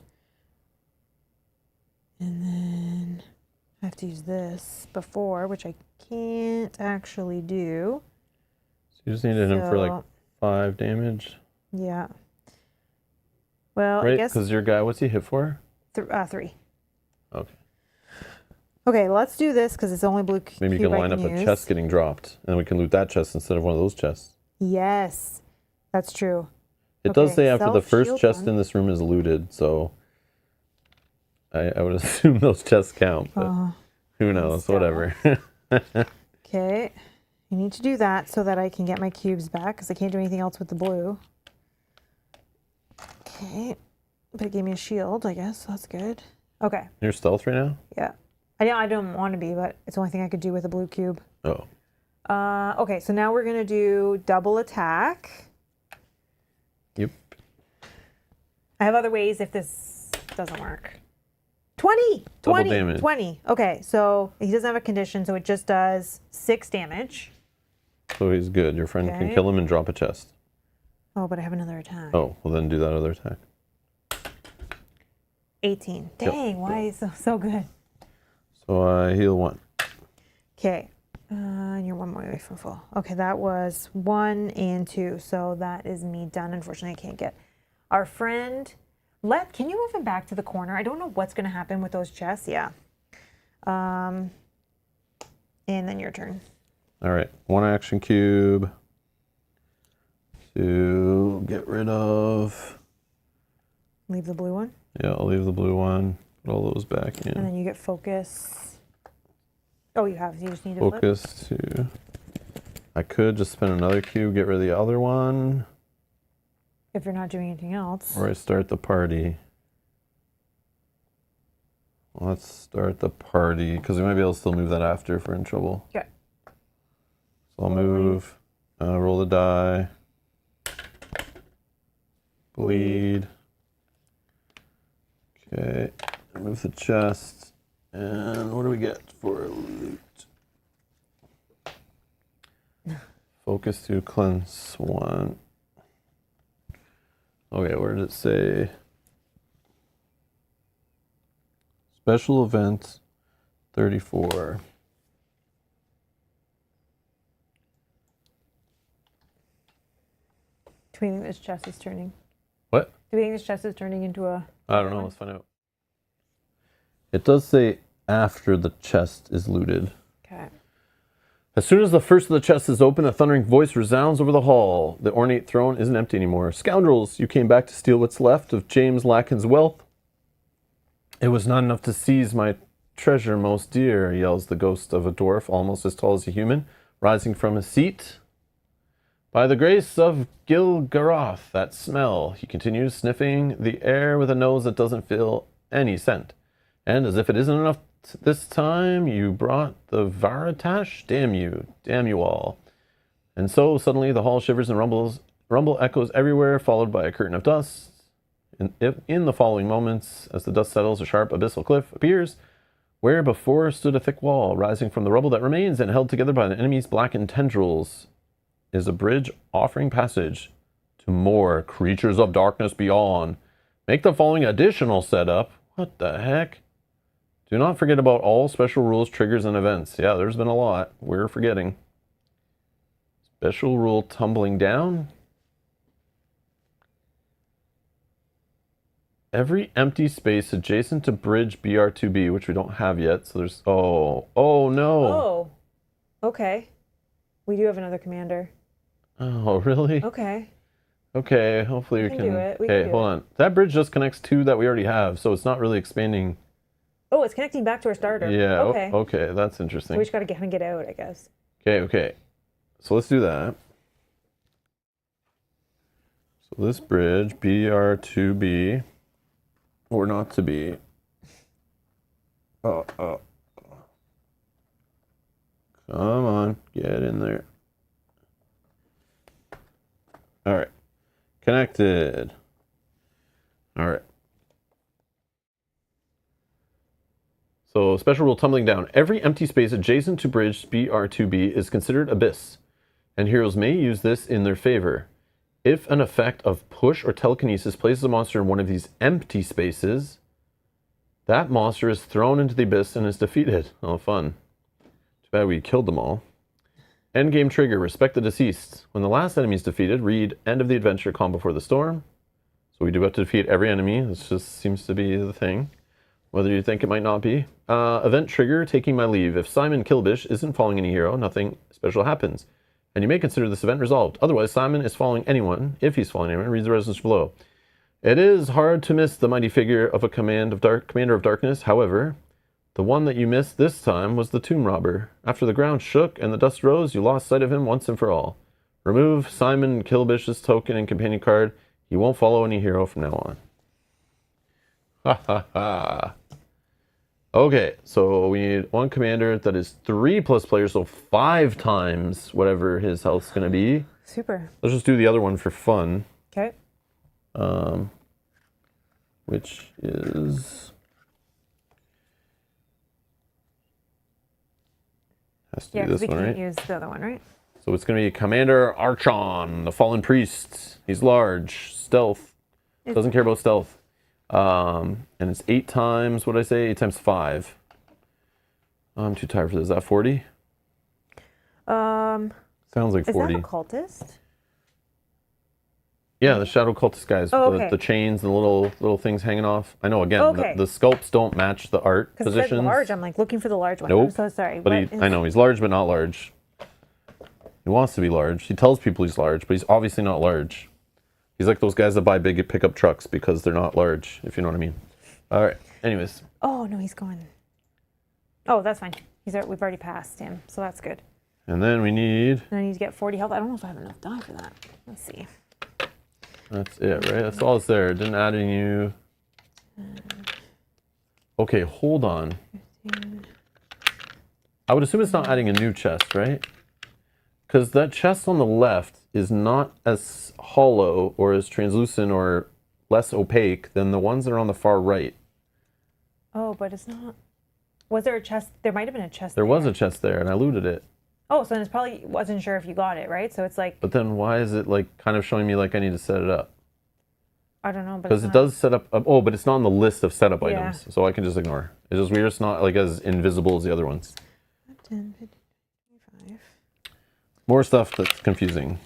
And then I have to use this before, which I can't actually do. So you just needed him for like 5 damage. Yeah. Well, right? I guess Because your guy, what's he hit for? 3. Okay. Okay, let's do this because it's only blue cube. Maybe you can line up a chest getting dropped, and we can loot that chest instead of one of those chests. Yes, that's true. It does say after the first self-shield chest one. in this room is looted, so I would assume those chests count, but who knows? still. Whatever. Okay, you need to do that so that I can get my cubes back because I can't do anything else with the blue. Okay, but it gave me a shield, I guess. So that's good. Okay. You're stealth right now? Yeah. I don't want to be, but it's the only thing I could do with a blue cube. Oh. Okay, so now we're going to do double attack. Yep. I have other ways if this doesn't work. 20! Double 20! damage. 20. Okay, so he doesn't have a condition, so it just does 6 damage. So he's good. Your friend can Okay. kill him and drop a chest. Oh, but I have another attack. Oh, well then do that other attack. 18. Dang, why is it so good? So I heal 1. Okay, and you're 1 more away from full. Okay, that was 1 and 2, so that is me done. Unfortunately, I can't get our friend. Can you move him back to the corner? I don't know what's going to happen with those chests. Yeah. And then your turn. All right, 1 action cube to get rid of. Leave the blue one. Yeah, I'll leave the blue one. Put all those back in. And then you get focus. Oh, you have. You just need to flip. Focus to. I could just spend another cube, get rid of the other one, If you're not doing anything else. or I start the party. Let's start the party because we might be able to still move that after if we're in trouble. Okay. So I'll move, roll the die, bleed. Okay, move the chest, and what do we get for loot? Focus to cleanse 1. Okay, where did it say? Special event 34. Do we think this chest is turning? What? Do we think this chest is turning into a... I don't know. Let's find out. It does say after the chest is looted. Okay. As soon as the first of the chests is open, a thundering voice resounds over the hall. The ornate throne isn't empty anymore. Scoundrels, you came back to steal what's left of James Lacken's wealth. It was not enough to seize my treasure most dear, yells the ghost of a dwarf almost as tall as a human, rising from his seat. By the grace of Gilgaroth, that smell, he continues, sniffing the air with a nose that doesn't feel any scent. And as if it isn't enough this time, you brought the Varatash? Damn you all. And so suddenly the hall shivers and rumble echoes everywhere, followed by a curtain of dust. In the following moments, as the dust settles, a sharp abyssal cliff appears, where before stood a thick wall, rising from the rubble that remains and held together by the enemy's blackened tendrils, is a bridge offering passage to more creatures of darkness beyond. Make the following additional setup. What the heck? Do not forget about all special rules, triggers, and events. Yeah, there's been a lot. We're forgetting. Special rule tumbling down. Every empty space adjacent to bridge BR2B, which we don't have yet. So there's... Oh no. Oh, okay. We do have another commander. Oh, really? Okay. Okay, hopefully we can can... do it. We Okay, can do hold it. on. That bridge just connects 2 that we already have, so it's not really expanding. Oh, it's connecting back to our starter. Yeah, Okay. okay, that's So interesting. we just got to get out, I guess. Okay. So let's do that. So this bridge, BR2B, or not to be. Oh. Come on, get in there. All right. Connected. All right. So special rule tumbling down. Every empty space adjacent to bridge BR2B is considered abyss, and heroes may use this in their favor. If an effect of push or telekinesis places a monster in one of these empty spaces, that monster is thrown into the abyss and is defeated. Oh, fun. Too bad we killed them all. Endgame trigger, respect the deceased. When the last enemy is defeated, read end of the adventure, calm before the storm. So we do have to defeat every enemy. This just seems to be the thing. Whether you think it might not be. Event trigger, taking my leave. If Simon Klibish isn't following any hero, nothing special happens. And you may consider this event resolved. Otherwise, Simon is following anyone. If he's following anyone, read the resolution below. It is hard to miss the mighty figure of a commander of darkness. However, the one that you missed this time was the tomb robber. After the ground shook and the dust rose, you lost sight of him once and for all. Remove Simon Kilbish's token and companion card. He won't follow any hero from now on. Ha ha ha. Okay, so we need one commander that is 3+ players, so 5 times whatever his health's going to be. Super. Let's just do the other one for fun. Okay. Which is... Has to Yeah, be because this we one, can't right? use the other one, right? So it's going to be Commander Archon, the Fallen Priest. He's large, stealth. Doesn't care about stealth. And it's 8 times, what did I say? 8 times 5. I'm too tired for this. Is that 40? Sounds like 40. Is that a cultist? Yeah, the Shadow Cultist guys. Oh, with okay. the chains and the little things hanging off. I know, again, Okay. the sculpts don't match the art Because it said positions. large. I'm like looking for the large one. Nope. I'm so sorry. But I know, he's large but not large. He wants to be large. He tells people he's large, but he's obviously not large. He's like those guys that buy big pickup trucks because they're not large, if you know what I mean. All right. Anyways. Oh, no, he's going. Oh, that's fine. We've already passed him, so that's good. And then we need... And I need to get 40 health. I don't know if I have enough die for that. Let's see. That's it, right? That's all that's there. It didn't add any new... Okay, hold on. 15. I would assume it's not adding a new chest, right? Because that chest on the left is not as hollow or as translucent or less opaque than the ones that are on the far right. Oh, but it's not. Was there a chest? There might have been a chest There was a chest there, and I looted it. Oh, so then it's probably wasn't sure if you got it, right? So it's like, But then why is it like kind of showing me like I need to set it up? I don't know. But Because it's it not. does set up... Oh, but it's not on the list of setup Yeah. items, so I can just ignore. It's just weird. It's not like as invisible as the other ones. 10, 15, 25. More stuff that's confusing.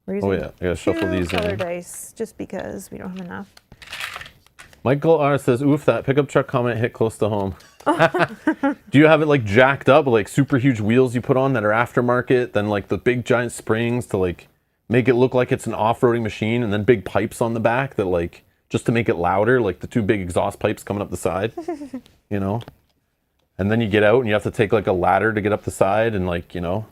We're Oh using yeah, I gotta shuffle 2 these color in. dice just because we don't have enough. Michael R says, "Oof, that pickup truck comment hit close to home." Do you have it like jacked up, like super huge wheels you put on that are aftermarket, then like the big giant springs to like make it look like it's an off-roading machine, and then big pipes on the back that like just to make it louder, like the 2 big exhaust pipes coming up the side, you know? And then you get out and you have to take like a ladder to get up the side and like, you know.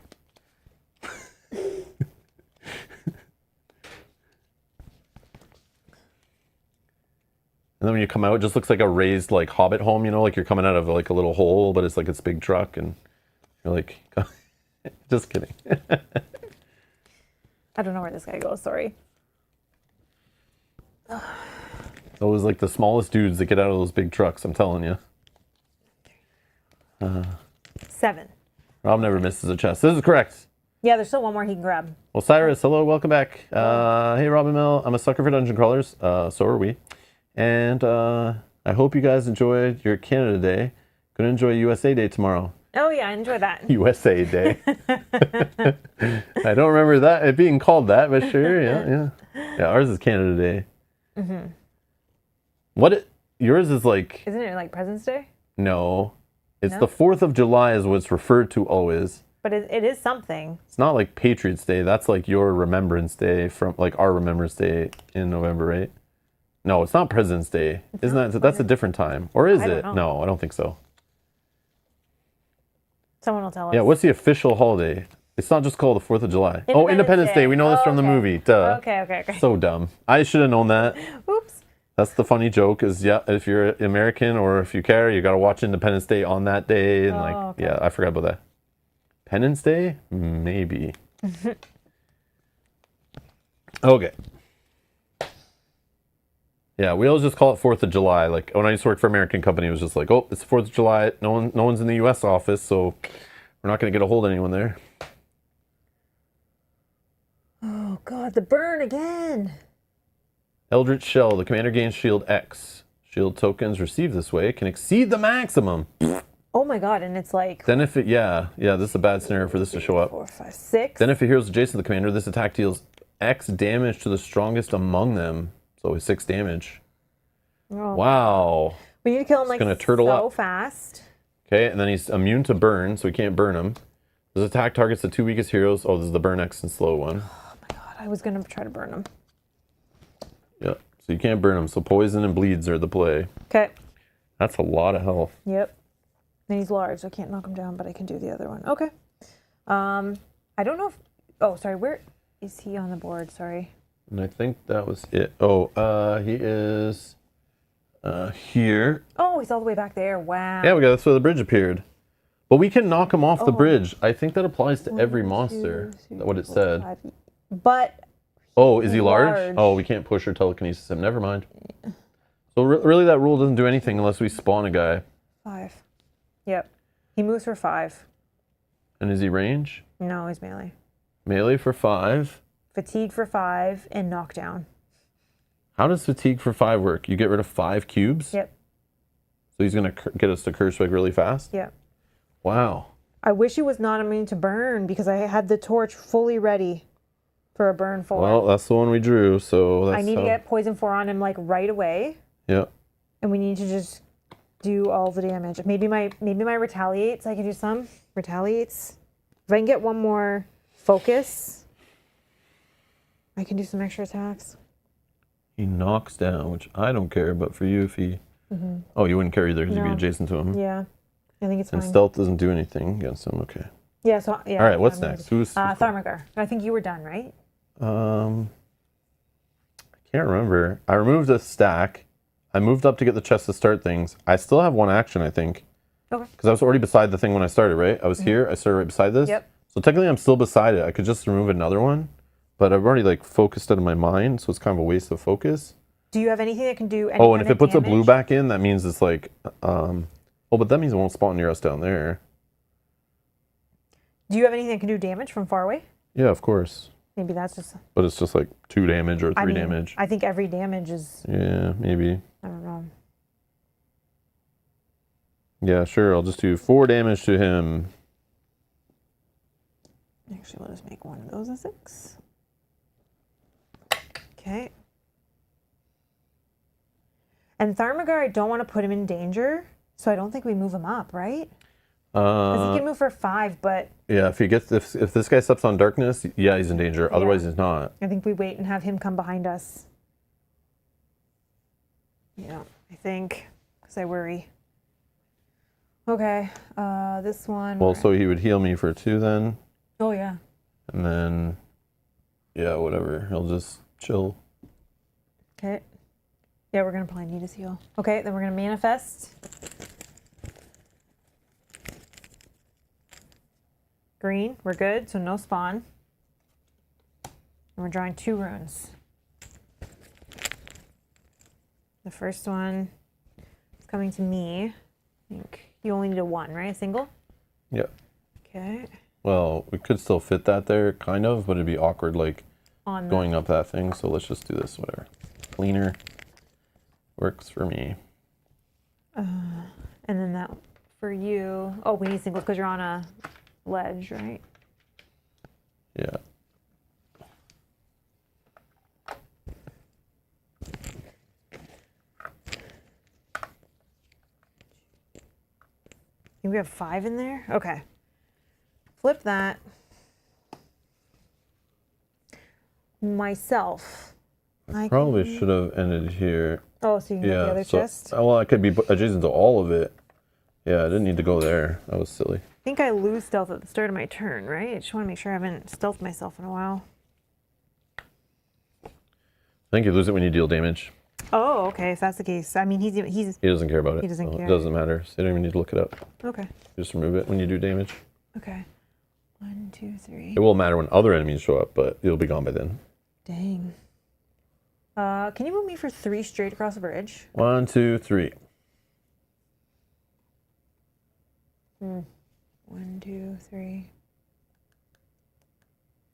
And then when you come out, it just looks like a raised like hobbit home, you know, like you're coming out of like a little hole, but it's like it's big truck and you're like, just kidding. I don't know where this guy goes. Sorry. Those like the smallest dudes that get out of those big trucks, I'm telling you. 7. Rob never misses a chest. This is correct. Yeah, there's still one more he can grab. Osiris, hello, welcome back. Hey, Robin Mill, I'm a sucker for dungeon crawlers. So are we. And I hope you guys enjoyed your Canada Day. Gonna enjoy USA Day tomorrow. Oh yeah, I enjoy that. USA Day. I don't remember that it being called that, but sure, yeah. Yeah, ours is Canada Day. Yours is like, Isn't it like President's Day? no. It's No? the 4th of July is what's referred to always. But it is something. It's not like Patriots Day. That's like your Remembrance Day from like our Remembrance Day in November, right? No, it's not President's Day. That's a different time. Or is I don't it? know. No, I don't think so. Someone will tell us. Yeah, what's the official holiday? It's not just called the 4th of July. Independence Day. We know this from the okay. movie. Duh. Okay. So dumb. I should have known that. Oops. That's the funny joke is, yeah, if you're American or if you care, you got to watch Independence Day on that day. And okay. yeah, I forgot about that. Independence Day? Maybe. Okay. Yeah, we always just call it 4th of July. Like when I used to work for an American company, it was just like, oh, it's 4th of July. No one's in the U.S. office, so we're not going to get a hold of anyone there. Oh, God, the burn again. Eldritch Shell, the commander gains shield X. Shield tokens received this way can exceed the maximum. Oh my God, and it's like Then if it, yeah, this is a bad scenario for this to show up. 4, 5, 6. Then if a hero is adjacent to the commander, this attack deals X damage to the strongest among them. So 6 damage. Oh. Wow. We need to kill him like gonna turtle so up. fast. Okay, and then he's immune to burn, so we can't burn him. This attack targets the 2 weakest heroes. Oh, this is the burn X and slow one. Oh my God, I was gonna try to burn him. Yep. So you can't burn him. So poison and bleeds are the play. Okay. That's a lot of health. Yep. And he's large, so I can't knock him down, but I can do the other one. Okay. I don't know if. Oh, sorry. Where is he on the board? Sorry. And I think that was it. Oh, he is here. Oh, he's all the way back there. Wow. Yeah, that's where the bridge appeared. But we can knock him off the bridge. I think that applies to every 1, monster. 2, 3, What it 4, said. 5. But Oh, is he large? large. Oh, we can't push or telekinesis him. Never mind. So really that rule doesn't do anything unless we spawn a guy. 5. Yep. He moves for 5. And is he range? No, he's melee. Melee for 5. Fatigue for 5 and knockdown. How does fatigue for 5 work? You get rid of 5 cubes? Yep. So he's going to get us to curse like really fast? Yep. Wow. I wish he was not immune to burn because I had the torch fully ready for a burn 4. Well, that's the one we drew, so that's I need to get poison 4 on him like right away. Yeah. And we need to just do all the damage. Maybe my retaliates. I can do some retaliates. If I can get one more focus, I can do some extra attacks. He knocks down, which I don't care, but for you, if he... Oh, you wouldn't care either because you'd be No. adjacent to him. Yeah, I think it's And fine. stealth doesn't do anything against him. Okay. Yeah. So yeah. All right, what's I'm next? ready. Who's Tharmagar? I think you were done, right? I can't remember. I removed a stack. I moved up to get the chest to start things. I still have one action, I think. Okay. Because I was already beside the thing when I started, right? I was here. I started right beside this. Yep. So technically, I'm still beside it. I could just remove another one, but I've already like focused it in my mind, so it's kind of a waste of focus. Do you have anything that can do? Any Oh, and kind if it of puts a blue damage? back in, that means it's like, oh, but that means it won't spawn near us down there. Do you have anything that can do damage from far away? Yeah, of course. Maybe that's just. But it's just like 2 damage or 3 I mean, damage. I think every damage is. Yeah, maybe. I don't know. Yeah, sure. I'll just do 4 damage to him. Actually, let us make one of those a 6. Okay. And Tharmagar, I don't want to put him in danger, so I don't think we move him up, right? Because he can move for 5, but Yeah, if this guy steps on darkness, yeah, he's in danger. Otherwise, he's not. I think we wait and have him come behind us. Yeah, I think, because I worry. Okay, this one. Well, so he would heal me for 2 then, Oh, yeah. and then, yeah, whatever. He'll just chill. Okay. Yeah, we're going to probably need his heal. Okay, then we're going to manifest. Green, we're good, so no spawn. And we're drawing 2 runes. The first one is coming to me. I think you only need a 1, right? A single? Yeah. Okay. Well, we could still fit that there, kind of, but it'd be awkward, like, On going up that thing. So let's just do this, whatever. Cleaner works for me. And then that for you. Oh, we need singles because you're on a ledge, right? Yeah. think we have 5 in there? Okay. Flip that. Myself. I Probably can... should have ended here. Oh, so you can get the other chest? Well, I could be adjacent to all of it. Yeah, I didn't need to go there. That was silly. I think I lose stealth at the start of my turn, right? I just want to make sure I haven't stealthed myself in a while. I think you lose it when you deal damage. Oh, okay. If that's the case, I mean, he doesn't care about it. He doesn't care. It doesn't matter. So you don't even need to look it up. Okay. You just remove it when you do damage. Okay. 1, 2, 3. It will matter when other enemies show up, but you'll be gone by then. Dang. Can you move me for 3 straight across the bridge? 1, 2, 3. 1, 2, 3.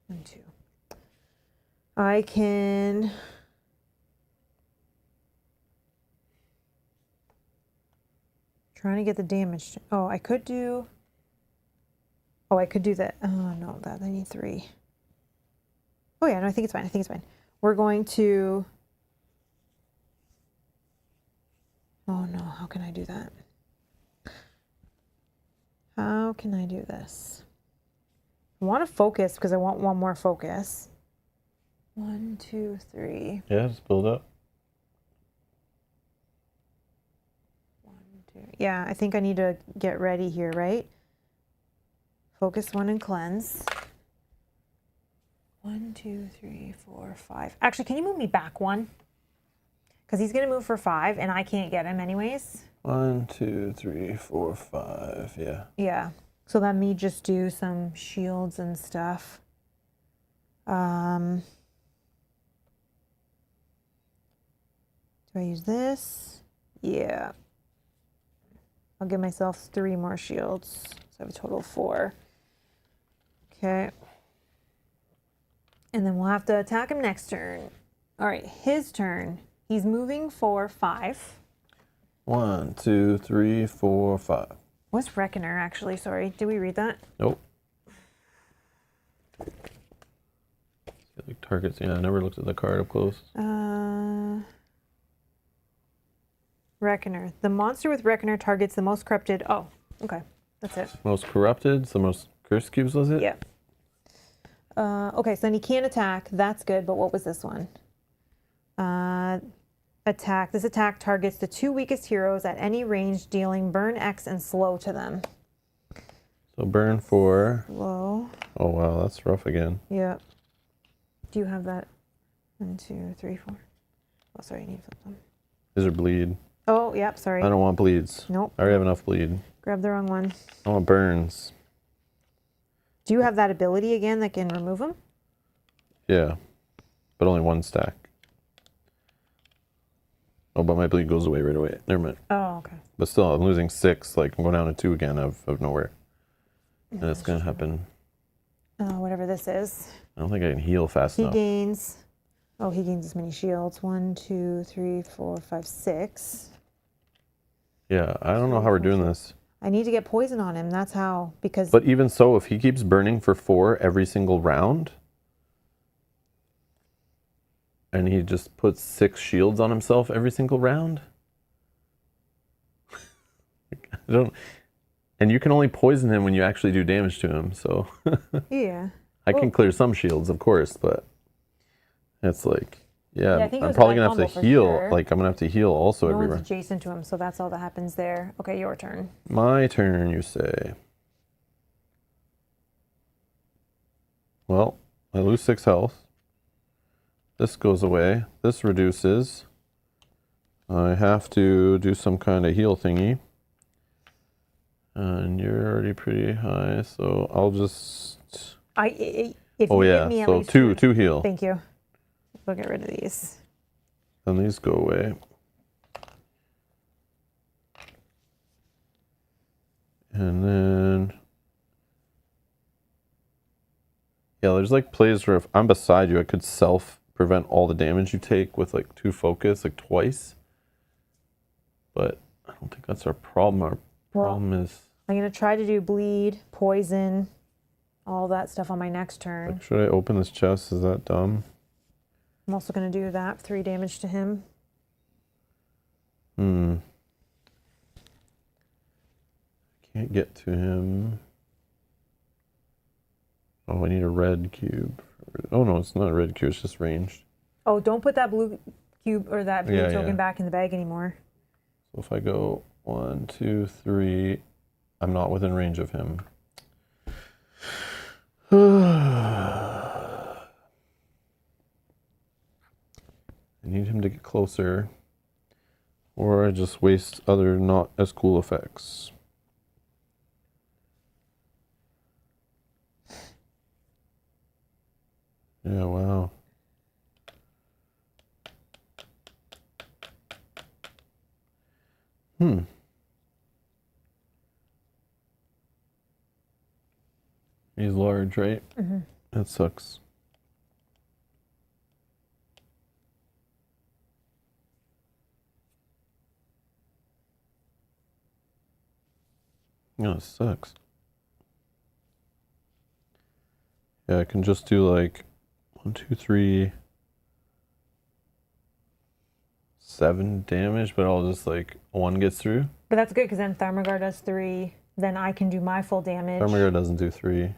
1, 2. I can. Trying to get the damage. Oh, I could do. Oh, I could do that. Oh no, that I need 3. Oh yeah, no, I think it's fine. I think it's fine. We're going to. Oh no, how can I do that? How can I do this? I want to focus because I want 1 more focus. 1, 2, 3. Yeah, just build up. 1, 2. Yeah, I think I need to get ready here, right? Focus 1 and cleanse. 1, 2, 3, 4, 5. Actually, can you move me back 1? Because he's going to move for 5, and I can't get him anyways. 1, 2, 3, 4, 5. Yeah. Yeah. So let me just do some shields and stuff. Do I use this? Yeah. I'll give myself 3 more shields. So I have a total of 4. Okay. And then we'll have to attack him next turn. All right, his turn. He's moving for 5. 1, 2, 3, 4, 5. What's Reckoner, actually? Sorry, did we read that? Nope. Like targets. Yeah, I never looked at the card up close. Reckoner. The monster with Reckoner targets the most corrupted. Oh, okay. That's it. Most corrupted. So most curse cubes was it? Yeah. Okay, so then he can't attack. That's good, but what was this one? Attack. This attack targets the 2 weakest heroes at any range, dealing burn X and slow to them. So burn 4. Slow. Oh wow, that's rough again. Yep. Do you have that? 1, 2, 3, 4. Oh, sorry, I need to flip them. These are bleed. Oh, yep, sorry. I don't want bleeds. Nope. I already have enough bleed. Grab the wrong one. I want burns. Do you have that ability again that can remove them? Yeah, but only 1 stack. Oh, but my bleed goes away right away. Never mind. Oh, okay. But still, I'm losing 6. Like, I'm going down to 2 again out of nowhere. And it's going to happen. Whatever this is. I don't think I can heal fast He enough. gains. Oh, he gains as many shields. 1, 2, 3, 4, 5, 6. Yeah, I don't know how we're doing this. I need to get poison on him. That's how. Because. But even so, if he keeps burning for 4 every single round, and he just puts 6 shields on himself every single round, I don't. And you can only poison him when you actually do damage to him. So Yeah. I can clear some shields, of course, but it's like, Yeah, I yeah, think it I'm was probably that gonna have to combo for heal. sure. Like I'm gonna have to heal also No every one's round. adjacent to him, so that's all that happens there. Okay, your turn. My turn, you say. Well, I lose 6 health. This goes away. This reduces. I have to do some kind of heal thingy. And you're already pretty high, so I'll just... If Oh you yeah, give me at so least 2 heal. Thank you. We'll get rid of these. And these go away. And then... Yeah, there's like plays where if I'm beside you, I could self-prevent all the damage you take with like 2 focus, like twice. But I don't think that's our problem. Our problem is... I'm going to try to do bleed, poison, all that stuff on my next turn. Like, should I open this chest? Is that dumb? I'm also going to do that, 3 damage to him. Can't get to him. Oh, I need a red cube. Oh no, it's not a red cube, it's just ranged. Oh, don't put that blue cube or that blue token yeah. back in the bag anymore. So if I go 1, 2, 3, I'm not within range of him. I need him to get closer, or I just waste other not as cool effects. Yeah, wow. He's large, right? Mm-hmm. That sucks. No, it sucks. Yeah, I can just do like 1, 2, 3, 7 damage, but I'll just like 1 gets through. But that's good because then Tharmagar does 3. Then I can do my full damage. Tharmagar doesn't do 3.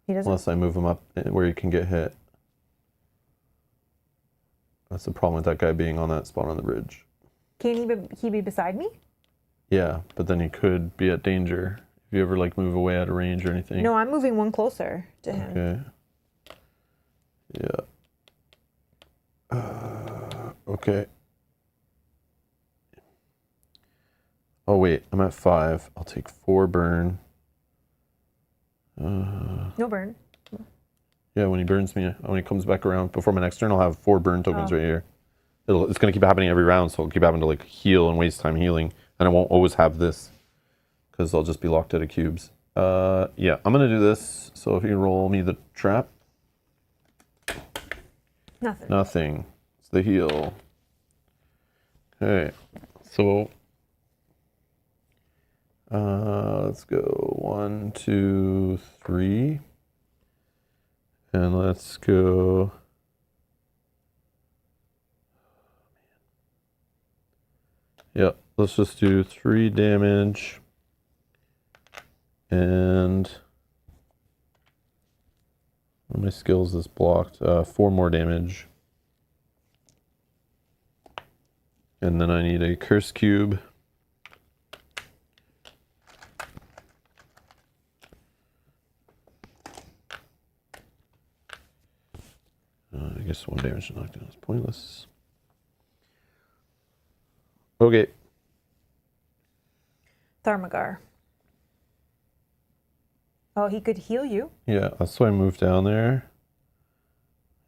He doesn't. Unless I move him up where he can get hit. That's the problem with that guy being on that spot on the bridge. Can he be beside me? Yeah, but then he could be at danger if you ever like move away out of range or anything. No, I'm moving 1 closer to him. Okay. Yeah. Okay. Oh wait, I'm at 5. I'll take 4 burn. No burn. Yeah, when he burns me, when he comes back around before my next turn, I'll have 4 burn tokens right here. It's going to keep happening every round, so I'll keep having to like heal and waste time healing, and I won't always have this because I'll just be locked out of cubes. Yeah, I'm going to do this. So if you roll me the trap. Nothing. Nothing. It's the heal. Okay, so let's go 1, 2, 3, and let's go. Yeah, let's just do 3 damage and one of my skills is blocked. 4 more damage. And then I need a curse cube. I guess 1 damage to knock down is pointless. Okay. Tharmagar. Oh, he could heal you. Yeah, that's why I moved down there.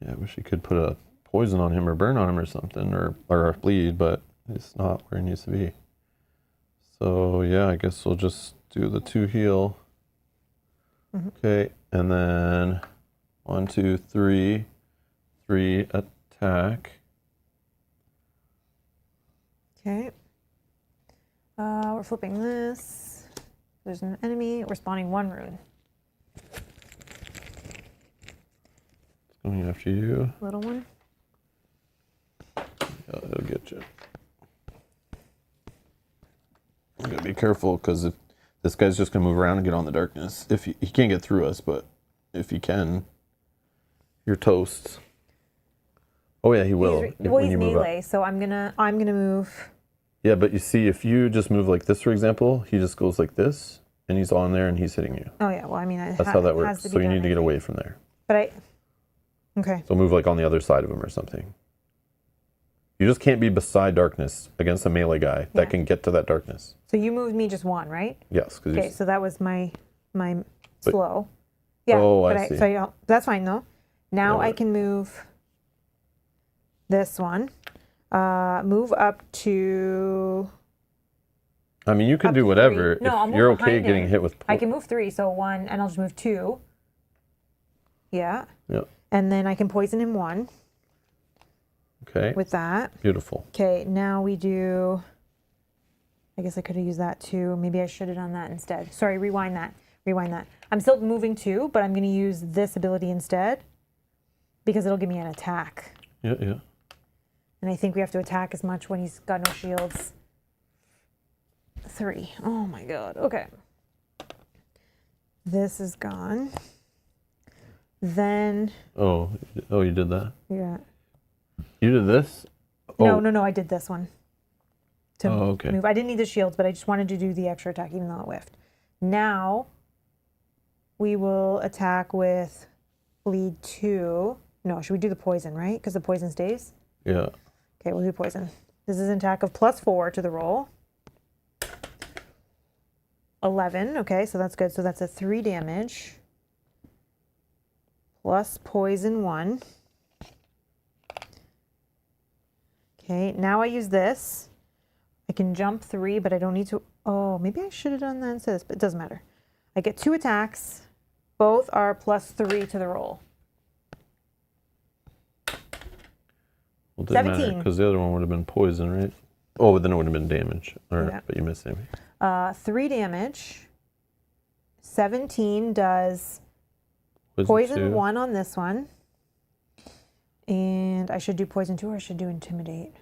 Yeah, I wish he could put a poison on him or burn on him or something, or a bleed, but it's not where he needs to be. So yeah, I guess we'll just do the 2 heal. Mm-hmm. Okay, and then 1, 2, 3, 3 attack. Okay. We're flipping this. There's an enemy. We're spawning 1 rune. Going after you. Little one. Yeah, it'll get you. You gotta be careful because if this guy's just gonna move around and get on the darkness. If he can't get through us, but if he can, you're toast. Oh yeah, he will. He's melee, so I'm gonna move. Yeah, but you see, if you just move like this, for example, he just goes like this, and he's on there, and he's hitting you. Oh yeah, well I mean that's how that works. So you need to get away from there. But okay. So move like on the other side of him or something. You just can't be beside darkness against a melee guy that can get to that darkness. So you moved me just 1, right? Yes. Okay, so that was my slow. Yeah. Oh, I see. So that's fine though. Now I can move this one. Move up to. I mean, you can do whatever. No, if you're okay getting hit with. I can move 3, so 1, and I'll just move 2. Yeah. Yeah. And then I can poison him 1. Okay. With that. Beautiful. Okay, now we do. I guess I could have used that too. Maybe I should have done that instead. Sorry, rewind that. Rewind that. I'm still moving 2, but I'm going to use this ability instead because it'll give me an attack. Yeah, yeah. And I think we have to attack as much when he's got no shields. 3. Oh my god. Okay. This is gone. Then, Oh, you did that. yeah. You did this. No, I did this one. To okay. move. I didn't need the shields, but I just wanted to do the extra attack, even though it whiffed. Now, we will attack with bleed 2. No, should we do the poison, right? Because the poison stays? Yeah. Okay, we'll do poison. This is an attack of +4 to the roll. 11, okay, so that's good. So that's a 3 damage. Plus poison 1. Okay, now I use this. I can jump 3, but I don't need to. Oh, maybe I should have done that instead, but it doesn't matter. I get 2 attacks. Both are +3 to the roll. Well, it didn't matter 17. because the other one would have been poison, right? Oh, but then it would have been damage. Or, Yeah. But you missed damage. 3 damage. 17 does Poison poison 2. 1 on this one. And I should do poison 2 or I should do intimidate?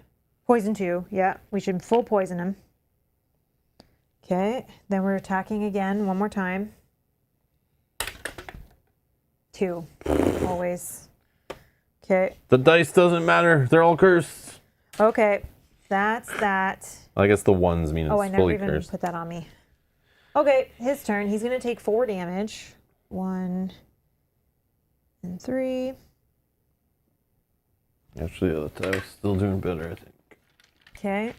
Poison 2, yeah. We should full poison him. Okay, then we're attacking again one more time. 2, always. Okay, The dice doesn't matter. They're all cursed. okay, that's that. I guess the ones mean it's Oh, I never fully even cursed. put that on me. Okay, his turn. He's going to take 4 damage. 1 and 3. Actually, I was still doing better, I think. Okay.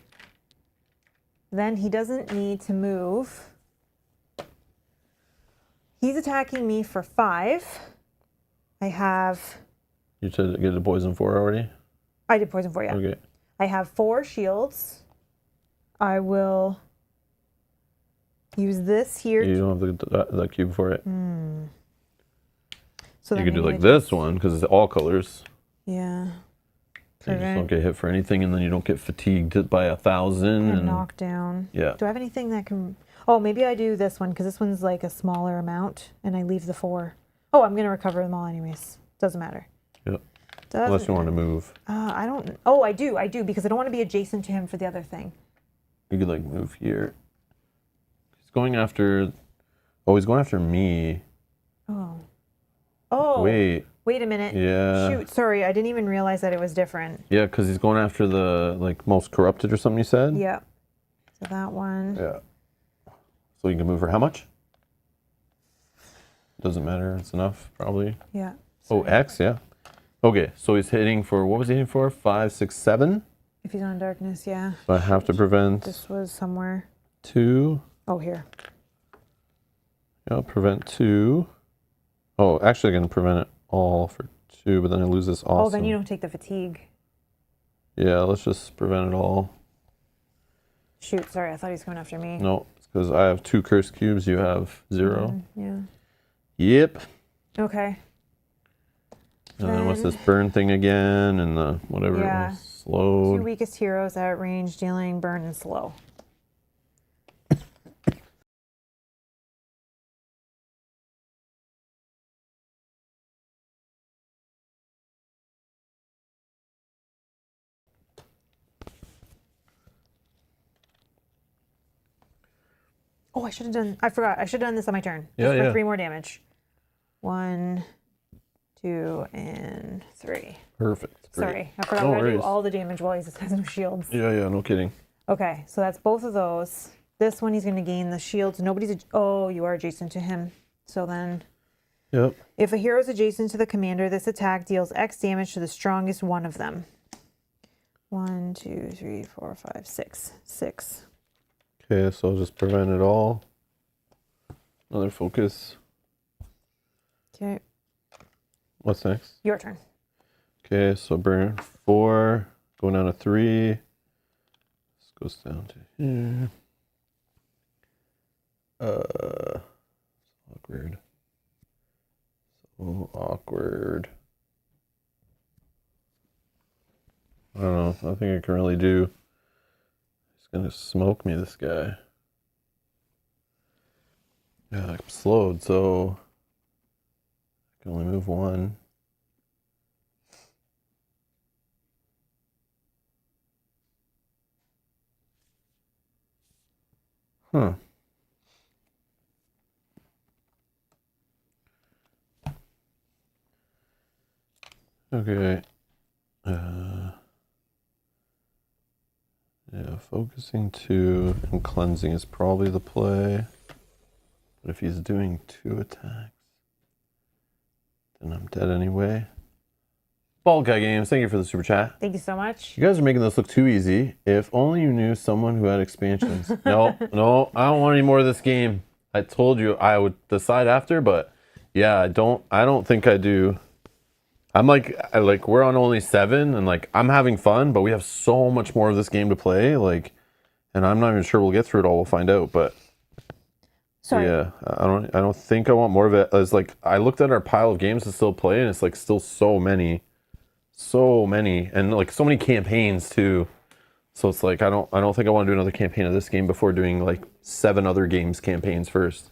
Then he doesn't need to move. He's attacking me for 5. I have... You said get the poison 4 already? I did poison 4, yeah. Okay. I have 4 shields. I will use this here. You don't have the cube for it. So You then could do maybe like I this one because it's all colors. Yeah. So you just don't get hit for anything, and then you don't get fatigued by 1,000. And knocked down. Yeah. Do I have anything that can... Oh, maybe I do this one because this one's like a smaller amount and I leave the 4. Oh, I'm going to recover them all anyways. Doesn't matter. Yep. Doesn't Unless you want to matter. move. I don't... Oh, I do because I don't want to be adjacent to him for the other thing. You could like move here. He's going after... Oh, he's going after me. Oh. Oh. Wait. a minute. Yeah. Shoot, sorry. I didn't even realize that it was different. Yeah, because he's going after the like most corrupted or something you said? Yeah. So that one. Yeah. So you can move for how much? Doesn't matter. It's enough, probably. Yeah. Oh, X, yeah. Okay, so he's hitting for, what was he hitting for? 5, 6, 7? If he's on darkness, yeah. So I have to prevent This was somewhere. 2. Oh, here. Yeah, prevent 2. Oh, actually I can prevent it all for 2, but then I lose this also. Oh, then you don't take the fatigue. Yeah, let's just prevent it all. Shoot, sorry. I thought he was coming after me. No, it's because I have 2 curse cubes, you have 0. Yeah. Yep. Okay. And then what's Then- this burn thing again? And the whatever Yeah. it was. Slowed. 2 weakest heroes at range, dealing burn and slow. Oh, I should have done. I forgot. I should have done this on my turn. Yeah, Just for yeah. 3 more damage. 1, 2, and 3. Perfect. Great. Sorry, I forgot No we gotta do worries. all the damage while he has no shields. Yeah, no kidding. Okay, so that's both of those. This one he's going to gain the shields. Oh, you are adjacent to him. So then, Yep. if a hero is adjacent to the commander, this attack deals X damage to the strongest one of them. 1, 2, 3, 4, 5, 6. 6. Okay, so I'll just prevent it all. Another focus. Okay, What's next? your turn. Okay, so burn 4, going down to 3. This goes down to here. Awkward. So awkward. I don't know. Nothing I can really do. He's gonna smoke me, this guy. Yeah, I'm slowed, so I can only move 1. Huh. Okay. Yeah, focusing 2 and cleansing is probably the play. But if he's doing 2 attacks, then I'm dead anyway. Ball Guy Games, thank you for the super chat. Thank you so much. You guys are making this look too easy. If only you knew someone who had expansions. No, I don't want any more of this game. I told you I would decide after, but yeah, I don't think I do. I'm like we're on only 7 and like I'm having fun, but we have so much more of this game to play, like, and I'm not even sure we'll get through it all. We'll find out, but Sorry. yeah, I don't think I want more of it. It's like I looked at our pile of games to still play and it's like still so many and like so many campaigns too. So it's like I don't think I want to do another campaign of this game before doing like 7 other games campaigns first.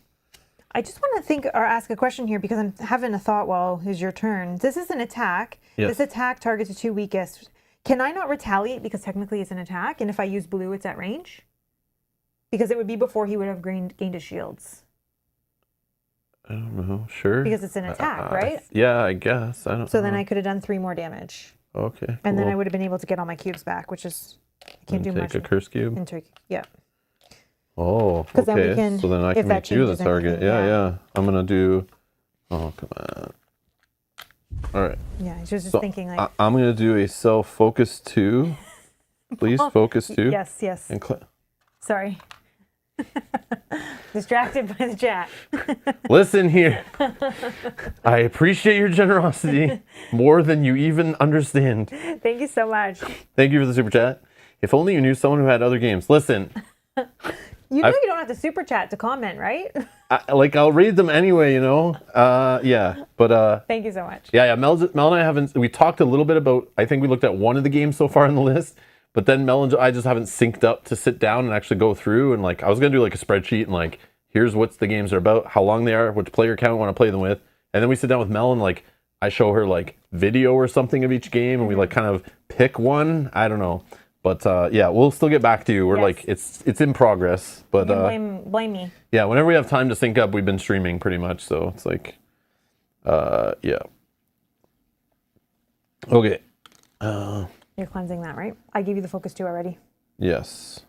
I just want to think or ask a question here because I'm having a thought while it's your turn. This is an attack. Yes. This attack targets the 2 weakest. Can I not retaliate because technically it's an attack? And if I use blue, it's at range? Because it would be before he would have gained his shields. I don't know. Sure. Because it's an attack, right? Yeah, I guess. I don't know. So then I could have done 3 more damage. Okay. And then cool. I would have been able to get all my cubes back, which is, I can't do much. Take a curse cube. Yeah. Oh, Then we okay. can, So then I if can that make you the changes target. anything, Yeah. I'm gonna do. Oh, come on. All right. Yeah, I was just So thinking like. I'm gonna do a self-focus 2. Please focus 2. Yes. And Sorry. Distracted by the chat. listen here. I appreciate your generosity more than you even understand. Thank you so much. Thank you for the super chat. If only you knew someone who had other games. Listen. You know you don't have to super chat to comment, right? I'll read them anyway, you know. Yeah, but Thank you so much. yeah. Mel and I haven't. We talked a little bit about. I think we looked at one of the games so far on the list, but then Mel and I just haven't synced up to sit down and actually go through. And like, I was gonna do like a spreadsheet and like, here's what the games are about, how long they are, which player count I want to play them with, and then we sit down with Mel and like, I show her like video or something of each game, and we like kind of pick one. I don't know. But yeah, we'll still get back to you. We're like, it's in progress. But You can blame me. yeah, whenever we have time to sync up, we've been streaming pretty much. So it's like, yeah. Okay. You're cleansing that, right? I gave you the focus 2 already. Yes.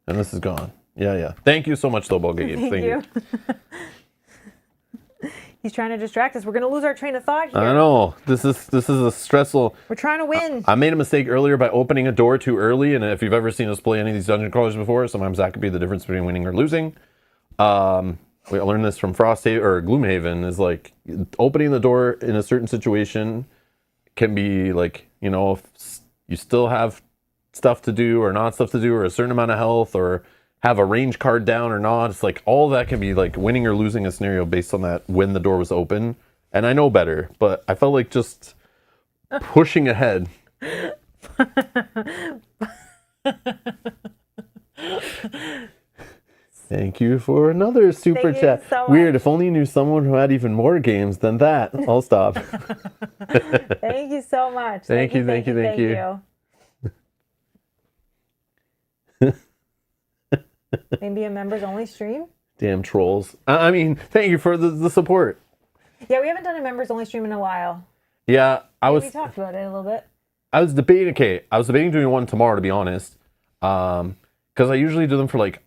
And this is gone. Yeah. Thank you so much, though, Ball Games. Thank you. He's trying to distract us. We're going to lose our train of thought here. I know. This is a stressful. We're trying to win. I made a mistake earlier by opening a door too early, and if you've ever seen us play any of these dungeon crawlers before, sometimes that could be the difference between winning or losing. We learned this from Frosthaven or Gloomhaven, is like opening the door in a certain situation can be like, you know, if you still have stuff to do or not stuff to do or a certain amount of health or have a range card down or not. It's like all that can be like winning or losing a scenario based on that when the door was open. And I know better, but I felt like just pushing ahead. Thank you for another super Thank you chat. so Weird, much. if only you knew someone who had even more games than that. I'll stop. Thank you so much. Thank you. Maybe a members only stream? Damn trolls. I mean, thank you for the support. Yeah, we haven't done a members only stream in a while. Yeah, We talked about it a little bit. I was debating doing one tomorrow, to be honest. Because I usually do them for like,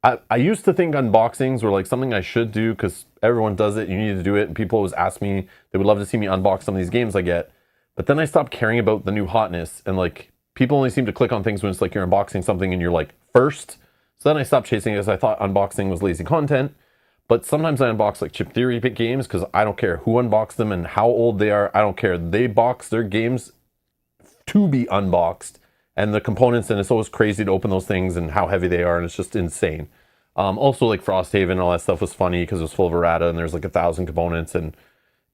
I used to think unboxings were like something I should do because everyone does it, you need to do it, and people always ask me, they would love to see me unbox some of these games I get. But then I stopped caring about the new hotness, and like, people only seem to click on things when it's like you're unboxing something and you're like, first. So then I stopped chasing it because I thought unboxing was lazy content. But sometimes I unbox like Chip Theory games because I don't care who unboxed them and how old they are. I don't care. They box their games to be unboxed. And the components, and it's always crazy to open those things and how heavy they are, and it's just insane. Also, like Frosthaven and all that stuff was funny because it was full of errata and there's like 1,000 components. And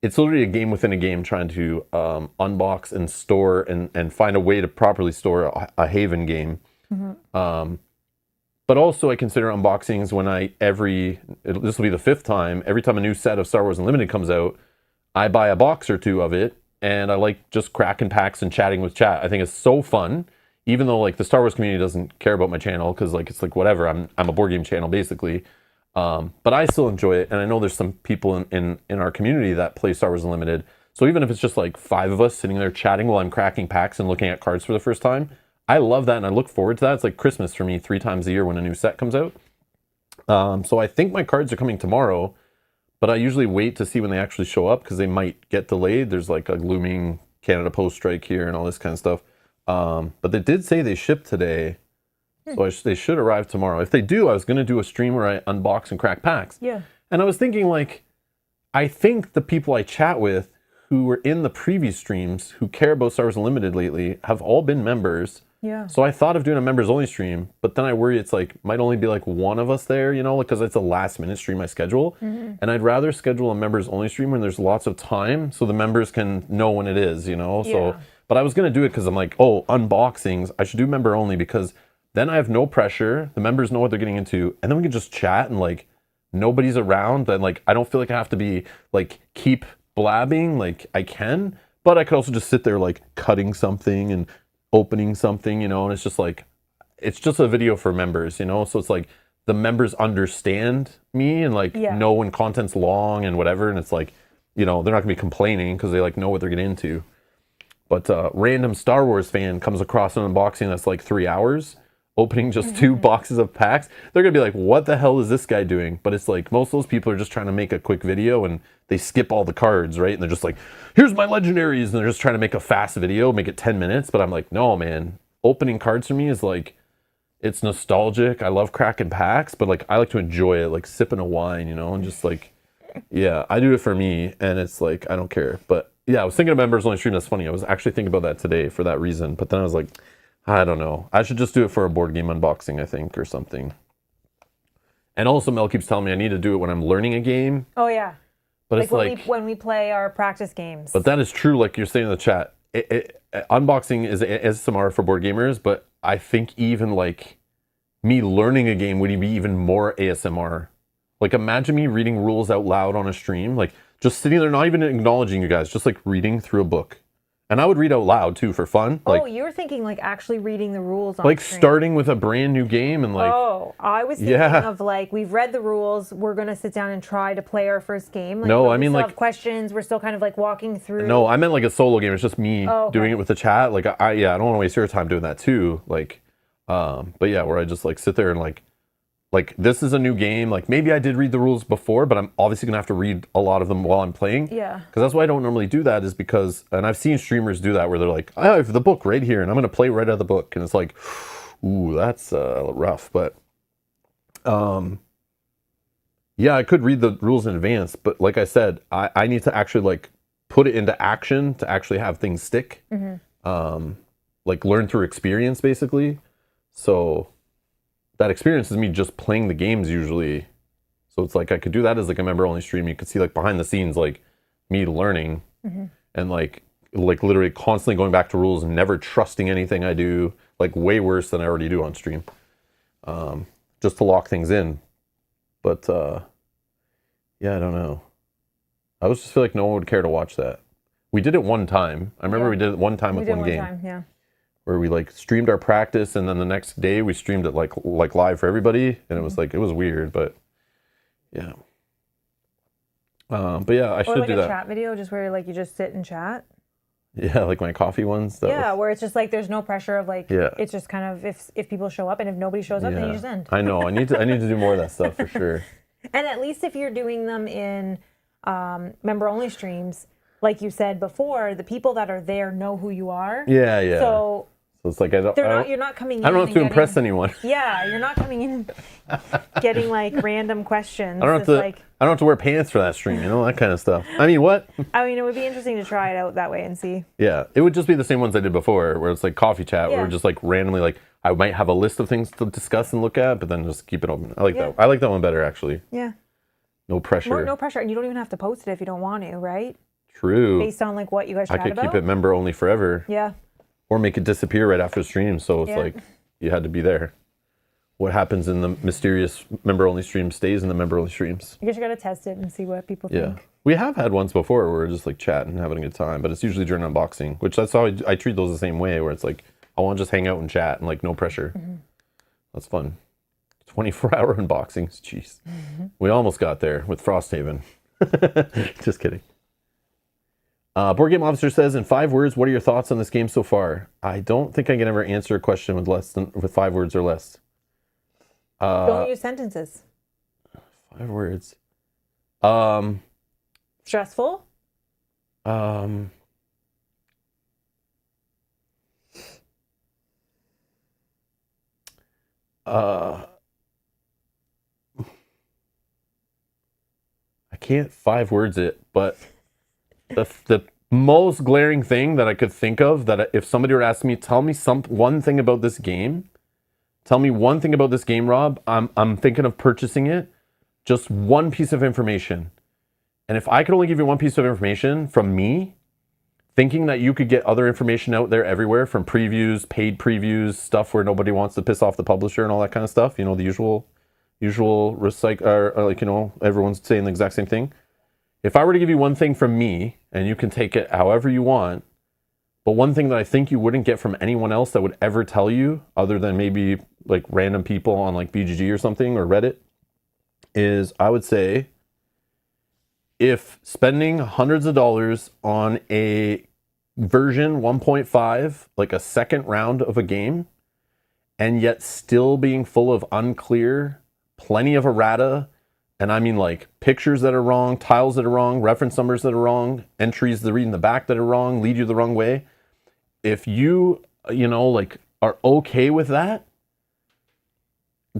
it's literally a game within a game trying to unbox and store and find a way to properly store a Haven game. Mm-hmm. But also I consider unboxings when this will be the 5th time, every time a new set of Star Wars Unlimited comes out, I buy a box or 2 of it, and I like just cracking packs and chatting with chat. I think it's so fun, even though like the Star Wars community doesn't care about my channel, because like it's like whatever, I'm a board game channel basically. But I still enjoy it, and I know there's some people in our community that play Star Wars Unlimited. So even if it's just like 5 of us sitting there chatting while I'm cracking packs and looking at cards for the first time, I love that and I look forward to that. It's like Christmas for me 3 times a year when a new set comes out. So I think my cards are coming tomorrow, but I usually wait to see when they actually show up because they might get delayed. There's like a looming Canada Post strike here and all this kind of stuff. But they did say they shipped today, so they should arrive tomorrow. If they do, I was going to do a stream where I unbox and crack packs. Yeah. And I was thinking, like, I think the people I chat with who were in the previous streams who care about Star Wars Unlimited lately have all been members. Yeah. So I thought of doing a members only stream, but then I worry it's like might only be like one of us there, you know, because it's a last minute stream I schedule. And I'd rather schedule a members only stream when there's lots of time so the members can know when it is, you know. So but I was going to do it because I'm like, oh, unboxings, I should do member only because then I have no pressure. The members know what they're getting into, and then we can just chat and like nobody's around. And like I don't feel like I have to be like keep blabbing. Like I can, but I could also just sit there like cutting something and opening something, you know. And it's just like it's just a video for members, you know. So it's like the members understand me and like know when content's long and whatever. And it's like, you know, they're not gonna be complaining because they like know what they're getting into. But random Star Wars fan comes across an unboxing that's like 3 hours, opening just 2 boxes of packs. They're gonna be like, what the hell is this guy doing? But it's like most of those people are just trying to make a quick video and they skip all the cards, right? And they're just like, here's my legendaries, and they're just trying to make a fast video, make it 10 minutes. But I'm like, no, man, opening cards for me is like, it's nostalgic. I love cracking packs, but like I like to enjoy it, like sipping a wine, you know, and just like, yeah, I do it for me, and it's like I don't care. But yeah, I was thinking of members only stream. That's funny. I was actually thinking about that today for that reason. But then I was like, I don't know. I should just do it for a board game unboxing, I think, or something. And also, Mel keeps telling me I need to do it when I'm learning a game. Oh, yeah. But like it's when like when we play our practice games. But that is true, like you're saying in the chat. Unboxing is ASMR for board gamers, but I think even like me learning a game would be even more ASMR. Like imagine me reading rules out loud on a stream, like just sitting there, not even acknowledging you guys, just like reading through a book. And I would read out loud too for fun. Like, oh, you were thinking like actually reading the rules on like stream. starting with a brand new game and like. Oh, I was thinking of like we've read the rules. We're gonna sit down and try to play our first game. Like, no, I mean still like have questions. We're still kind of like walking through. No, I meant like a solo game. It's just me doing it with the chat. Like I don't want to waste your time doing that too. Like, but yeah, where I just like sit there and like this is a new game. Like maybe I did read the rules before, but I'm obviously gonna have to read a lot of them while I'm playing. Yeah. Because that's why I don't normally do that, is because, and I've seen streamers do that where they're like, I have the book right here and I'm gonna play right out of the book, and it's like, ooh, that's rough. But yeah, I could read the rules in advance, but like I said, I need to actually like put it into action to actually have things stick. Like learn through experience basically. So that experience is me just playing the games usually. So it's like I could do that as like a member only stream. You could see like behind the scenes like me learning and like literally constantly going back to rules and never trusting anything I do, like way worse than I already do on stream, just to lock things in. But yeah, I don't know. I always just feel like no one would care to watch that. We did it one time. I remember we did it one time with one game. Where we like streamed our practice, and then the next day we streamed it like live for everybody, and it was like, it was weird, but yeah. But yeah, I should like do that. A chat video, just where like you just sit and chat. Yeah, like my coffee ones. Yeah, where it's just like there's no pressure of like it's just kind of if people show up, and if nobody shows up, then you just end. I know. I need to do more of that stuff for sure. And at least if you're doing them in member only streams, like you said before, the people that are there know who you are. Yeah. So it's like you're not coming in. I don't have to impress anyone. Yeah, you're not coming in getting like random questions. I don't have to wear pants for that stream, you know, that kind of stuff. I mean, what? I mean, it would be interesting to try it out that way and see. Yeah, it would just be the same ones I did before, where it's like coffee chat, where just like randomly, like I might have a list of things to discuss and look at, but then just keep it open. I like that. I like that one better, actually. Yeah. No pressure. No pressure, and you don't even have to post it if you don't want to, right? True. Based on like what you guys chat about. I could keep it member only forever. Yeah. Or make it disappear right after the stream, so it's like you had to be there. What happens in the mysterious member only stream stays in the member only streams. I guess you gotta test it and see what people think. We have had ones before where we're just like chatting and having a good time, but it's usually during unboxing, which that's how I treat those the same way, where it's like I want to just hang out and chat and like no pressure. That's fun. 24-hour unboxings, jeez. We almost got there with Frosthaven. Just kidding. Board Game Officer says, in 5 words, what are your thoughts on this game so far? I don't think I can ever answer a question with 5 words or less. Don't use sentences. 5 words. Stressful? I can't 5 words it, but the most glaring thing that I could think of, that if somebody were to ask me, tell me one thing about this game, Rob, I'm thinking of purchasing it. Just one piece of information. And if I could only give you one piece of information from me, thinking that you could get other information out there everywhere, from previews, paid previews, stuff where nobody wants to piss off the publisher and all that kind of stuff, the usual recycle, everyone's saying the exact same thing. If I were to give you one thing from me, and you can take it however you want, but one thing that I think you wouldn't get from anyone else that would ever tell you, other than maybe like random people on like BGG or something or Reddit, is I would say, if spending hundreds of dollars on a version 1.5, like a second round of a game, and yet still being full of unclear, plenty of errata, and I mean like pictures that are wrong, tiles that are wrong, reference numbers that are wrong, entries that read in the back that are wrong, lead you the wrong way. If you, are okay with that,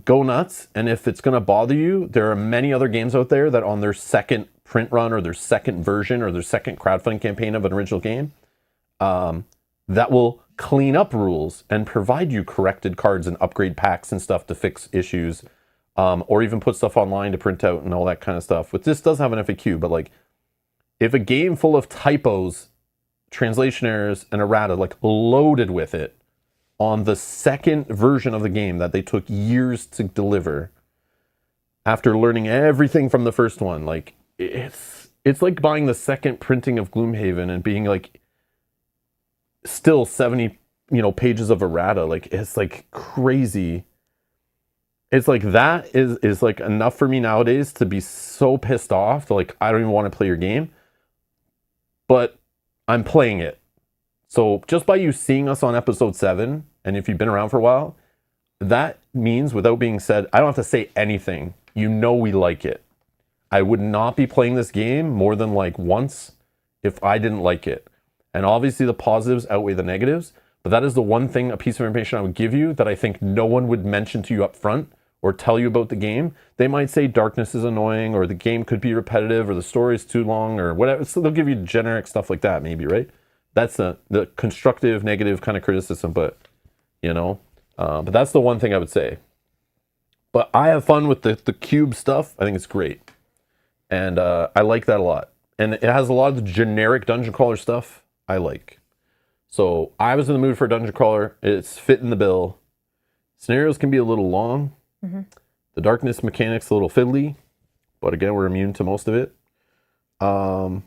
go nuts. And if it's going to bother you, there are many other games out there that on their second print run or their second version or their second crowdfunding campaign of an original game, that will clean up rules and provide you corrected cards and upgrade packs and stuff to fix issues, or even put stuff online to print out and all that kind of stuff. But this does have an FAQ, but like, if a game full of typos, translation errors, and errata, like loaded with it, on the second version of the game that they took years to deliver, after learning everything from the first one, like it's like buying the second printing of Gloomhaven and being like still 70 pages of errata. Like, it's like crazy. It's like that is like enough for me nowadays to be so pissed off that like I don't even want to play your game, but I'm playing it. So just by you seeing us on episode 7, and if you've been around for a while, that means, without being said, I don't have to say anything. We like it. I would not be playing this game more than like once if I didn't like it. And obviously the positives outweigh the negatives, but that is the one thing, a piece of information I would give you that I think no one would mention to you up front or tell you about the game. They might say darkness is annoying, or the game could be repetitive, or the story is too long, or whatever. So they'll give you generic stuff like that, maybe, right? That's the constructive, negative kind of criticism, but but that's the one thing I would say. But I have fun with the cube stuff. I think it's great. And I like that a lot. And it has a lot of the generic dungeon crawler stuff I like. So I was in the mood for a dungeon crawler. It's fitting the bill. Scenarios can be a little long. Mm-hmm. The darkness mechanics a little fiddly. But again, we're immune to most of it. I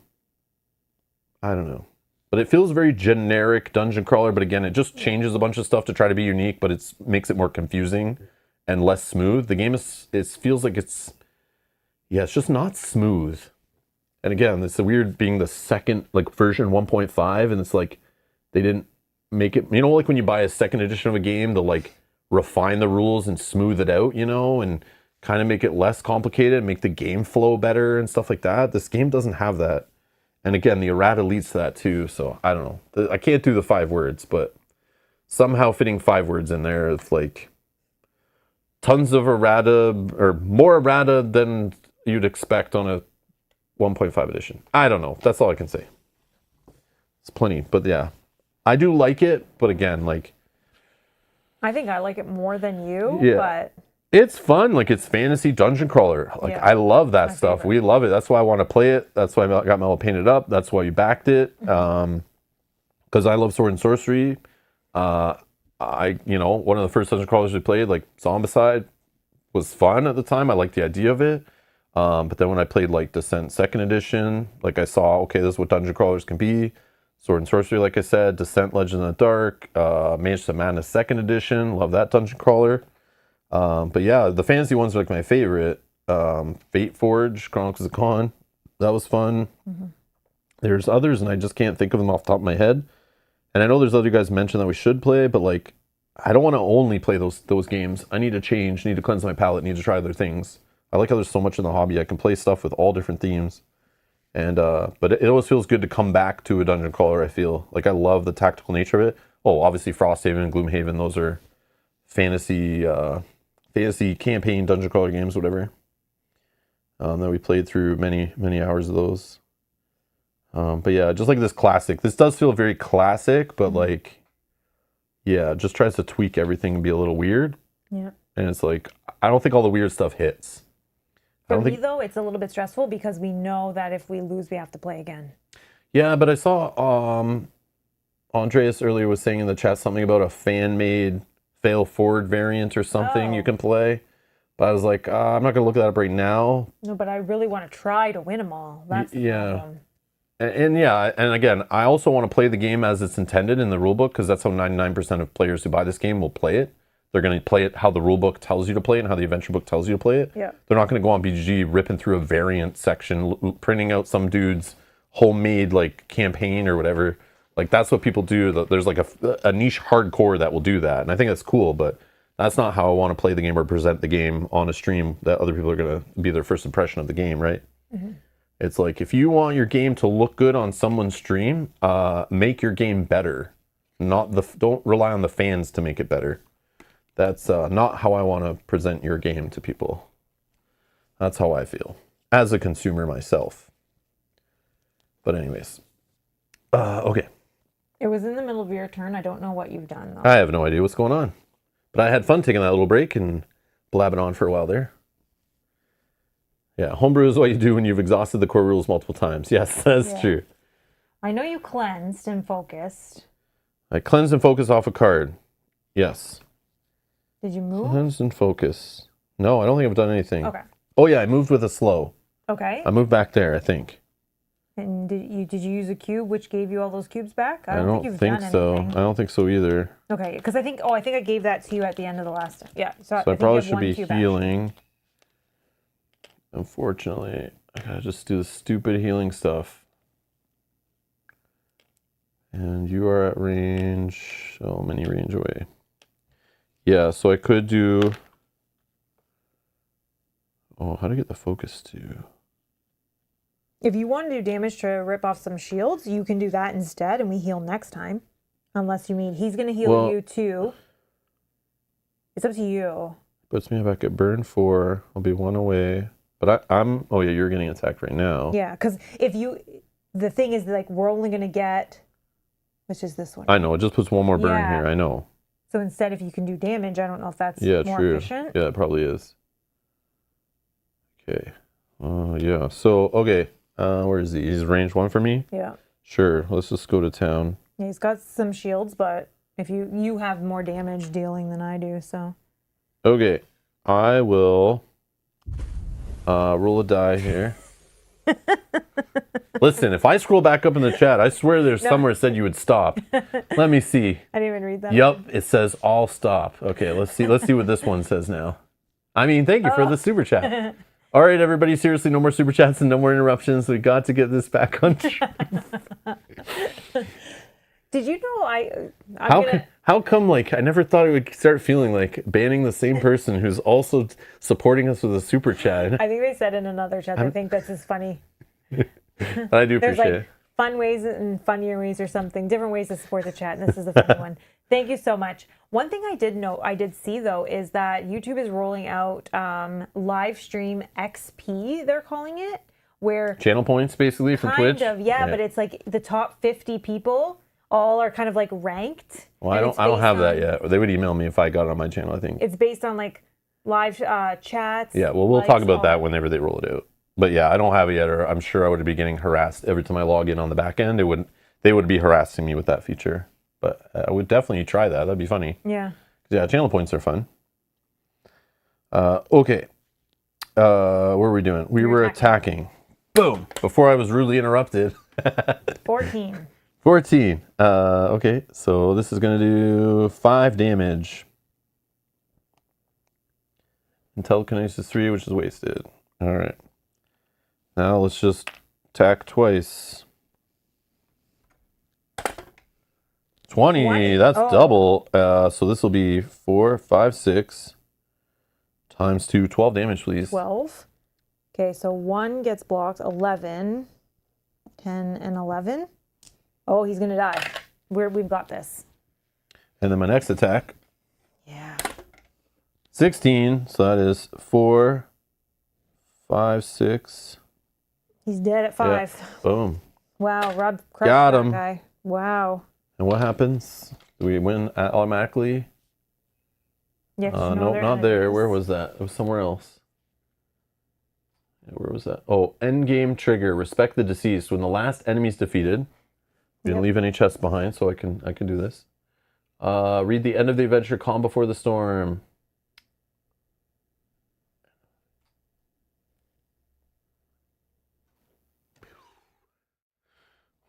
don't know. But it feels very generic dungeon crawler. But again, it just changes a bunch of stuff to try to be unique. But it makes it more confusing and less smooth. The game feels like it's just not smooth. And again, it's weird being the second version 1.5, and it's like they didn't make it, like when you buy a second edition of a game, they'll refine the rules and smooth it out, and kind of make it less complicated, make the game flow better and stuff like that. This game doesn't have that. And again, the errata leads to that too. So I don't know. I can't do the 5 words, but somehow fitting 5 words in there, it's like tons of errata, or more errata than you'd expect on a 1.5 edition. I don't know. That's all I can say. It's plenty, but yeah, I do like it. But again, I think I like it more than you. Yeah, but it's fun. It's fantasy dungeon crawler. I love that stuff. Favorite. We love it. That's why I want to play it. That's why I got Mellow painted up. That's why you backed it. Because I love sword and sorcery. One of the first dungeon crawlers we played, Zombicide, was fun at the time. I liked the idea of it. But then when I played Descent 2nd edition, I saw, okay, this is what dungeon crawlers can be. Sword and sorcery, like I said, Descent Legend in the Dark, Mansions of Madness 2nd edition, love that dungeon crawler. But yeah, the fantasy ones are my favorite. Fate Forge, Chronicles of Con, that was fun. Mm-hmm. There's others, and I just can't think of them off the top of my head. And I know there's other guys mentioned that we should play, but like, I don't want to only play those games. I need to change, need to cleanse my palate, need to try other things. I like how there's so much in the hobby. I can play stuff with all different themes. And but it always feels good to come back to a dungeon crawler, I feel. Like, I love the tactical nature of it. Oh, obviously Frosthaven and Gloomhaven, those are fantasy campaign dungeon crawler games, whatever. That we played through many hours of those. But yeah, just like this classic. This does feel very classic, but like, yeah, it just tries to tweak everything and be a little weird. Yeah. And it's like, I don't think all the weird stuff hits. For me, though, it's a little bit stressful because we know that if we lose, we have to play again. Yeah, but I saw Andreas earlier was saying in the chat something about a fan-made fail forward variant or something you can play. But I was like, I'm not going to look that up right now. No, but I really want to try to win them all. That's the problem. And yeah, and again, I also want to play the game as it's intended in the rulebook, because that's how 99% of players who buy this game will play it. They're going to play it how the rulebook tells you to play it and how the adventure book tells you to play it. Yeah. They're not going to go on BGG ripping through a variant section, printing out some dude's homemade like campaign or whatever. Like, that's what people do. There's like a niche hardcore that will do that, and I think that's cool, but that's not how I want to play the game or present the game on a stream that other people are going to be their first impression of the game, right? Mm-hmm. It's like, if you want your game to look good on someone's stream, make your game better. Don't rely on the fans to make it better. That's not how I want to present your game to people. That's how I feel as a consumer myself. But anyways, okay. It was in the middle of your turn. I don't know what you've done, though. I have no idea what's going on. But I had fun taking that little break and blabbing on for a while there. Yeah, homebrew is what you do when you've exhausted the core rules multiple times. Yes, that's true. I know you cleansed and focused. I cleansed and focused off a card. Yes. Did you move? Cleanse and focus. No, I don't think I've done anything. Okay. Oh yeah, I moved with a slow. Okay. I moved back there, I think. And did you use a cube which gave you all those cubes back? I don't think so. I don't think so either. Okay, because I think I gave that to you at the end of the last. Yeah. So I probably should be healing. Unfortunately, I gotta just do the stupid healing stuff. And you are at range. So many range away. Yeah, so I could do. Oh, how to get the focus to? If you want to do damage to rip off some shields, you can do that instead, and we heal next time. Unless you mean he's going to heal you too. It's up to you. Puts me back at burn 4. I'll be 1 away. But I'm. Oh yeah, you're getting attacked right now. Yeah, because the thing is, like, we're only going to get, which is this one. I know, it just puts 1 more burn here. I know. So instead, if you can do damage, I don't know if that's more efficient. Yeah, it probably is. Okay. Yeah. So okay. Where is he? He's range 1 for me? Yeah. Sure. Let's just go to town. Yeah, he's got some shields, but if you have more damage dealing than I do, so. Okay. I will roll a die here. Listen, if I scroll back up in the chat, I swear there's somewhere it said you would stop. Let me see. I didn't even read that. Yep, it says all stop. Okay, let's see what this one says now. I mean, thank you for the super chat. All right, everybody, seriously, no more super chats and no more interruptions. We got to get this back on track. Did you know how come, like, I never thought it would start feeling like banning the same person who's also supporting us with a super chat. I think they said in another chat. I think that's just funny. I do There's appreciate it. Fun ways and funnier ways or something, different ways to support the chat, and this is a funny one. Thank you so much. One thing I did see though, is that YouTube is rolling out live stream XP, they're calling it, where channel points basically from Twitch. Yeah, but it's like the top 50 people all are kind of like ranked. Well, I don't have that yet. They would email me if I got it on my channel, I think. It's based on like live chats. Yeah, well, we'll talk about that whenever they roll it out. But yeah, I don't have it yet, or I'm sure I would be getting harassed every time I log in on the back end. They would be harassing me with that feature. But I would definitely try that. That'd be funny. Yeah. Yeah, channel points are fun. Okay. What were we doing? We were attacking. Boom! Before I was rudely interrupted. 14. 14. Okay, so this is going to do 5 damage. And telekinesis 3, which is wasted. All right. Now let's just attack twice. 20. That's double. So this will be 4, 5, 6 times 2. 12 damage, please. 12. Okay, so 1 gets blocked. 11. 10 and 11. Oh, he's going to die. We've got this. And then my next attack. Yeah. 16. So that is 4, 5, 6. He's dead at 5. Yeah. Boom. Wow, Rob crushed Got that him. guy. Wow. And what happens? Do we win automatically? Yeah, Nope, not there. Where was that? It was somewhere else. Yeah, where was that? Oh, end game trigger. Respect the deceased. When the last enemy is defeated, we didn't leave any chests behind, so I can do this. Read the end of the adventure. Calm before the storm.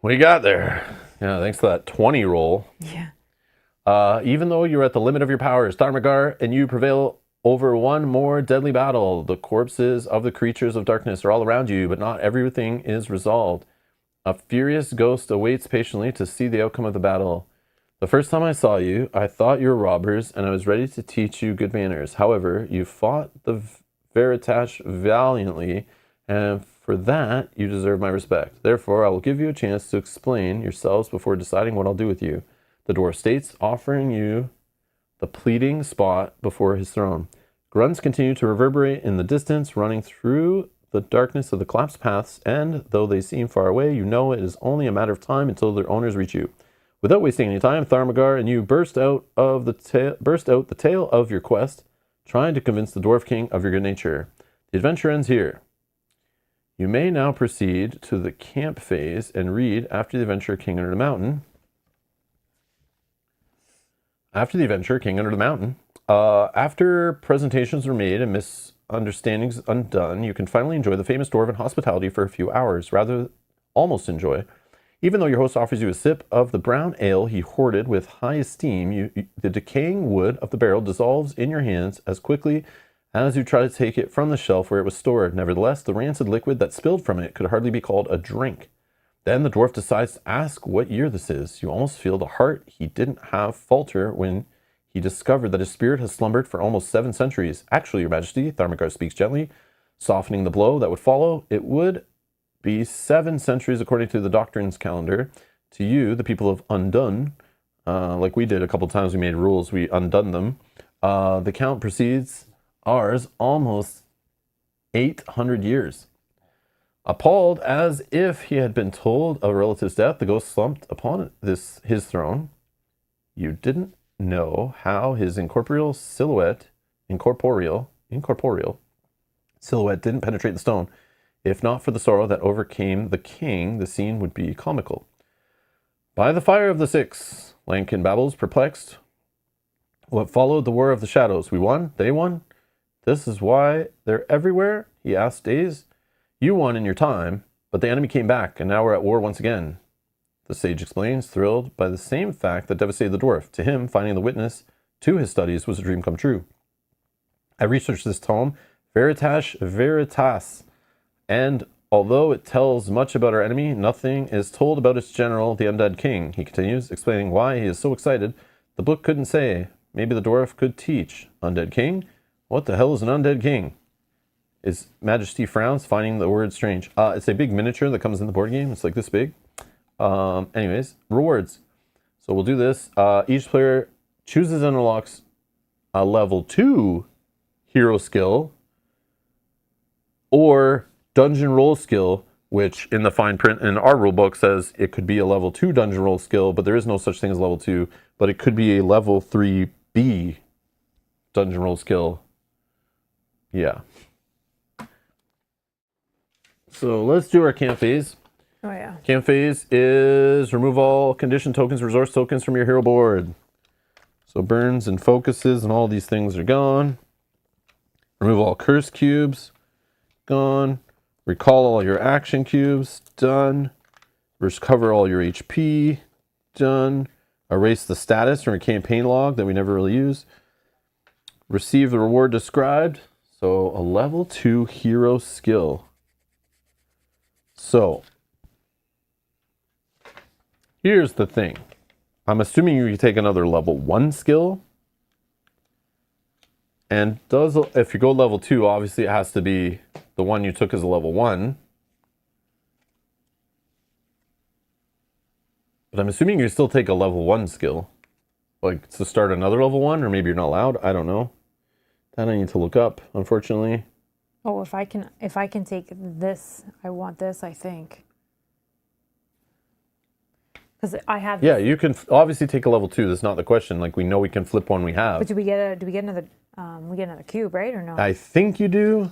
What do you got there? Yeah, thanks for that 20 roll. Yeah. Even though you're at the limit of your powers, Darmagar and you prevail over one more deadly battle. The corpses of the creatures of darkness are all around you, but not everything is resolved. A furious ghost awaits patiently to see the outcome of the battle. The first time I saw you, I thought you were robbers, and I was ready to teach you good manners. However, you fought the Veritash valiantly, and for that, you deserve my respect. Therefore, I will give you a chance to explain yourselves before deciding what I'll do with you. The dwarf states, offering you the pleading spot before his throne. Grunts continue to reverberate in the distance, running through the darkness of the collapsed paths, and though they seem far away, you know it is only a matter of time until their owners reach you. Without wasting any time, Tharmagar and you burst out the tale of your quest, trying to convince the Dwarf King of your good nature. The adventure ends here. You may now proceed to the camp phase and read After the Adventure, King Under the Mountain. After the Adventure, King Under the Mountain. After presentations were made and misunderstandings undone, you can finally enjoy the famous dwarven hospitality for a few hours. Rather, almost enjoy. Even though your host offers you a sip of the brown ale he hoarded with high esteem, the decaying wood of the barrel dissolves in your hands as quickly as you try to take it from the shelf where it was stored. Nevertheless, the rancid liquid that spilled from it could hardly be called a drink. Then the dwarf decides to ask what year this is. You almost feel the heart he didn't have falter when he discovered that his spirit has slumbered for almost 7 centuries. Actually, Your Majesty, Tharmagar speaks gently, softening the blow that would follow. It would be 7 centuries according to the doctrine's calendar. To you, the people of Undone, like we did a couple times, we made rules, we undone them. The count precedes ours almost 800 years. Appalled as if he had been told of a relative's death, the ghost slumped upon his throne. You didn't know how his incorporeal silhouette didn't penetrate the stone. If not for the sorrow that overcame the king, the scene would be comical. By the fire of the 6, Lankin babbles, perplexed. What followed the war of the shadows? We won? They won? This is why they're everywhere? He asked, dazed. You won in your time, but the enemy came back, and now we're at war once again. The sage explains, thrilled by the same fact that devastated the dwarf. To him, finding the witness to his studies was a dream come true. I researched this tome, Veritas, and although it tells much about our enemy, nothing is told about its general, the undead king. He continues, explaining why he is so excited. The book couldn't say. Maybe the dwarf could teach. Undead king? What the hell is an undead king? His Majesty frowns, finding the word strange. It's a big miniature that comes in the board game. It's like this big. Anyways, rewards. So we'll do this. Each player chooses and unlocks a level 2 hero skill or dungeon roll skill, which in the fine print in our rulebook says it could be a level 2 dungeon roll skill, but there is no such thing as level 2, but it could be a level 3B dungeon roll skill. Yeah. So let's do our camp phase. Oh, yeah. Camp phase is remove all condition tokens, resource tokens from your hero board. So burns and focuses and all these things are gone. Remove all curse cubes. Gone. Recall all your action cubes. Done. Recover all your HP. Done. Erase the status from a campaign log that we never really use. Receive the reward described. So a level 2 hero skill. So here's the thing. I'm assuming you take another level 1 skill. And if you go level 2, obviously it has to be the one you took as a level 1. But I'm assuming you still take a level 1 skill. Like to start another level 1, or maybe you're not allowed. I don't know. That I need to look up, unfortunately. Oh, if I can take this, I want this, I think. Because I have this. Yeah, you can obviously take a level 2. That's not the question. Like we know we can flip one we have. But do we get another we get another cube, right? Or no? I think you do.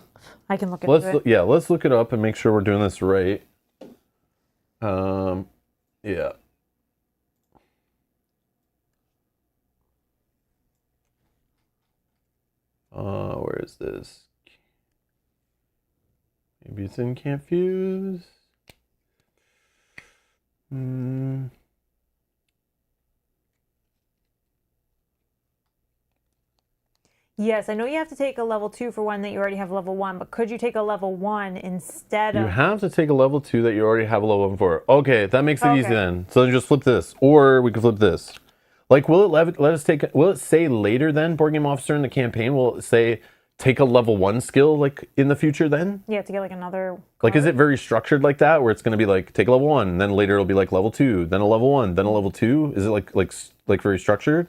I can look into it. Yeah, let's look it up and make sure we're doing this right. Yeah. Where is this? Maybe it's in Can't Fuse. Yes, I know you have to take a level 2 for one that you already have level 1, but could you take a level 1 instead of... You have to take a level 2 that you already have a level 1 for. Okay, that makes it easy Okay. then. So then just flip this. Or we could flip this. Like, will it say later then, Board Game Officer in the campaign, will it say take a level 1 skill like in the future then? You have to get like another... Like, is it very structured like that, where it's going to be like, take a level 1, and then later it'll be like level 2, then a level 1, then a level 2? Is it like very structured?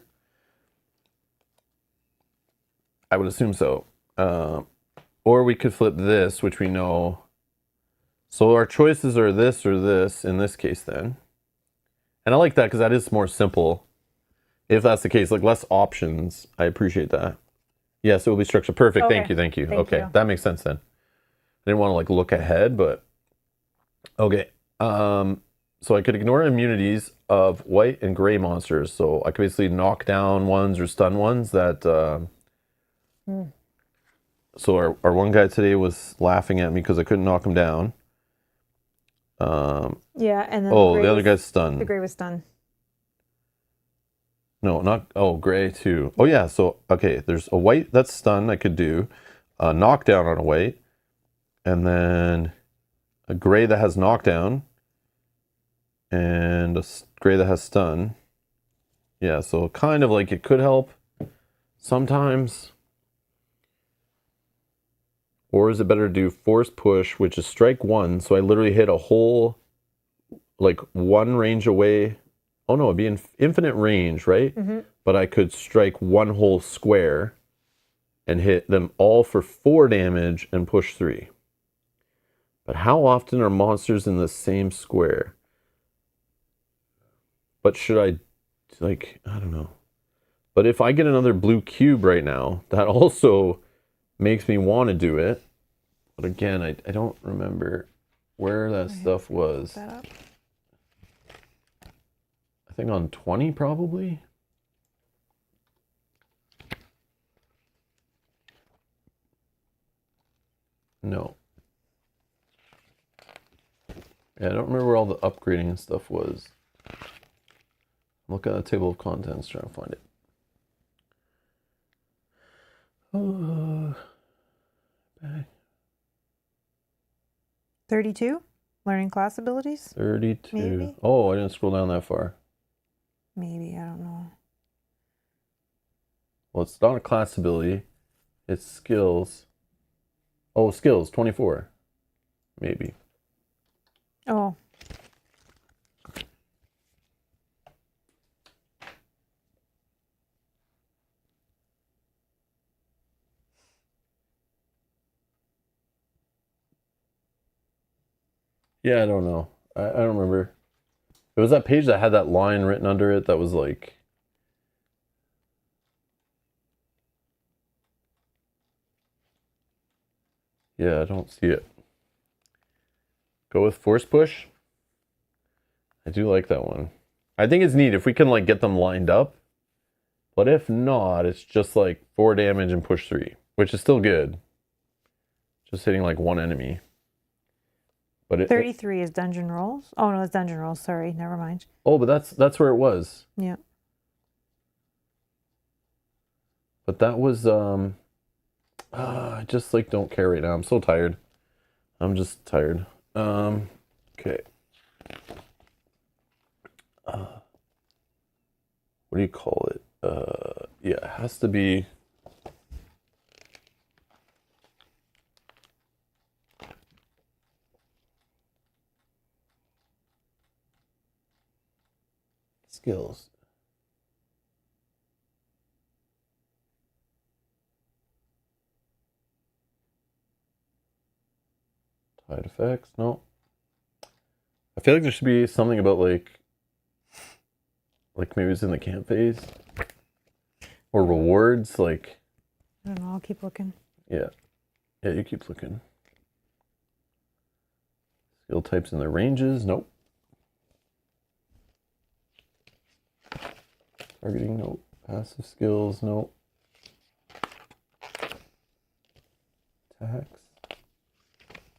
I would assume so. Or we could flip this, which we know. So our choices are this or this in this case then. And I like that because that is more simple. If that's the case, like less options. I appreciate that. Yes, it will be structured. Perfect. Okay. Thank you. Thank Okay, you. that makes sense then. I didn't want to like look ahead, but okay. So I could ignore immunities of white and gray monsters. So I could basically knock down ones or stun ones that. So our one guy today was laughing at me because I couldn't knock him down. Yeah, and then the other guy's stunned. The gray was stunned. No, not... Oh, gray too. Oh, yeah. So, okay, there's a white that's stunned I could do. A knockdown on a white. And then a gray that has knockdown. And a gray that has stun. Yeah, so kind of like it could help sometimes. Or is it better to do force push, which is strike 1? So I literally hit a whole, like, 1 range away. Oh, no, it'd be infinite range, right? Mm-hmm. But I could strike 1 whole square and hit them all for 4 damage and push 3. But how often are monsters in the same square? But should I, like, I don't know. But if I get another blue cube right now, that also makes me want to do it. But again, I don't remember where that stuff was. That up. I think on 20 probably. No. Yeah, I don't remember where all the upgrading and stuff was. Look at the table of contents, trying to find it. Back. 32? Learning class abilities? 32. Maybe. Oh, I didn't scroll down that far. Maybe, I don't know. Well, it's not a class ability. It's skills. Oh, skills, 24. Maybe. Oh. Yeah, I don't know. I don't remember. It was that page that had that line written under it that was like... Yeah, I don't see it. Go with force push. I do like that one. I think it's neat if we can like get them lined up. But if not, it's just like 4 damage and push 3, which is still good. Just hitting like 1 enemy. But 33 is dungeon rolls. Oh no, it's dungeon rolls. Sorry, never mind. Oh, but that's where it was. Yeah. But that was I just like don't care right now. I'm so tired. I'm just tired. Okay. what do you call it? Yeah, it has to be. Skills. Tide effects, no. I feel like there should be something about like maybe it's in the camp phase. Or rewards, like. I don't know, I'll keep looking. Yeah. Yeah, you keep looking. Skill types and their ranges, nope. Targeting, nope. Passive skills, nope. Attacks.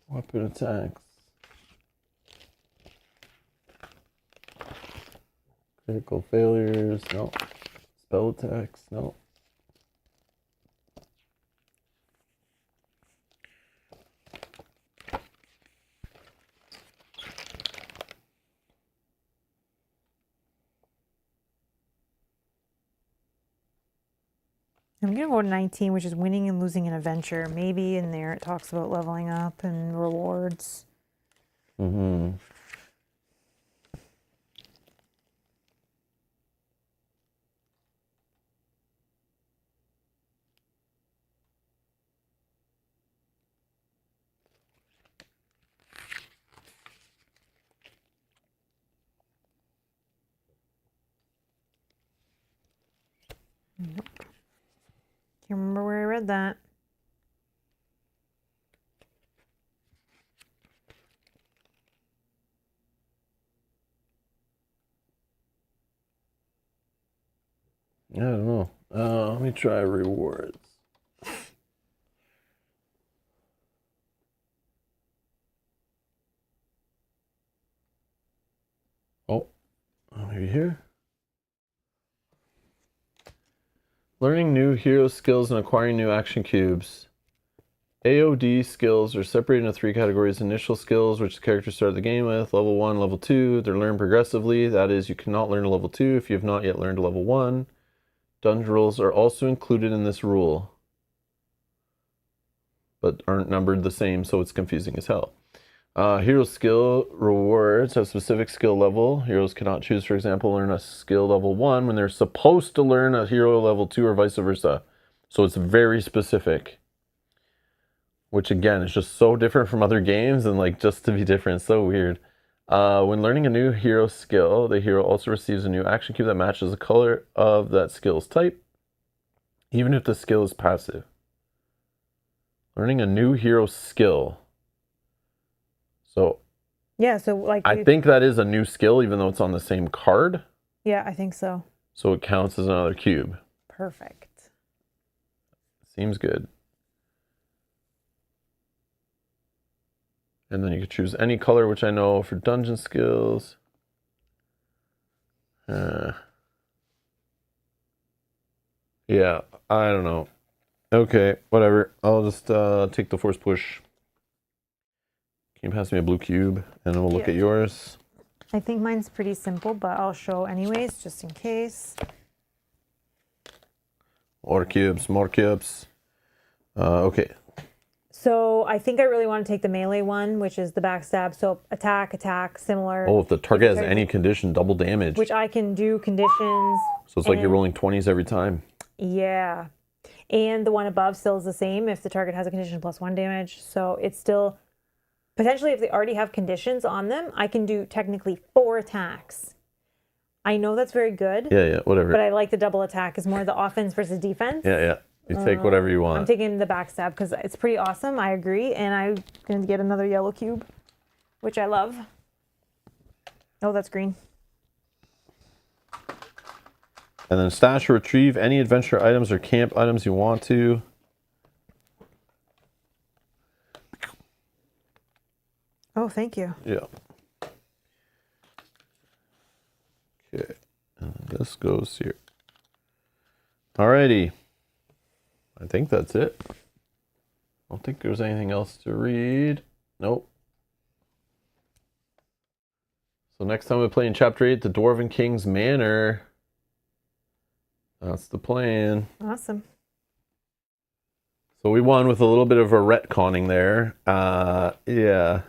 Weapon attacks. Critical failures, no. Spell attacks, no. I'm going to go to 19, which is winning and losing an adventure. Maybe in there it talks about leveling up and rewards. Mm-hmm. Nope. Can't remember where I read that. I don't know. Let me try rewards. Oh, maybe here. Learning new hero skills and acquiring new action cubes. AOD skills are separated into 3 categories. Initial skills, which the characters start the game with. Level 1, level 2. They're learned progressively. That is, you cannot learn to level 2 if you have not yet learned to level 1. Dungeon rules are also included in this rule, but aren't numbered the same, so it's confusing as hell. Hero skill rewards have specific skill level. Heroes cannot choose, for example, learn a skill level 1 when they're supposed to learn a hero level 2 or vice versa. So it's very specific, which again is just so different from other games, and like just to be different, so weird. When learning a new hero skill, the hero also receives a new action cube that matches the color of that skill's type, even if the skill is passive. Learning a new hero skill. So yeah, so like I think that is a new skill, even though it's on the same card. Yeah, I think so. So it counts as another cube. Perfect. Seems good. And then you could choose any color, which I know for dungeon skills. Yeah, I don't know. Okay, whatever. I'll just take the force push. Can you pass me a blue cube, and then we'll look at yours. I think mine's pretty simple, but I'll show anyways, just in case. More cubes, more cubes. Okay. So I think I really want to take the melee one, which is the backstab. So attack, similar. Oh, if the target has any condition, double damage. Which I can do conditions. So it's like you're rolling 20s every time. Yeah. And the one above still is the same if the target has a condition plus 1 damage. So it's still, potentially if they already have conditions on them, I can do technically 4 attacks. I know that's very good. Yeah, whatever. But I like the double attack as more the offense versus defense. Yeah. You take whatever you want. I'm taking the backstab because it's pretty awesome. I agree. And I'm going to get another yellow cube, which I love. Oh, that's green. And then stash or retrieve any adventure items or camp items you want to. Oh, thank you. Yeah. Okay. And this goes here. Alrighty. I think that's it. I don't think there's anything else to read. Nope. So next time we play in Chapter 8, the Dwarven King's Manor. That's the plan. Awesome. So we won with a little bit of a retconning there. Yeah.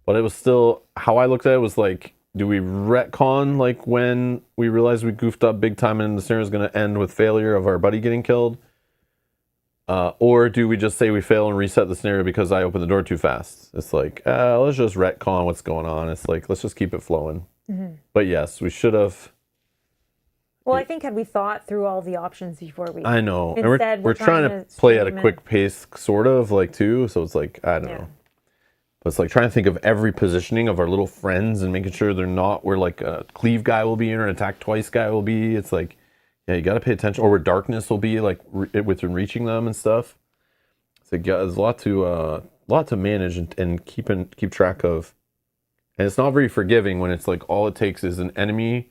But it was still, how I looked at it was like, do we retcon like when we realized we goofed up big time and the scenario is going to end with failure of our buddy getting killed? Or do we just say we fail and reset the scenario because I opened the door too fast? It's like, let's just retcon what's going on. It's like, let's just keep it flowing. Mm-hmm. But yes, we should have. Well, I think had we thought through all the options before we. I know. And we're trying to play at a quick pace, sort of, like, too. So it's like, I don't know. But it's like trying to think of every positioning of our little friends and making sure they're not where, like, a cleave guy will be or an attack twice guy will be. It's like, yeah, you got to pay attention. Or where darkness will be, like, within reaching them and stuff. It's like, yeah, there's a lot to manage and keep track of. And it's not very forgiving when it's like all it takes is an enemy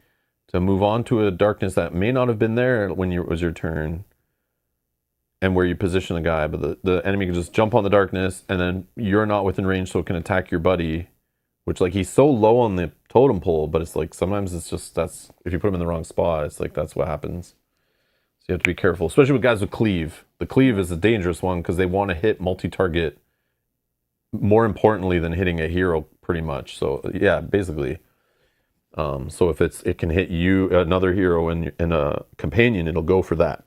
to move on to a darkness that may not have been there when it was your turn and where you position the guy, but the enemy can just jump on the darkness and then you're not within range, so it can attack your buddy, which, like, he's so low on the totem pole, but it's like sometimes it's just, that's, if you put him in the wrong spot, it's like that's what happens. So you have to be careful, especially with guys with cleave. The cleave is a dangerous one because they want to hit multi-target more importantly than hitting a hero, pretty much. So yeah, basically. So if it can hit you, another hero, and a companion, it'll go for that.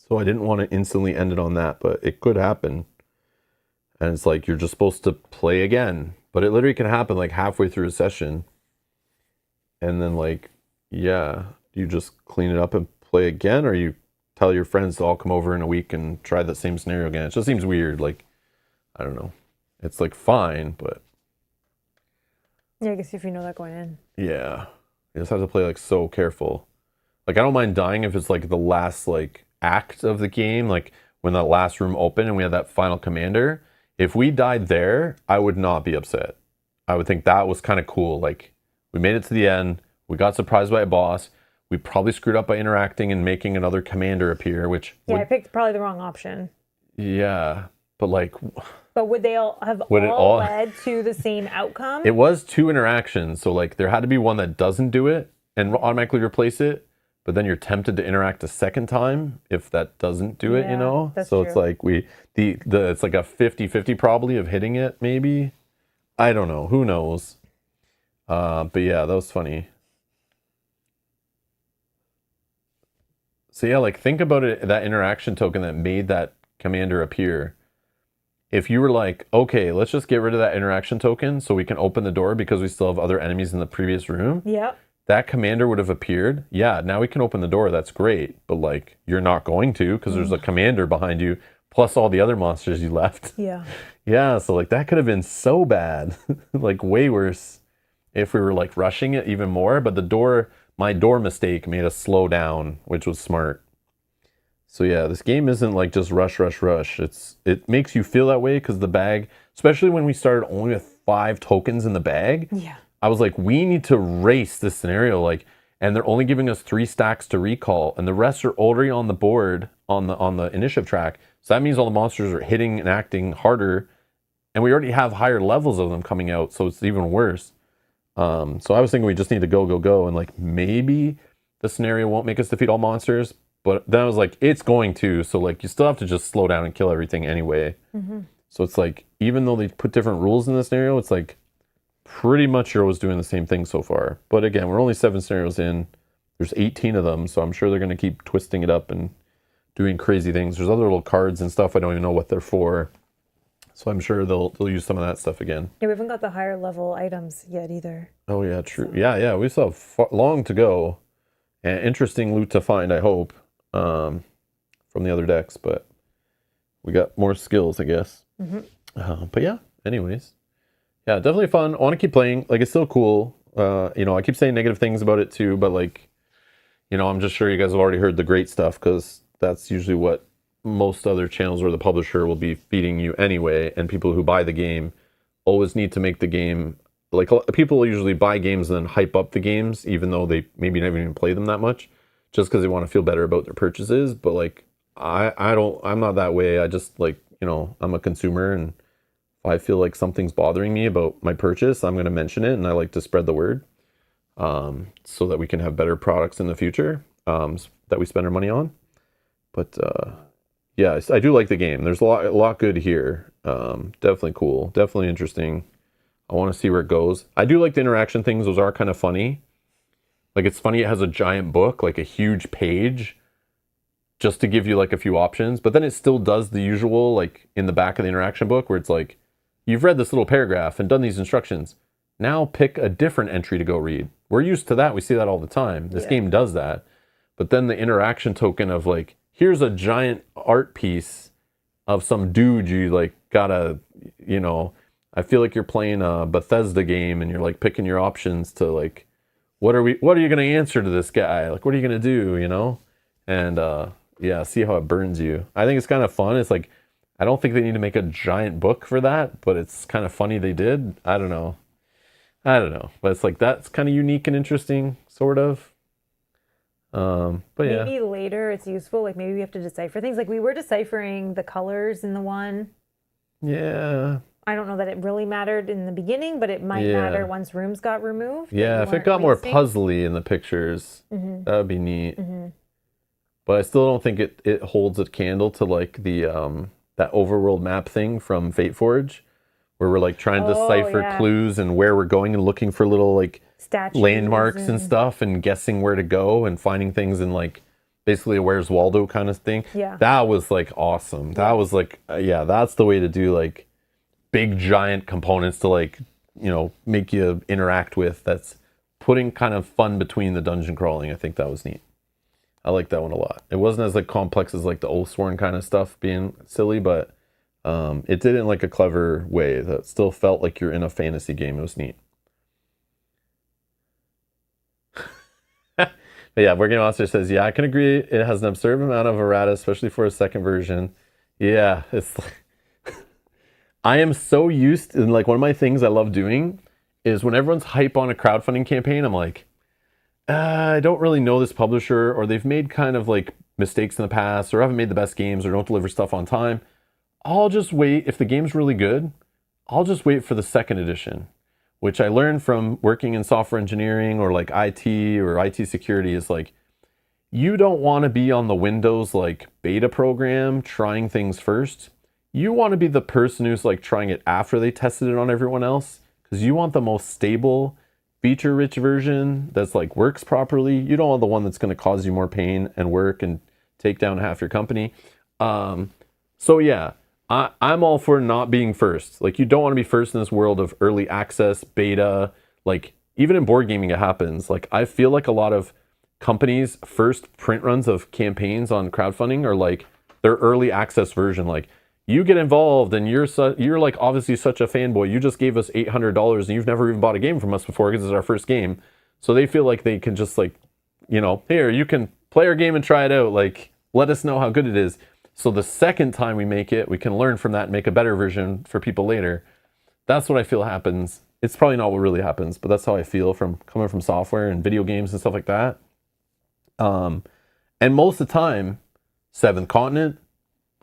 So I didn't want to instantly end it on that, but it could happen. And it's like you're just supposed to play again, but it literally can happen like halfway through a session, and then, like, yeah, you just clean it up and play again, or you tell your friends to all come over in a week and try the same scenario again. It just seems weird. Like, I don't know. It's like fine, but. Yeah, I guess if you know that going in. Yeah. You just have to play, like, so careful. Like, I don't mind dying if it's like the last, like, act of the game, like when that last room opened and we had that final commander. If we died there, I would not be upset. I would think that was kind of cool. Like, we made it to the end. We got surprised by a boss. We probably screwed up by interacting and making another commander appear, which. Yeah, I picked probably the wrong option. Yeah. But, like. But would they all have all led to the same outcome? It was 2 interactions. So, like, there had to be one that doesn't do it and automatically replace it. But then you're tempted to interact a second time if that doesn't do it, you know? So true. It's like it's like a 50-50 probably of hitting it, maybe. I don't know. Who knows? But yeah, that was funny. So yeah, like, think about it, that interaction token that made that commander appear. If you were like, okay, let's just get rid of that interaction token so we can open the door because we still have other enemies in the previous room. Yep. That commander would have appeared. Yeah, now we can open the door. That's great. But, like, you're not going to because there's a commander behind you plus all the other monsters you left. Yeah. Yeah, so, like, that could have been so bad. Like, way worse if we were, like, rushing it even more. But my door mistake made us slow down, which was smart. So yeah, this game isn't like just rush. It makes you feel that way because the bag, especially when we started only with 5 tokens in the bag. Yeah. I was like, we need to race this scenario, like, and they're only giving us 3 stacks to recall, and the rest are already on the board on the initiative track. So that means all the monsters are hitting and acting harder, and we already have higher levels of them coming out, so it's even worse. So I was thinking we just need to go, and, like, maybe the scenario won't make us defeat all monsters, but then I was like, it's going to. So, like, you still have to just slow down and kill everything anyway. Mm-hmm. So it's like, even though they put different rules in the scenario, it's like pretty much you're always doing the same thing so far. But again, we're only 7 scenarios in. There's 18 of them, so I'm sure they're going to keep twisting it up and doing crazy things. There's other little cards and stuff. I don't even know what they're for. So I'm sure they'll use some of that stuff again. Yeah, we haven't got the higher level items yet either. Oh, yeah, true. So. Yeah, we still have long to go. And interesting loot to find, I hope, from the other decks. But we got more skills, I guess. Mm-hmm. But yeah, anyways. Yeah, definitely fun. I want to keep playing. Like, it's still cool. I keep saying negative things about it too, but, like, I'm just sure you guys have already heard the great stuff because that's usually what most other channels or the publisher will be feeding you anyway. And people who buy the game always need to make the game, like, people usually buy games and then hype up the games, even though they maybe never even play them that much, just because they want to feel better about their purchases. But, like, I'm not that way. I just, like, I'm a consumer, and if I feel like something's bothering me about my purchase, I'm going to mention it, and I like to spread the word so that we can have better products in the future. that we spend our money on. But yeah, I do like the game. There's a lot good here. Definitely cool. Definitely interesting. I want to see where it goes. I do like the interaction things. Those are kind of funny. Like, it's funny it has a giant book, like a huge page, just to give you like a few options. But then it still does the usual, like in the back of the interaction book, where it's like, you've read this little paragraph and done these instructions. Now pick a different entry to go read. We're used to that. We see that all the time. This game does that. But then the interaction token of like, here's a giant art piece of some dude you like gotta, you know, I feel like you're playing a Bethesda game and you're like picking your options to like, what are you going to answer to this guy? Like, what are you going to do, you know? And yeah, see how it burns you. I think it's kind of fun. It's like, I don't think they need to make a giant book for that, but it's kind of funny they did. I don't know. But it's like, that's kind of unique and interesting, sort of. But yeah. Maybe later it's useful. Like, maybe we have to decipher things. Like, we were deciphering the colors in the one. Yeah. I don't know that it really mattered in the beginning, but it might matter once rooms got removed. Yeah, if it got more puzzly in the pictures, that would be neat. But I still don't think it holds a candle to like the that overworld map thing from Fate Forge, where we're like trying to decipher clues and where we're going and looking for little like statues landmarks and stuff and guessing where to go and finding things in like basically a Where's Waldo kind of thing. Yeah. That was like awesome. That was like, that's the way to do like big giant components to like, you know, make you interact with. That's putting kind of fun between the dungeon crawling. I think that was neat. I like that one a lot. It wasn't as like complex as like the Oathsworn kind of stuff being silly, but it did it in like a clever way that still felt like you're in a fantasy game. It was neat. But yeah, Board Game Monster says, yeah, I can agree. It has an absurd amount of errata, especially for a second version. Yeah, it's like, I am so used to, like, one of my things I love doing is when everyone's hype on a crowdfunding campaign, I'm like, I don't really know this publisher, or they've made kind of like mistakes in the past, or haven't made the best games, or don't deliver stuff on time. I'll just wait. If the game's really good, I'll just wait for the second edition, which I learned from working in software engineering or like IT or IT security is like, you don't want to be on the Windows like beta program trying things first. You want to be the person who's like trying it after they tested it on everyone else, because you want the most stable, feature-rich version that's like works properly. You don't want the one that's going to cause you more pain and work and take down half your company. So yeah, I'm all for not being first. Like, you don't want to be first in this world of early access, beta. Like, even in board gaming, it happens. Like, I feel like a lot of companies' first print runs of campaigns on crowdfunding are like their early access version. Like, you get involved and you're like obviously such a fanboy. You just gave us $800 and you've never even bought a game from us before because it's our first game. So they feel like they can just like, you know, here, you can play our game and try it out. Like, let us know how good it is. So the second time we make it, we can learn from that and make a better version for people later. That's what I feel happens. It's probably not what really happens, but that's how I feel from coming from software and video games and stuff like that. And most of the time, Seventh Continent,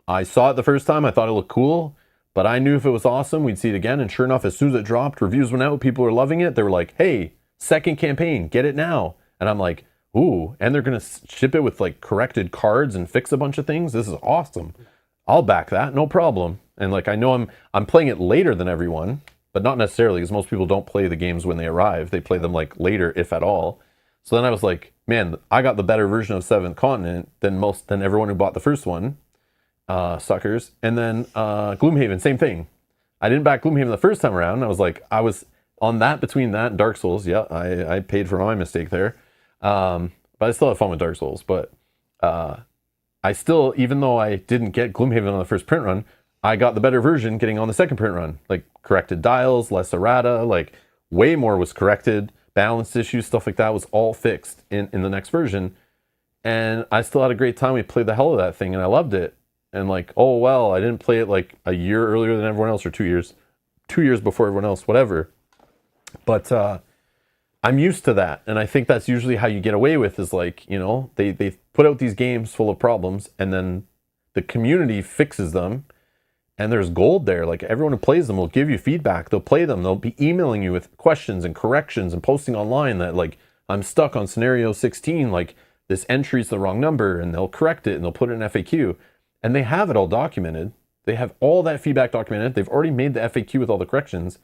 I saw it the first time, I thought it looked cool, but I knew if it was awesome, we'd see it again. And sure enough, as soon as it dropped, reviews went out, people were loving it. They were like, hey, second campaign, get it now. And I'm like, ooh, and they're going to ship it with like corrected cards and fix a bunch of things. This is awesome. I'll back that, no problem. And like, I know I'm playing it later than everyone, but not necessarily, because most people don't play the games when they arrive. They play them like later, if at all. So then I was like, man, I got the better version of Seventh Continent than everyone who bought the first one. Suckers. And then Gloomhaven, same thing. I didn't back Gloomhaven the first time around. I was on that, between that and Dark Souls. Yeah, I paid for my mistake there. But I still had fun with Dark Souls. But I still, even though I didn't get Gloomhaven on the first print run, I got the better version getting on the second print run. Like, corrected dials, less errata, like way more was corrected, balance issues, stuff like that was all fixed in the next version. And I still had a great time. We played the hell of that thing and I loved it. And like, oh, well, I didn't play it like a year earlier than everyone else, or 2 years before everyone else, whatever. But I'm used to that. And I think that's usually how you get away with, is like, you know, they put out these games full of problems and then the community fixes them. And there's gold there. Like, everyone who plays them will give you feedback. They'll play them. They'll be emailing you with questions and corrections and posting online that like, I'm stuck on scenario 16. Like, this entry is the wrong number, and they'll correct it and they'll put it in FAQ. And they have it all documented. They have all that feedback documented. They've already made the FAQ with all the corrections.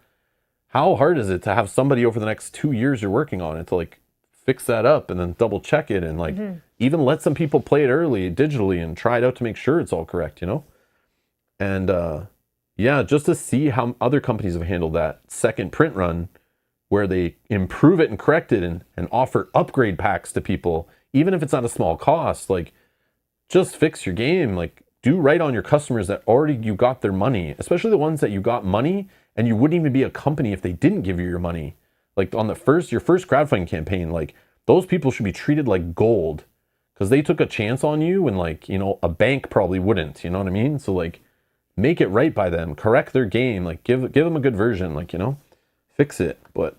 How hard is it to have somebody over the next 2 years you're working on it to like fix that up and then double check it and like even let some people play it early digitally and try it out to make sure it's all correct, you know? And yeah, just to see how other companies have handled that second print run where they improve it and correct it and offer upgrade packs to people, even if it's not a small cost, like just fix your game, like do right on your customers that already you got their money, especially the ones that you got money and you wouldn't even be a company if they didn't give you your money. Like on your first crowdfunding campaign, like those people should be treated like gold because they took a chance on you and like, you know, a bank probably wouldn't, you know what I mean? So like make it right by them, correct their game, like give them a good version, like, you know, fix it. But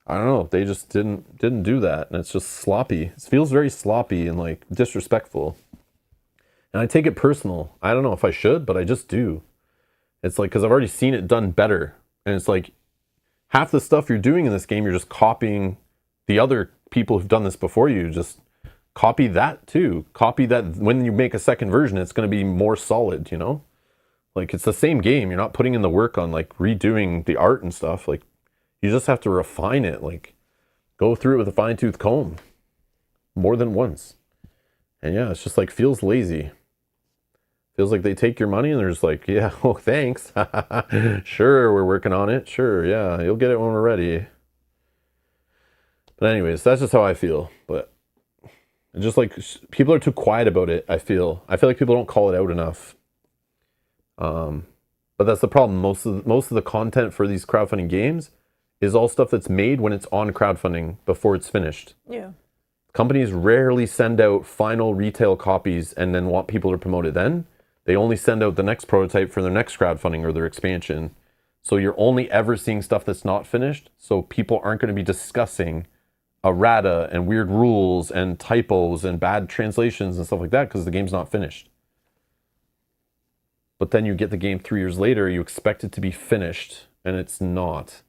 I don't know, they just didn't do that, and it's just sloppy. It feels very sloppy and like disrespectful. And I take it personal. I don't know if I should, but I just do. It's like, because I've already seen it done better. And it's like, half the stuff you're doing in this game, you're just copying the other people who've done this before you. Just copy that too. Copy that. When you make a second version, it's going to be more solid, you know? Like, it's the same game. You're not putting in the work on, like, redoing the art and stuff. Like, you just have to refine it. Like, go through it with a fine-tooth comb more than once. And yeah, it's just like, feels lazy. Feels like they take your money and they're just like, yeah, oh, thanks. Sure, we're working on it. Sure, yeah, you'll get it when we're ready. But anyways, that's just how I feel. But just like people are too quiet about it, I feel like people don't call it out enough. But that's the problem. Most of the content for these crowdfunding games is all stuff that's made when it's on crowdfunding before it's finished. Yeah. Companies rarely send out final retail copies and then want people to promote it then. They only send out the next prototype for their next crowdfunding or their expansion. So you're only ever seeing stuff that's not finished. So people aren't going to be discussing errata and weird rules and typos and bad translations and stuff like that because the game's not finished. But then you get the game 3 years later, you expect it to be finished, and it's not.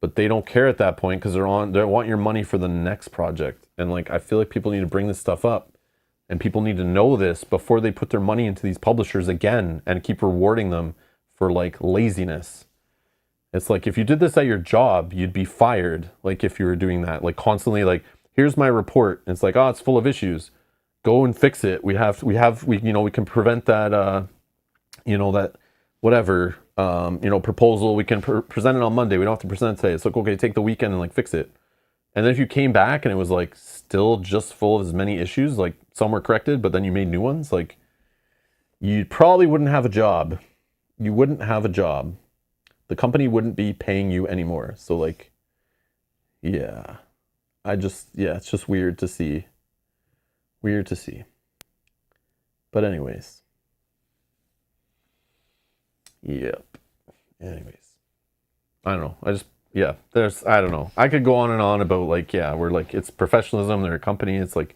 But they don't care at that point because they want your money for the next project. And like, I feel like people need to bring this stuff up. And people need to know this before they put their money into these publishers again and keep rewarding them for like laziness. It's like, if you did this at your job, you'd be fired. Like if you were doing that, like constantly like, here's my report. And it's like, oh, it's full of issues. Go and fix it. We can prevent that, that whatever, proposal. We can present it on Monday. We don't have to present it today. It's like, okay, take the weekend and like fix it. And then if you came back and it was like still just full of as many issues, like some were corrected, but then you made new ones, like you probably wouldn't have a job. You wouldn't have a job. The company wouldn't be paying you anymore. So like, yeah, it's just weird to see. Weird to see. But anyways. Yep. Anyways. I don't know. I don't know. I could go on and on about like, yeah, we're like, it's professionalism. They're a company. It's like,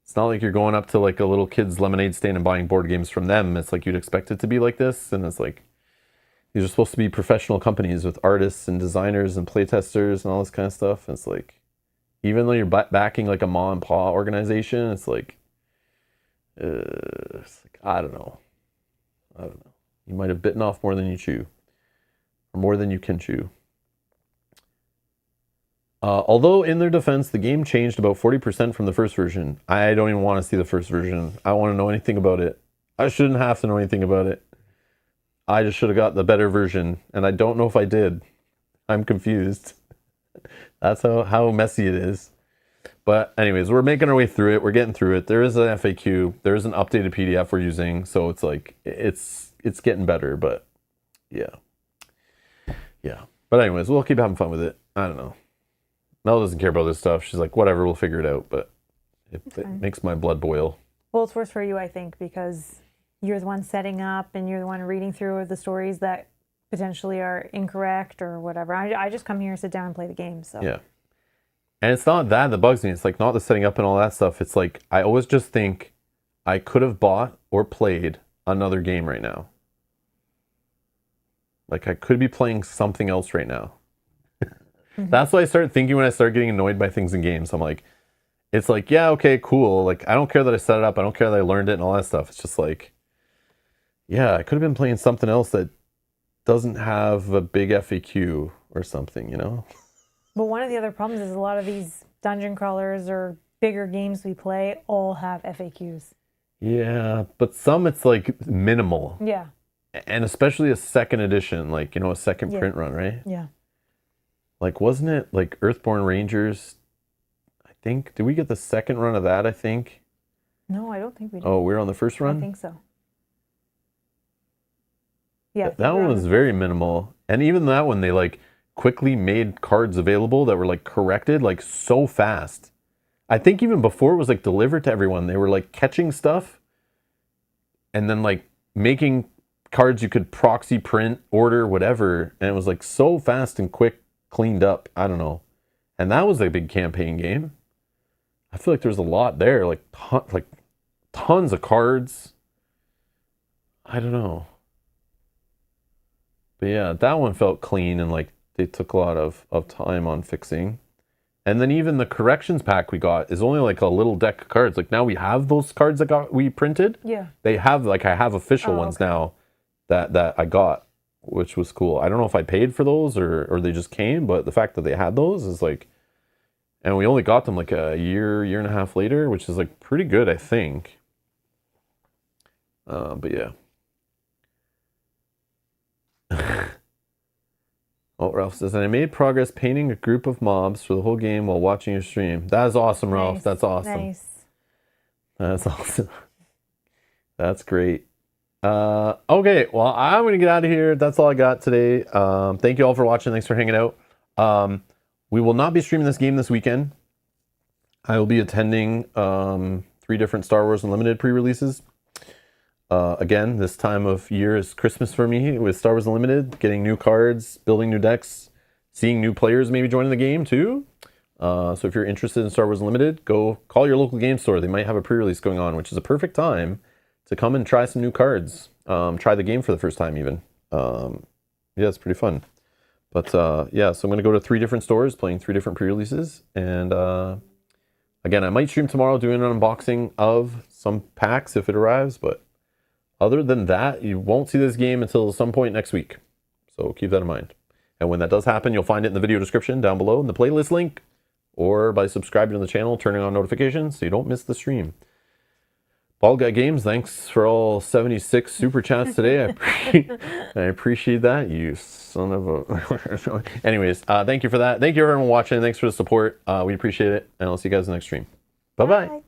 it's not like you're going up to like a little kid's lemonade stand and buying board games from them. It's like, you'd expect it to be like this. And it's like, these are supposed to be professional companies with artists and designers and playtesters and all this kind of stuff. And it's like, even though you're backing like a mom and pop organization, it's like, I don't know. You might have bitten off more than you chew, or more than you can chew. Although in their defense, the game changed about 40% from the first version. I don't even want to see the first version. I don't want to know anything about it. I shouldn't have to know anything about it. I just should have got the better version, and I don't know if I did. I'm confused. That's how messy it is. But anyways, we're making our way through it. We're getting through it. There is an FAQ. There is an updated PDF we're using. So it's like, it's getting better, but yeah. Yeah. But anyways, we'll keep having fun with it. I don't know. Mel doesn't care about this stuff. She's like, whatever, we'll figure it out. But it makes my blood boil. Well, it's worse for you, I think, because you're the one setting up and you're the one reading through the stories that potentially are incorrect or whatever. I just come here, sit down, and play the game. So yeah. And it's not that bugs me. It's like not the setting up and all that stuff. It's like, I always just think I could have bought or played another game right now. Like I could be playing something else right now. Mm-hmm. That's what I start thinking when I start getting annoyed by things in games. I'm like, it's like, yeah, okay, cool. Like, I don't care that I set it up. I don't care that I learned it and all that stuff. It's just like, yeah, I could have been playing something else that doesn't have a big FAQ or something, you know? But one of the other problems is a lot of these dungeon crawlers or bigger games we play all have FAQs. Yeah, but some it's like minimal. Yeah. And especially a second edition, like, you know, a second print run, right? Yeah. Like, wasn't it like Earthborn Rangers? I think, did we get the second run of that, I think? No, I don't think we did. Oh, we're on the first run? I think so. Yeah. That one was very minimal. And even that one, they like quickly made cards available that were like corrected like so fast. I think even before it was like delivered to everyone, they were like catching stuff and then like making cards you could proxy print, order, whatever. And it was like so fast and quick, cleaned up. I don't know. And that was a big campaign game. I feel like there was a lot there, like tons of cards. I don't know. But yeah, that one felt clean and like they took a lot of time on fixing. And then even the corrections pack we got is only like a little deck of cards. Like now we have those cards that we printed. Yeah. They have, like, I have official ones now that I got, which was cool. I don't know if I paid for those or they just came, but the fact that they had those is like, and we only got them like a year and a half later, which is like pretty good, I think. But yeah. Oh, Ralph says, and I made progress painting a group of mobs for the whole game while watching your stream. That is awesome, Ralph. Nice. That's awesome. Nice. That's awesome. That's great. Okay, well, I'm going to get out of here. That's all I got today. Thank you all for watching. Thanks for hanging out. We will not be streaming this game this weekend. I will be attending 3 different Star Wars Unlimited pre-releases. Again, this time of year is Christmas for me with Star Wars Unlimited, getting new cards, building new decks, seeing new players maybe joining the game too. So if you're interested in Star Wars Unlimited, go call your local game store. They might have a pre-release going on, which is a perfect time to come and try some new cards. Try the game for the first time even. Yeah, it's pretty fun. But yeah, so I'm going to go to 3 different stores, playing 3 different pre-releases. And again, I might stream tomorrow doing an unboxing of some packs if it arrives, but other than that, you won't see this game until some point next week. So keep that in mind. And when that does happen, you'll find it in the video description down below in the playlist link, or by subscribing to the channel, turning on notifications so you don't miss the stream. Bald Guy Games, thanks for all 76 super chats today. I appreciate that, you son of a... Anyways, thank you for that. Thank you everyone watching. Thanks for the support. We appreciate it. And I'll see you guys in the next stream. Bye-bye.